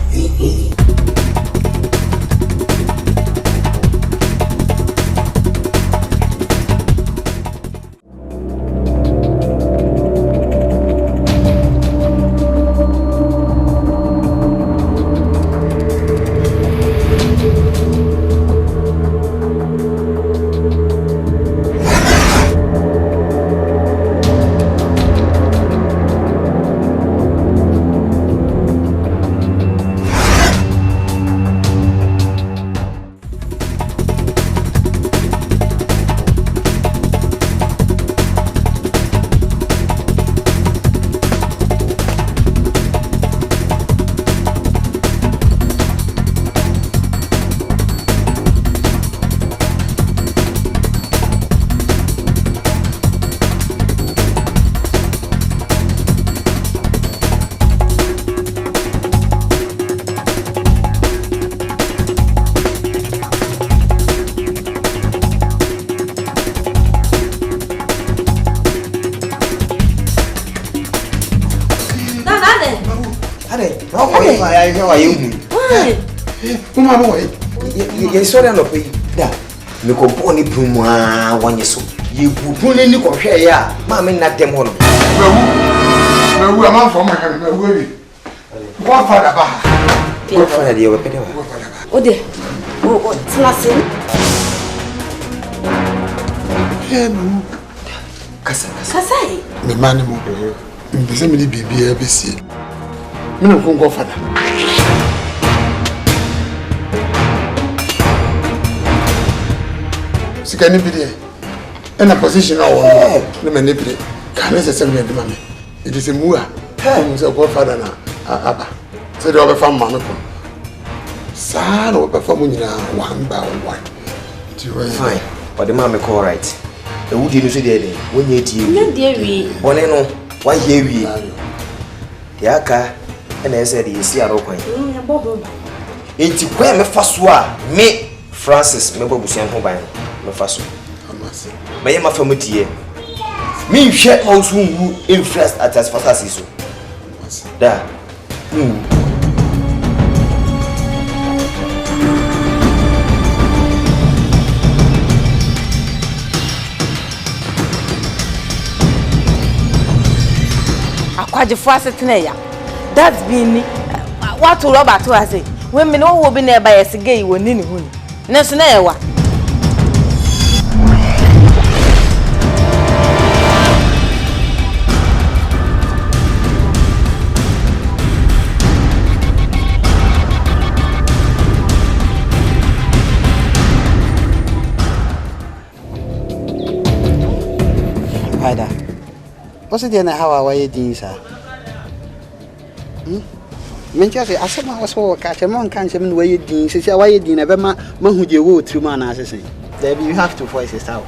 J: Kuma no way.
L: Ye sorry no pay. Da. Me ko boni pum a wanye so. Ye bubu ni ko hwe ya. Ma me na dem ho no.
J: Mewu am for my hand. Mewu wi. What father ba?
L: What father dey we pede wa.
O: Ode. O tlase.
J: Hemu.
O: Kasai.
J: Me mani mo ko. Mbese me ni bibi e besie. Me no ko go father. Sika ni bidie. And a position or the manipulate. Can I say me mama? It is a mua. Who's a godfather now? Abba. Said over from Mamma. Son or performing one by one.
L: Fine. But the mamma call right. The wood you see there when you tea.
P: No, dearie.
L: Boneno, why here we? The aka and I said, you see a rope. It's where me first me Francis, me Bobusian Hobine. Me faso me yema famity me hwe house wu interest at as fast as so da
N: akwaje fase teneya that's been what to Robert to say when me no wo bi na ba yesige woni ni hu ne so na yewa
R: What's it in how I did, sir? Manchester, I said, I was for catch a man can't even where you did. She said, why you didn't ever who you would through man as I say. There you have to voice it out.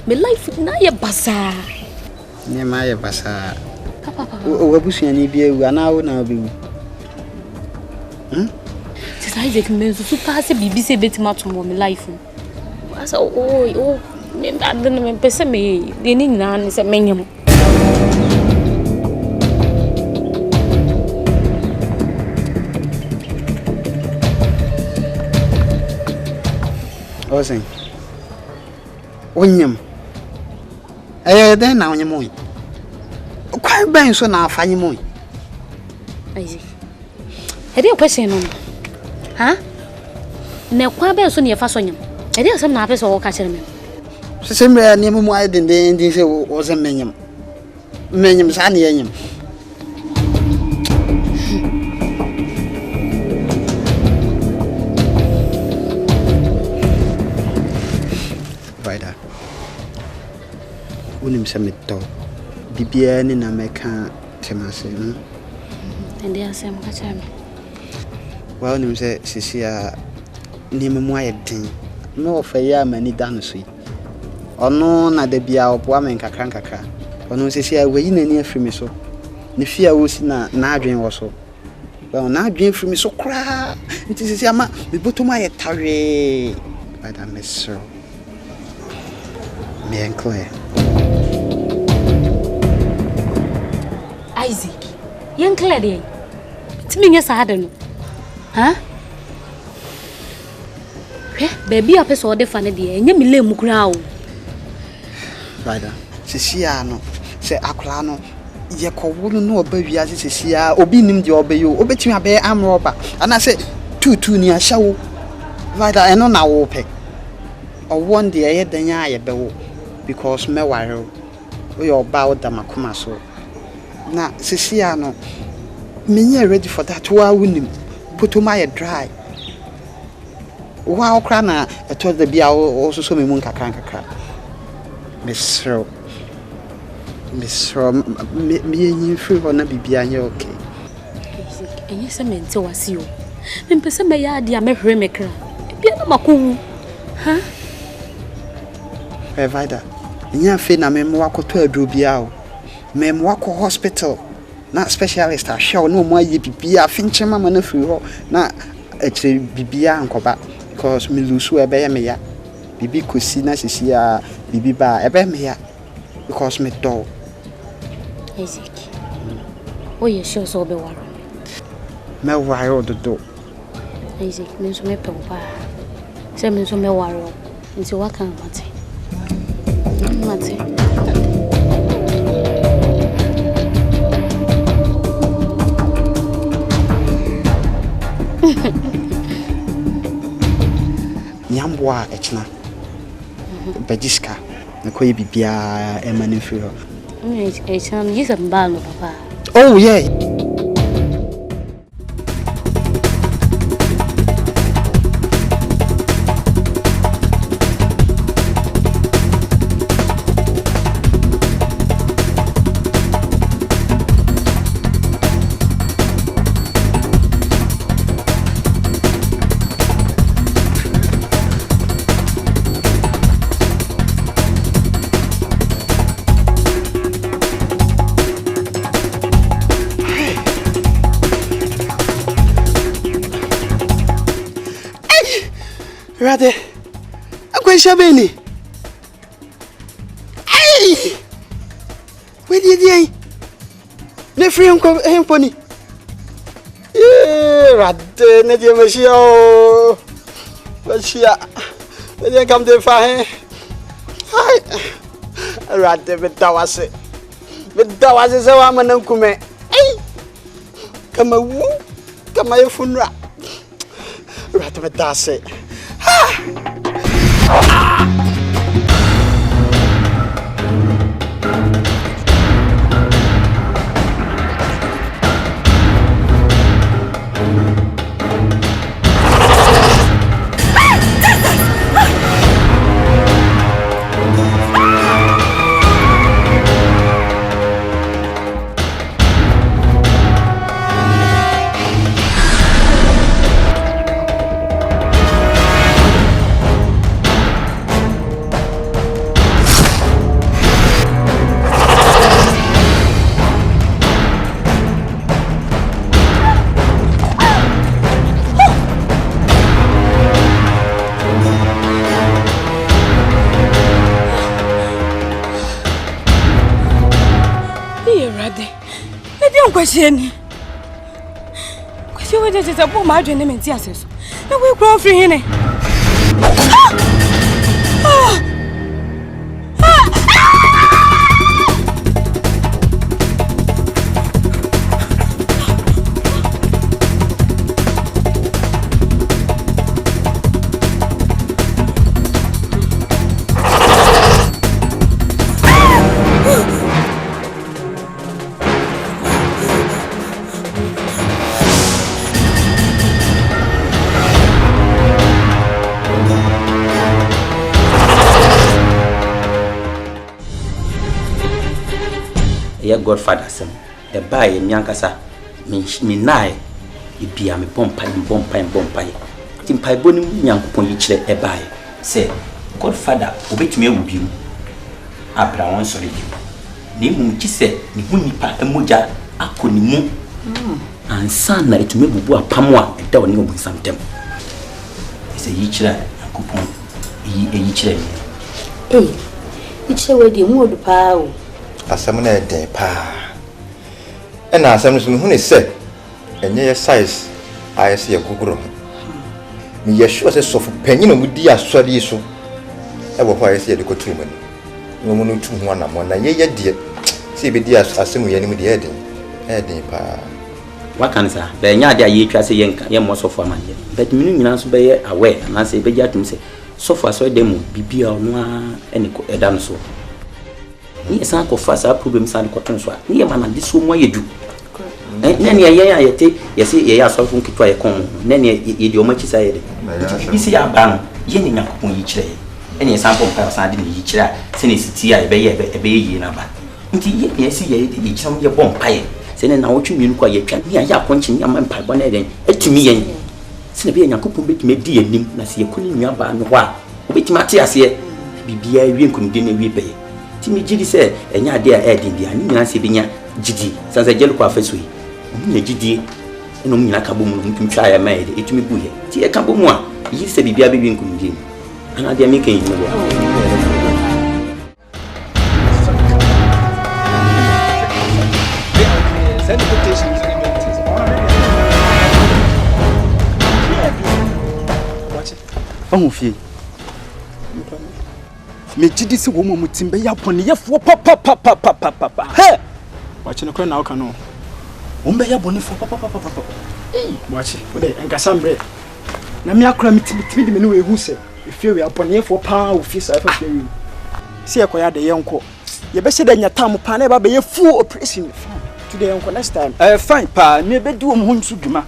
P: My life now your bazaar.
R: Near my bazaar. What was you need you an hour now?
P: Since Isaac means to pass a BBC bit much more my life. I said, oh, I don't know, me, the Nina is a minium.
R: Ozen. Onyam. Then now your moon. Quite bang so now find your moon.
P: Isaac. I did a question on. Huh? Now, quite bang so near Fasonium. I did some nappers or catching me.
R: Similar name more than the Indians was a minium. Minium Sanium. Vida. Unim Samito. Bibian in America, Timasi.
P: And they are some catching.
R: Well, Nim said, Cecilia, name a white thing. No for ya many dancing. Ono na de bia oboa men kakra ono sesi a wayi nani afrimi so ne fia wo si na adwen wo so ba na adwen frimi so kra nti sesi ama me botoma ye tawe ba da mesro me enkle
P: Isaac yenkle de timi nya sa hade no ha baby apeso ode fa ne de nya mele mu kra o
R: Vida, Cecilia no, say Akulano, ye call wouldn't know about you as Cecilia, or be named your bayo, or bet you a bear arm robber, and I said, two near show. Vida, and on our opec. Or one day I had the nya bew, because me wire, we all bowed the Macuma so. Now, Cecilia no, me ready for that 2 hour winning, put to my dry. Wow, crana, I told the beer also so me munka cranka. Miss Rowe, me and you free on a BB, you're okay.
P: And yes, I meant to was you. Then person may add the American. Be a macu, huh?
R: Vida, in your fin, I memoir to a drubiao. Memoir hospital, not specialist. I shall no more ye be a fincher mamma no free, not actually be a uncle back, because me lose who a bear me. Bibi kusina sisi ya bibi ba ebe me ya because me do
P: Isaac o ye sure so be waro
R: me waro do
P: Isaac me so me pe pa se me so me waro nti wa kan mate
R: nyambwa echna Bajiska, the koi bibia emanating through her.
P: It's a ball, papa.
R: Oh, yeah. Rather, I'm going to be. Hey! Where did you? The free company. Yeah, rather, Nadia Machio. But she, when they come to find, hi, rather, but that was it. But that was a woman and come. Hey! Come on, come on, phone rap. Rather, but that's it.
D: Question. Question, what is a poor margin and tears? No, we grow free in it.
F: Godfather sem e bae mi ankasa mi nai e bia me bompai timpai boni nyankopon yi kire e bae se Godfather obetumi awubi mu abra won sori bi ni mu ki se ni hunipa emoja akoni mu ansa na etumi bubu apamo a da woni obu samtem se yi kire nyankopon yi kire mi
N: yi kire we di mu odu pa o
S: asam na den pa na asam so hu ne se enye ye size ayes ye guguro mi ye sure se sofu panyin mu di asori so e bo ho ayes ye de ko tu mu ni mo no tu ho na mo na ye de se be di asem ye ni mu de den pa
F: wakan sa be nya de aye twa se yenka ye mo sofu amanye but mi nyina so be ye aware na se be jatum se sofu aso de mu bibia no a ene ko eda no so ni san ko fa sa problem san ko ton so ni ma na di so mo yedu na ne ye ayete ye se ye aso fun kitwa ye kon na ne ye di o ma chi sa ye de isi ya ba no ye ni nyakopon yi kire ene san pom ka san de ni yi kire se ne siti ya ebe ye na ba nti ye si ye de cham ye bom paye se ne na wotwe mienu kwa ye twa ni ya akonchi ni ama mpa bo na den atumi ye se ne be nyakopon betumi di anim na se ye kuni nua ba no ho a obetumi ate ase bibia wie nkunde na wie be timi gidi se enya ade a edi bia ni nyina se binya gidi sansa gelu kwa feso yi nya gidi eno nyina ka bomu ntum twa ya ma ede etumi buye ti e ka bomu a yi se bibia be wie nkunde ana de ameke yi no
A: send quotations watch me gidi se wo mu timbe ya pone ye fo papa he watch no na oka no wo mbe ya bone fo papa watch wo de enkasa mbre na me akora me timi de me no ehu se efie we apone ye fo pa wo fi sa fa fi wi se ekoya de ye nko ye be se da nya tam pa na ba be ye full operation today nko next time fine pa me be di wo mu nsu dwuma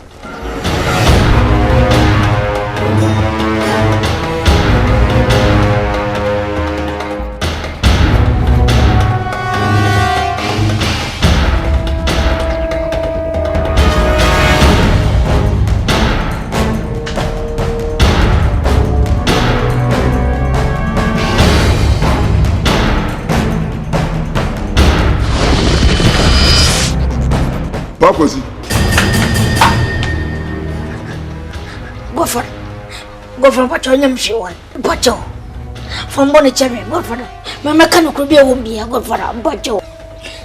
G: Papozi.
E: Gofar pacho nyam shiwan. Pacho. From bone chame gofar. Mama kan ko bi wo bi gofar pacho.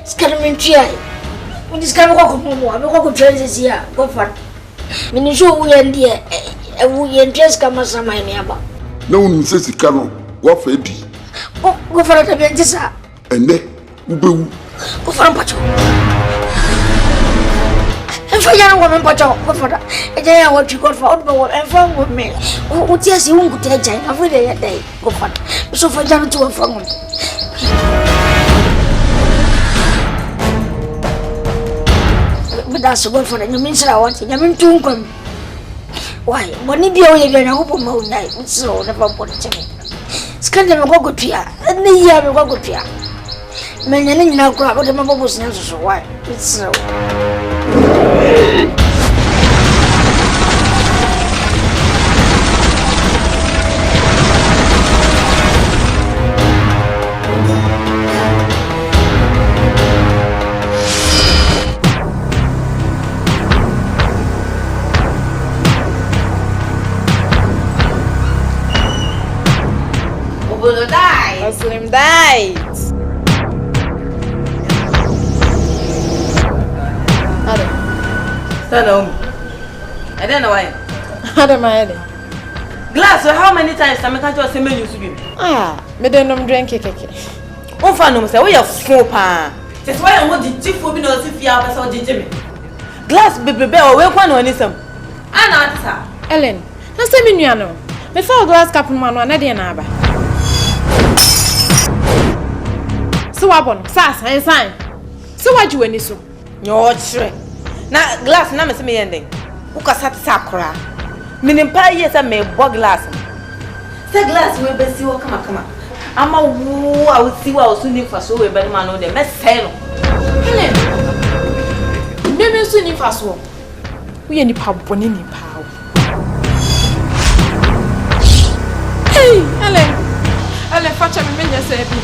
E: Skar min tiai. Mun skar ko ko transit ya gofar. Min jo wo yandie e wo yandres kama sama ni aba.
G: Na wonu se sika no wo fa bi.
E: Gofar ta bi ntisa.
G: Ene ubewu.
E: Gofar pacho. Fanya ngome mpacho kufata eja wa chikotfa odbo enfango me utiasi ungu teja na vile ya dai kufata so fanya mtu wafango bidaso kufata nyamisira wati nyamintunko wai boni bia oye bia na hopo maunai so na papo cheme skande mgogo pia ni ya mgogo pia menyane nyina kwa ko de mabobo sinyaso so wai so
N: Obono died. Muslim died. Naomi. I don't know why.
O: I don't mind.
N: Glass, how many times I can't just say me use you?
O: Ah, me don't drink cake.
N: Oh, Fanum say we are four pa. That's why I want the chief for me no see fear of so Jimmy. Glass baby or we kwan on nisam. Ana ata.
O: Ellen, na say me nua no. Me fa glass cap no na dey na aba. So wabon, sasa sign. So what you any so?
N: Nyo chre. Na glass na me se me yende. Uka satisa kora. Minimpa yes me bo glass. Say glass we be si wo kama. Ama wo a wo si wa so ni fa so we be ma no de me say no.
O: Helen. Me so ni fa so. Wo ye ni pa boni ni pa. Hey, Helen facha me menya say bi.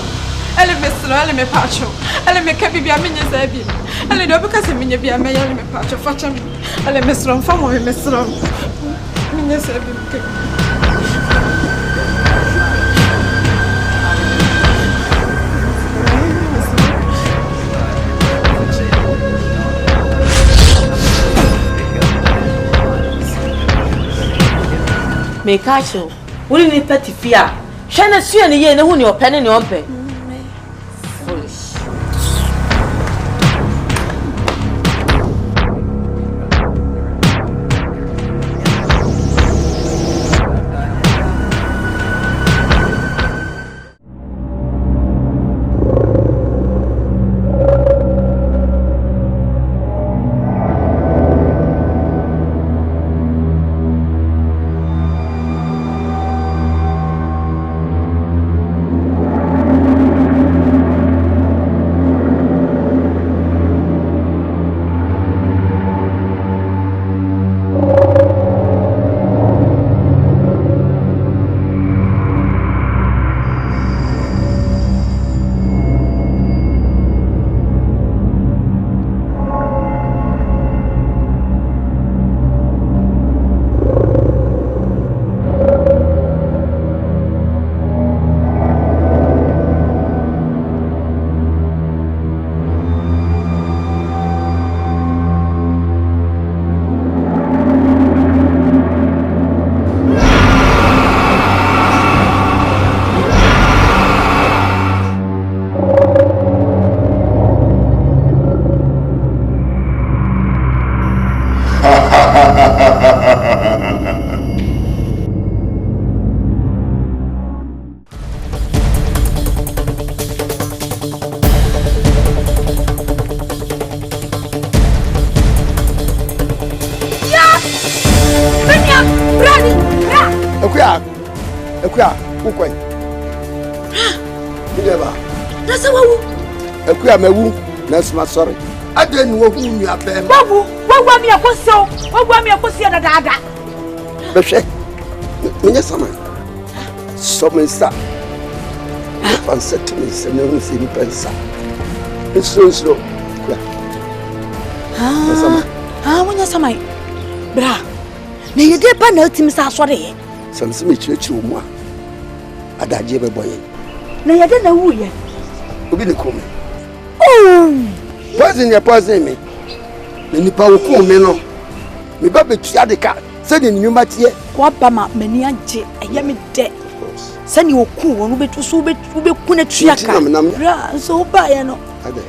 O: Ele me slo, ele me pacho. Ele me ka bibia menya say bi. Ele do buka se menya bia me ele me pacho facha me. Ele me slo fa mo me slo. Menya say bi.
N: Me kacho. Wuli ni peti fia. Shana suya ni ye na hu ni opene ni ompe. Foolish.
L: Ekuya, ukoi. Bideba.
D: Nasa wawu.
L: Ekuya mewu, na sorry. Ade ni wo hu mi abem.
D: Wawu ami akoso. Wawu ami akosi da da da.
L: Behwe. Menye sama. Somensa. Panseti mi se ne hu se ni pensa. Nso. Kuya.
D: Wonya sama. Bra. Na yede ba na otim sa asore.
L: Samsi me chirechi omu a. Adaje be boye.
D: Na yede na wuye.
L: Obi ne kome.
D: Oh!
L: Poison me. Na nipa wo ko me no. Me ba betua de ka. Se ni nyuma tie.
D: Wa ba ma mani age eye me de. Se ni oku wo no betu so beku na tua ka. Bra so ba ye no.
L: Ade.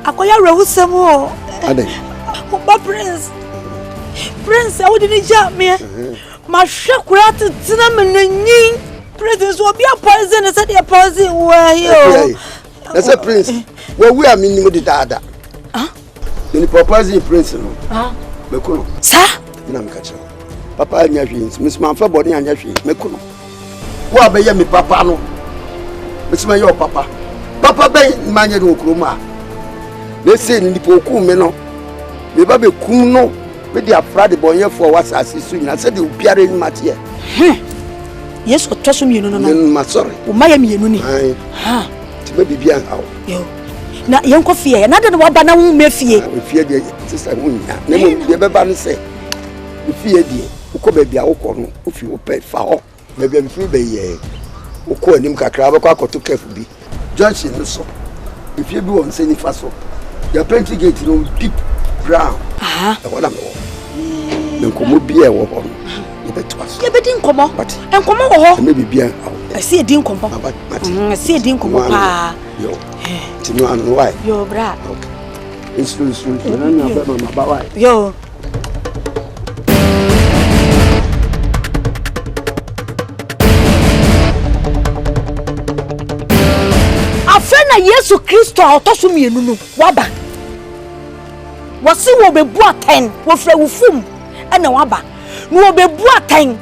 D: Akoya rehusem o.
L: Ade.
D: Oba Prince. Prince, I wouldn't jump me. My shock rat to Tinamani. Prince will be a poison and said a poison where you.
L: That's a prince. Well, we are meaning with the dada. Then the proposing prince. Mekuno.
D: Sir?
L: I'm catching. Papa and your dreams, Miss Manfred body and your dreams. Mekuno. What be me, Papa? No, Miss my your papa. Papa Bay, Mania Kruma. They say in the Poku Meno. The baby Kuno. With the Friday boy for what I see soon. I said you be a in Matia.
D: Yes, or trust me, no,
L: sorry.
D: Miami, ha,
L: to maybe be an hour.
D: Now, young coffee, another one banana won't me fear. We
L: fear the sister. Never ban say. We fear the Uko be a Okon, if you pay for maybe I'm free by ye. Uko and Nimka Crabaka to carefully. Judge in the so. If you do on Seni Faso, your plenty gate, you know, deep. brown ɛwɔ na mewɔ na nkɔmmɔ bia ɛwɔ hɔ no yɛbɛtoa so
D: yɛbɛdi nkɔmmɔ nkɔmmɔ wɔ hɔ
L: ɛmɛ bibia
D: ɛsɛ yɛdi nkɔmmɔ ɛsɛ yɛdi nkɔmmɔ paa
L: yo nti no ano wae
D: yo bra
L: nsuro na nya bɛma maba wae
D: yo afei na Yesu Kristo a ɔtɔ so mmienu no waba wɔsi wɔ bɛbu atɛn wɔfrɛ wo fum ɛna waba na wɔ bɛbu atɛn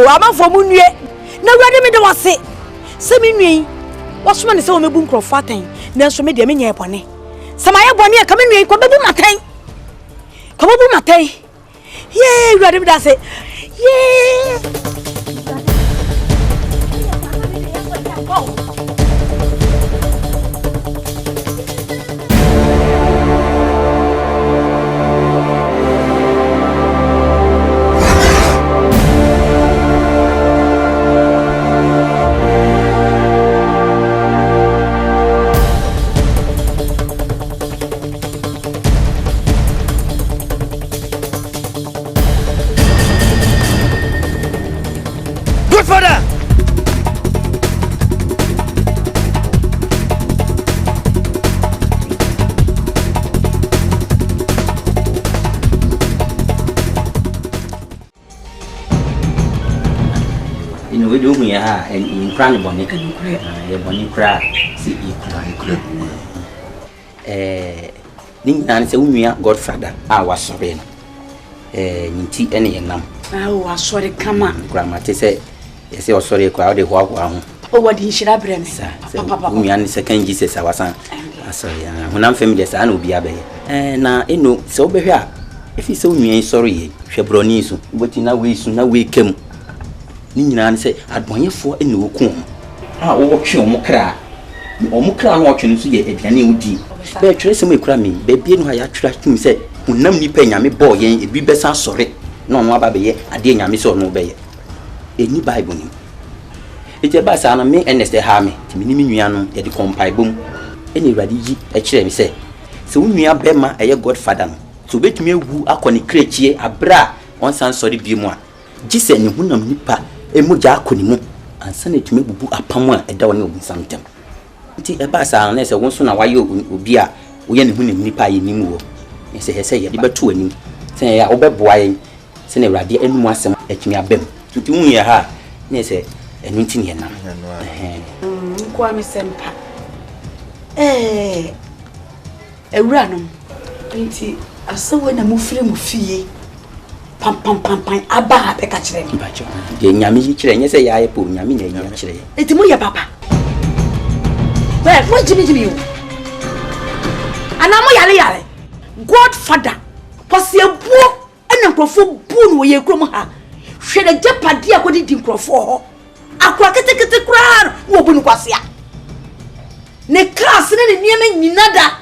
D: amafo mu nnue na awurade me de wɔse sɛ me nnue wɔsoma ne sɛ wɔmɛbu nkurɔfo atɛn nanso me deɛ menyɛ bɔne sɛ mayɛ bɔne a ka me nnue kɔ bɛbu matɛn ka bɛbu matɛn yee awurade me da se yee
F: Nkran boni ye boni kra si ikura ni nyina se unua Godfather wasore no nyinti ene yenam
D: wasore kama
F: gramate se yese osore kwa de hoahoa ho
D: wadi nhira brem
F: papa unua ni second Jesus awasan asore honam family sa na obi abe na eno se obehwe a efi se unua sore ye hwebroni so boti na we su na we kem ni nyina se adwanyefo ene oku wo twe omo kra no otwe so ye aduane udi be twere se mo ekura mi be bie no ha ya twira tum se hunam nipa nyame bo yen ebi besa sore na ono aba be ye ade nyame se ono be ye eni bible ni eje ba sa na me eneste ha me timi ni nua no ye de compile bom eni urade yi e kire mi se unua be ma eye Godfather no so betumi ewu akoni krechie abra on san sore bi mu a gise ni hunam nipa emoja akoni mu ansa na tumi bubu apam a eda woni obu samtem nti e ba sa na se won so na waye obi a wo ye ne hunam nipa ye nimu wo se hese ye de beto anim se ya obeboa ye se na urade anu asem atumi abem tutu hu ye ha na se enu nti ne na
D: kwa mi sempa ewura no nti asawo na mu fire mu fie pam aba be ka kire mi
F: de nyame yi kire nye se ya yepo nyame na yi kire
D: eti mo ye papa mo jimi yo ana mo yale Godfather pose ebuo ena nkrofo bu no ye krom ha hwede japade akodi di nkrofo ho akwa ketekete kura wo bu no kwase a ne class ne niam nyinada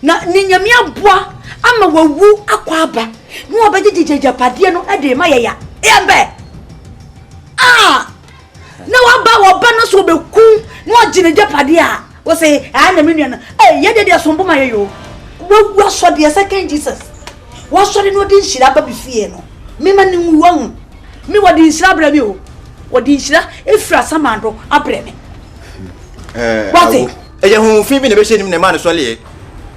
D: na ni nyame aboa ama wawu akwa aba no obeje japade no ade ma yeya embe na waba no so beku no ogine japade a wo say na me nua na ye de asombo ma yeyo wo so de second Jesus wo so de no de nhira ba bifie no me ma ni wuwa hu me wo de nhira bra mi o wo de nhira efra samando abre me what
S: eye hu fi bi ne be hye nim ne ma ne so le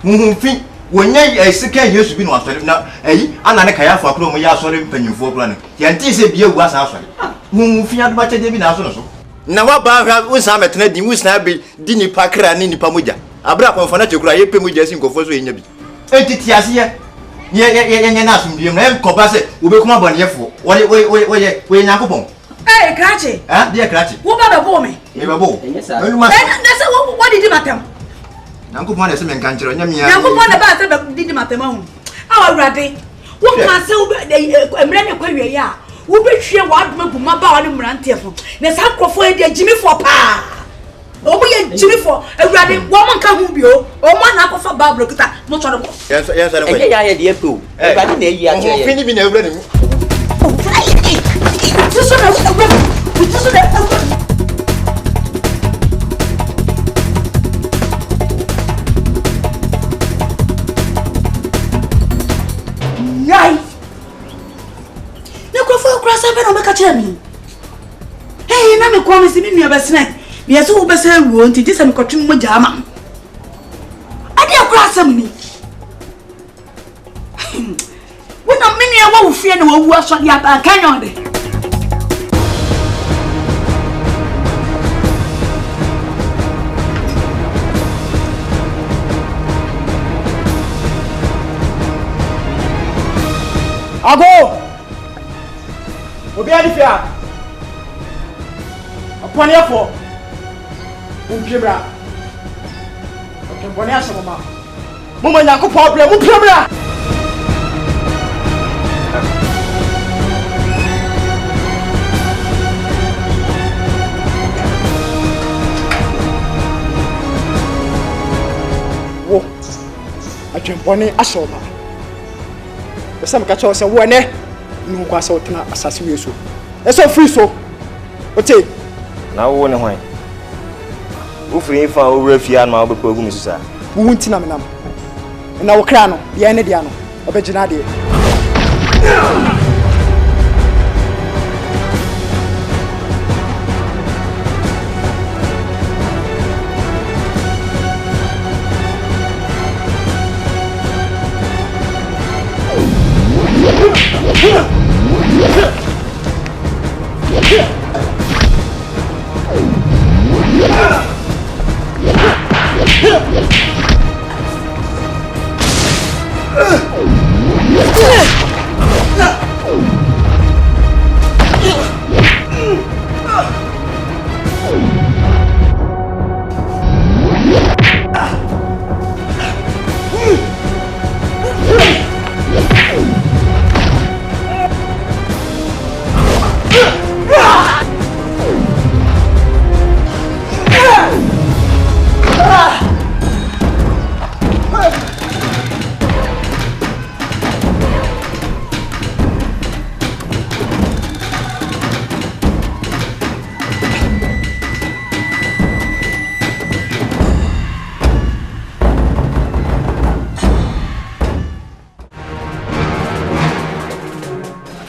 S: hu fi wonya second Jesus bi no asore na ana ne kaya fa kro mo ya asore mpanyimfo kro ne yenti se bia wu asa asore hu fi adba chede bi na aso no so na wa ba hwa unsa metena di usna bi di ni pakra ni nipa moja abra konfo na chekura ye pe moja si nkofo so yenya bi entiti ase ye na asumdiem na enkoba se obekuma boneyefo we nyakopon
D: krache
S: dia krache
D: wo ba be bo me
S: e be bo
D: na se wo didi matem
S: nyakopon na se men kan kire nyamia
D: nyakopon na ba se be didi matem hu awurade wo ka se emre ne kwawie ya wo be hwie wo adoma guma ba wa ne mrantefo na sa krofo e de jimifo pa omo ye jimifo awurade wo mo nka hu bio omo na akofa bablo kita mo twa ko
S: yes na ko
F: ya ye de epo awurade na eyi akire ye
S: fini bi na awurade mu
D: so na be no make catch me. Hey, na me kwa me se me nua besene. Me yeso wo bese wuo nti ti se me kotwe mo jaama. Ade akura asem ni. Wona me nua wo fie na wo wu aso de aba kanyo de.
A: Ago! Obi adifia. Aponi afọ. Umpibra. Okay, boni asoma. Mama nyako problem, umpibra. Wo. Boni asoma. Besa me catch us wo ne nu kwa se otena asase we so. Eso free so. Ote.
T: Na wo ne hwan. Wo free fa wo refia na wo be kogu mi susa.
A: Wo hunti na menam. Na wo kra no, ye ne dia no. Obegina de.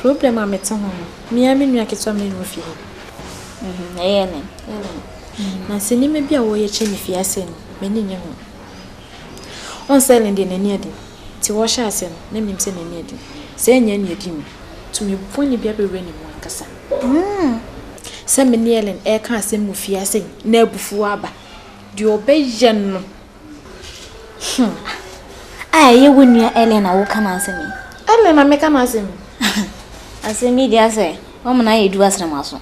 U: Problem a meto ho. Me nua keto me no fie.
V: Ne.
U: Na seni me bia wo ye che me fie ase no. Me nye ho. On selling de nani ade. Ti wo sha ase no, na me mse nani ade. Se nya ni adi mi. To me poni bia be reni mo ankasa. Se me ne Ellen e ka ase mu fie ase na abufu aba. Di obeye no.
V: Ye wo nua Ellen na wo kana ase mi.
U: Ellen na me kana ase mi.
V: Asemi dia se o mna ye du asrama so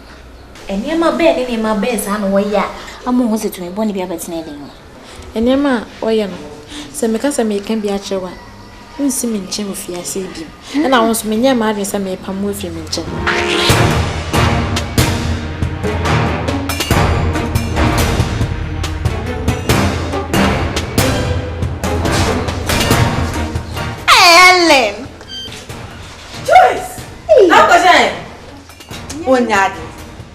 V: enema be ne ma be sa no wo ya amu ho se tumi boni bia betene den ho
U: enema o ye no se me ka se me kan bia chewa unsi me nche mo fia se bi na won so me nya ma adwen se me pam mo fi me nche
N: Ellen Akoje. Onyade.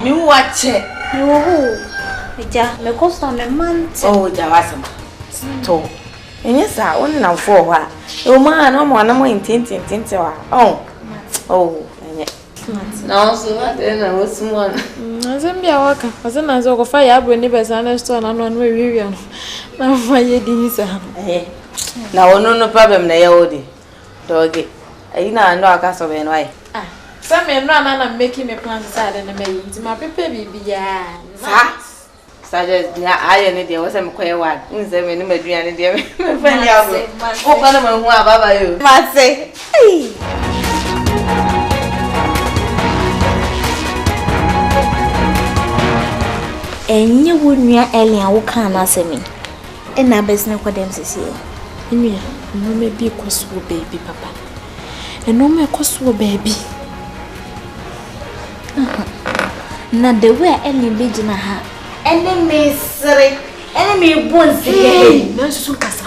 N: Mi wache.
V: Yo. Eja, me kosta me mante.
N: Oh, ja wasem. To. Enye sa oni na fo ho a. O ma na mo na mo intintintinte wa. Oh. Oh, enye. Na oso ma de na osumon.
U: Azembia waka. Azana zo ko fa ya bro ni besa na store na no wiwi no. Na fa ye din sa.
N: Na wono no problem na ye odi. Doge. Ayi na ndo aka so be no ai.
U: Some men run and making me plans sad and amazing. My paper baby, yeah.
N: Suggest I need there was a queer one. Unse me me and dear. Friend yago. O kana me hu ababa yo. Ma say.
V: Enye wo nua Ellen wo kana asemi. E na besne kwadem sisi.
U: Nua, no me bi kwaso baby papa. E no me kwaso baby.
V: Na the way Ellen be jina ha. Ellen me sere. Ellen me bonzi.
U: Na susu kasa.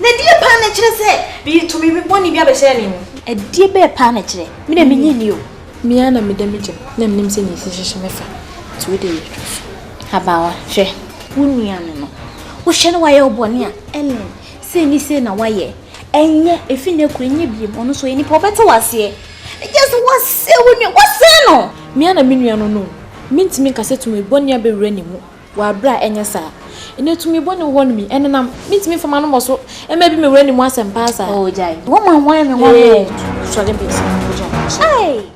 V: Na die pa na kire se bi to me bi boni bi abehye ni mu. E die be pa na kire. Me na menye ni o.
U: Me ana me da me gem. Na me nim se ni hyehyehye mefa. To we dey.
V: Habawa hwe. Wunua no. Wo hye no waye oboni a Ellen se ni se na waye. Enye efi na kure nye bi mo no so eni po bete wase.
U: Just what's no? Me and a minion no. Mint me cassette to me bonny be renimu. Wa bra enya sa. Ene to me bonny one me and nam meet me for man so and maybe me renimu once and pass.
V: Oh jai. Woman why me one.
U: So let me see.
V: Hey.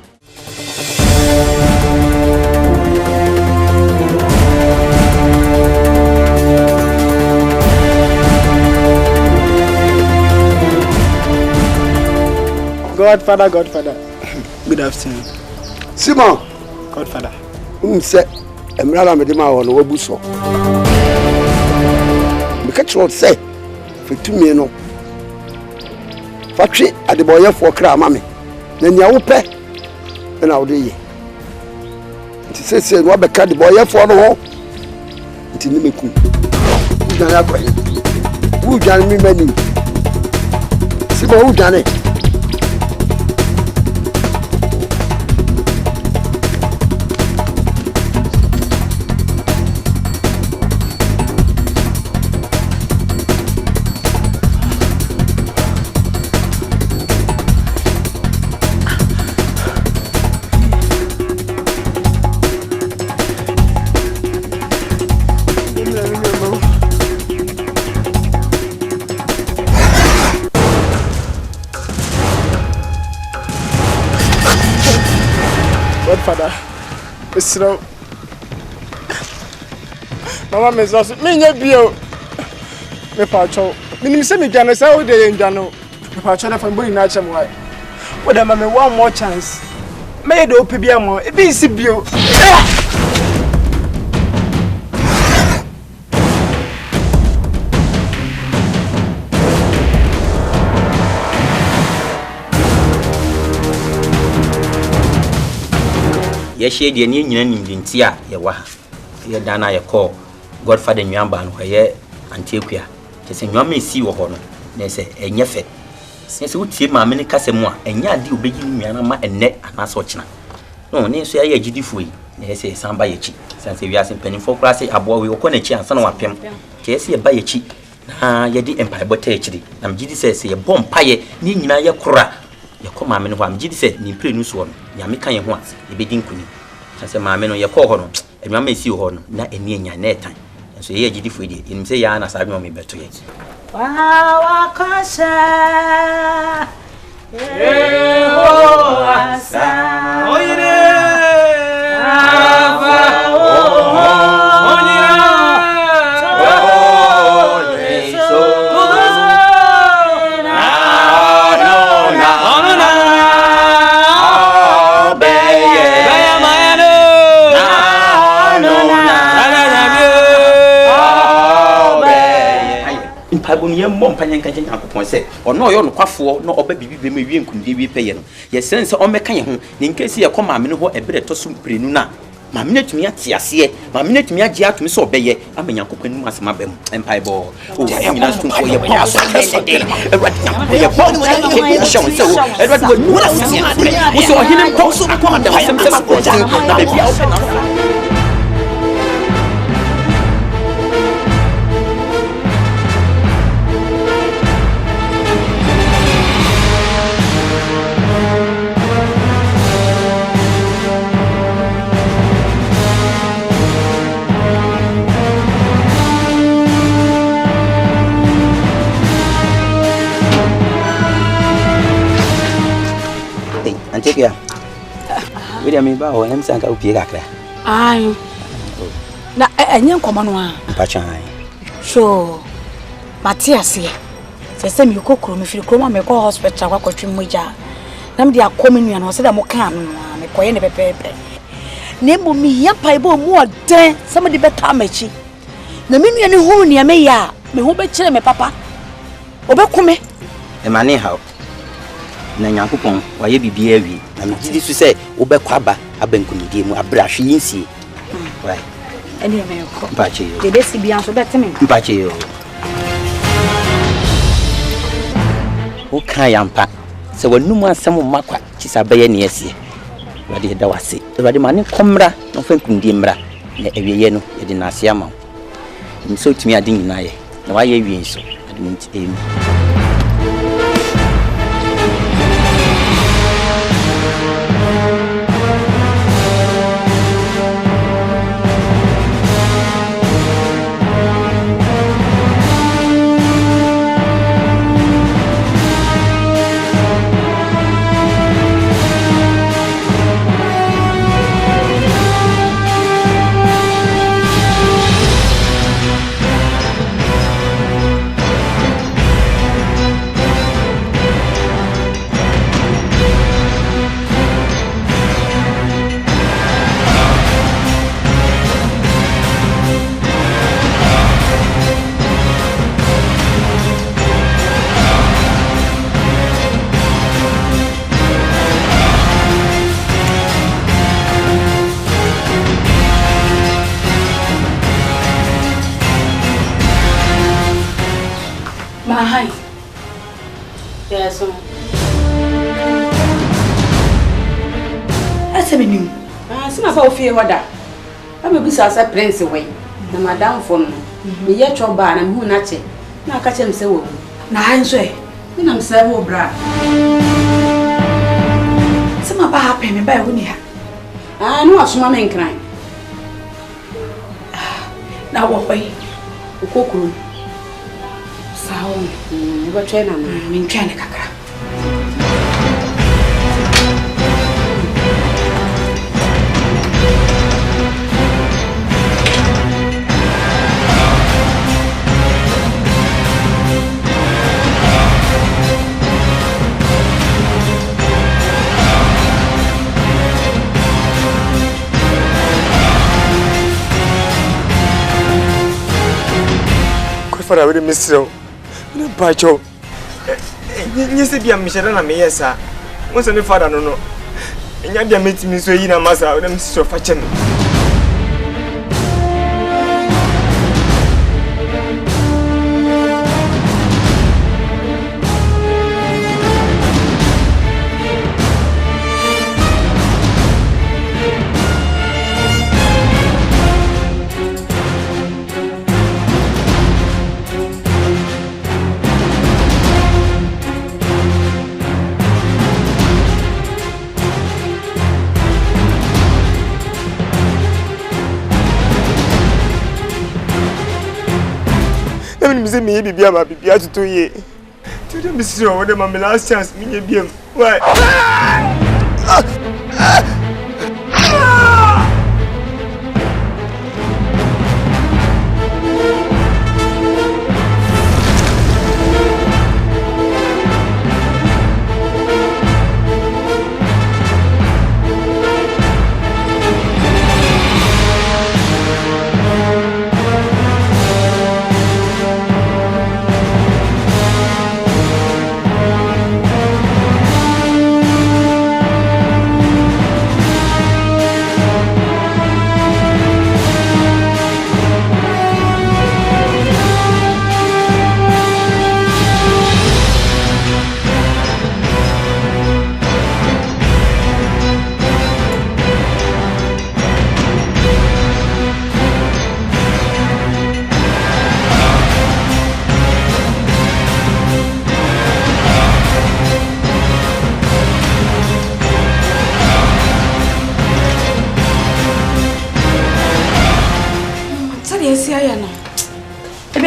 A: Godfather. Good afternoon.
L: Simon.
A: Godfather.
L: Say, Emrala Medima on Wabuso. Because what say, for 2 million. Factory at the boy for cry, mammy. Then you will pay. And I'll do ye. It says, what because the boy for the wall. It is me. Who done me many? Simon, who done it?
A: Godfather, it's slow. Mama, Miss Ross, me, you me pacho. Minim say me Jano, say how they in Jano. Me pacho from Bully Natural White. What am I one more chance? May do PBM, it be Sibio.
F: Yeshie de ni nyina nimdinti a ye wa ye dana ye call Godfather Nyamba no ye Antiquia kese nwama esi wo ho no na se enye fe se utie maame ne kasem a enya ade obegi nnuana ma enne anaso okina no ne so ye agidifo yi na se samba ye chi sanse wiase mpanimfo kura se abo we okọ na chi ansa na wapem kese ye ba ye chi na ye di empire bota echiri na mgidi se ye bom paye ni nyina ye kura ye ko maame no ho am gidi se ni pre nu so no nyame kan ye ho a ye bedi nkuni sanse maame no ye ko ho no enwama esi ho no na eni enya na etan so ye gidi fu di nim se ya na sa adwo me beto ye
B: wa kasha eho asa oyire ava
F: Pabun ye mom panyan kan yakopon se ono yo no kwafo no oba bibi be ma wie nkundie wie peye no ye sense o meka ye ho ni nkesi ye ko maame no ho ebere to so mprenu na maame na tumi ate ase maame na tumi age atumi so obeye amanya kopon mu asema bam empire ball o nyina so ko ye bo so kede ewade ye bo no show so ewade wo nu wo so hinem ko so ko anda sem na be bia open na Antiquia. William me ba o hem sanka opie kakra.
Q: Ai. Na enye nkomo no a.
F: Mpachan.
Q: So. Matias ye. Se me kokoro me firi kroma me ko hospital kwa kwatwe moja. Na me dia akomenua no se da mo kan no me koye ne pepepe. Na mbo mi ya pai bo mu oden se me de beta machi. Na me nua ne hu ne me ya me hu be kire me papa. Obekume.
F: E mane ha. Na Nyankopon waye bibia wi na mgidi su se wobekwa ba abankunidie mu abrahwe yinsie wai
Q: eni me ko
F: mpache yo
Q: de besi bia so beteme
F: mpache yo o kan yampa se wanum asem makwa kisa baye ne asie wade da wase wade mane komra no fankundie mra na ewieye no yede na asia ma nso tumi ade nyina ye na waye wi nso ade nti emi
D: se menim.
B: Se ma fa ofie hoda. Am bi sa sa prince we. Na madam fo no. Me ye choba na me hu na che. Na aka che me se wo.
D: Na han so e.
B: Me na me se wo bra.
D: Se ma ba ha pe me ba e hu ni ha.
B: No asoma me nkran.
D: Na wo hoi.
B: Okokuru. Sawo. Ba twa na
D: me ntwa ne kakra.
T: Fara we misro na bacho nyese bia mishera na meyesa mo se ne fara no nya bia metimi so yi na masa na misro fa chem me bibia ma bibia tutu ye. Tu dem bisi o de ma me last chance me ye biem. Why?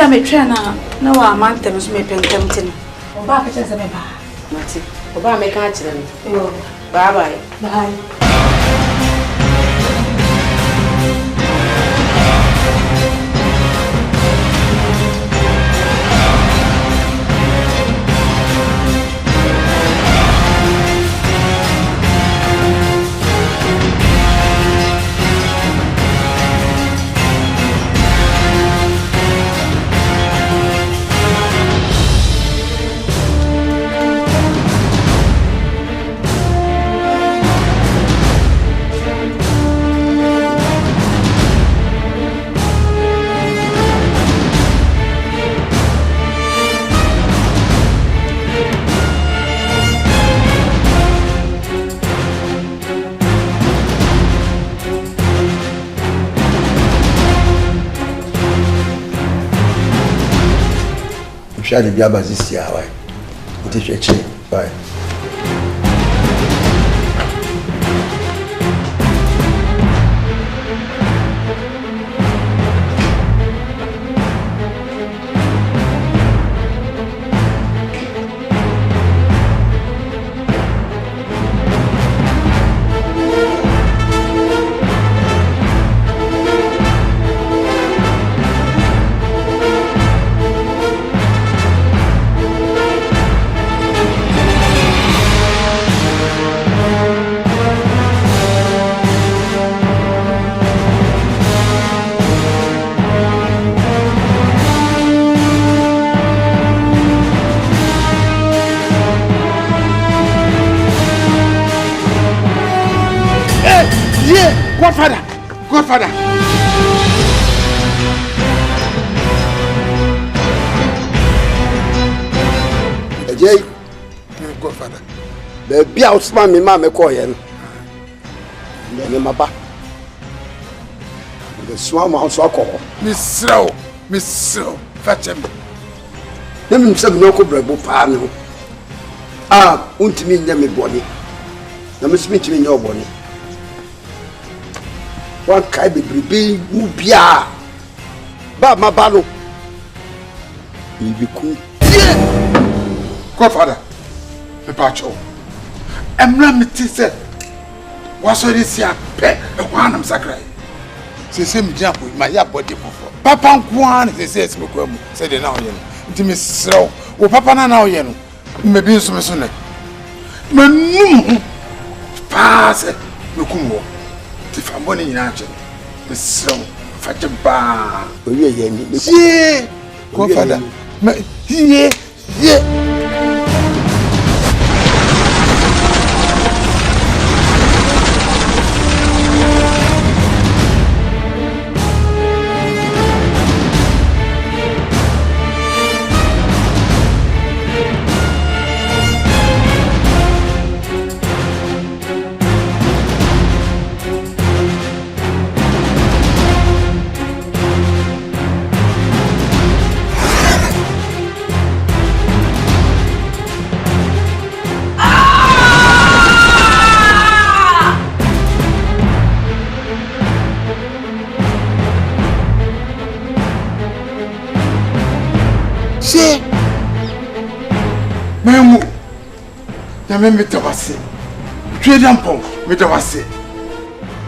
D: Me trainer na wa man tem so me pentem tin. Oba ka chese me ba.
B: Mati. Oba me ka chire me. Yo. Bye bye.
D: Bye.
L: Shall be able to see how I put it check. Bye.
J: Godfather.
L: Godfather. Baby, I'll smile me, mamma, call him. ne maba the swam house alcohol
J: Miss Fatchem.
L: Let me say no cobrabo pano. Untimi nyame boni. Na me smith me your boni. One kai bebrebe mu bia. Ba mabalo. Ibiku.
J: Godfather. Me pacho. Emra meti se. Waso dey see ape e hwanam sakrai. Se me dia po ma ya body fofo. Papa nkwaan se me kwamu. Se dey na oye no. Nti me srew. Wo papa na oye no. Me bi nso me so ne. Manum. Pass. Me kumwo. Ti fa mboni nyina ache. Me srew. Fa jeba.
L: Oye ye ni.
J: Ye. Godfather. Ye. Me metawase tweda mpon metawase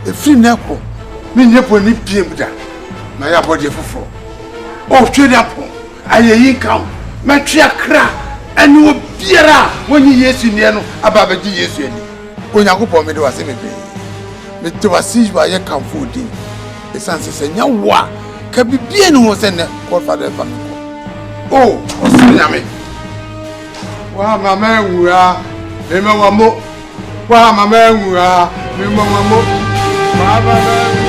J: e film na ko me nyepo ni piem da na ya body foforo o tweda mpon ayeyi kam me twia kra ene obiara wonyi Yesu ne no ababaji Yesu ani onyakopo me de wase me be metawase ba ye kam fo din e sanse se nya wa ka bibie ne ho se ne Godfather fa ko o osinyame wa mama nwura Mama wamo, wa mama ngura, mama wamo, mama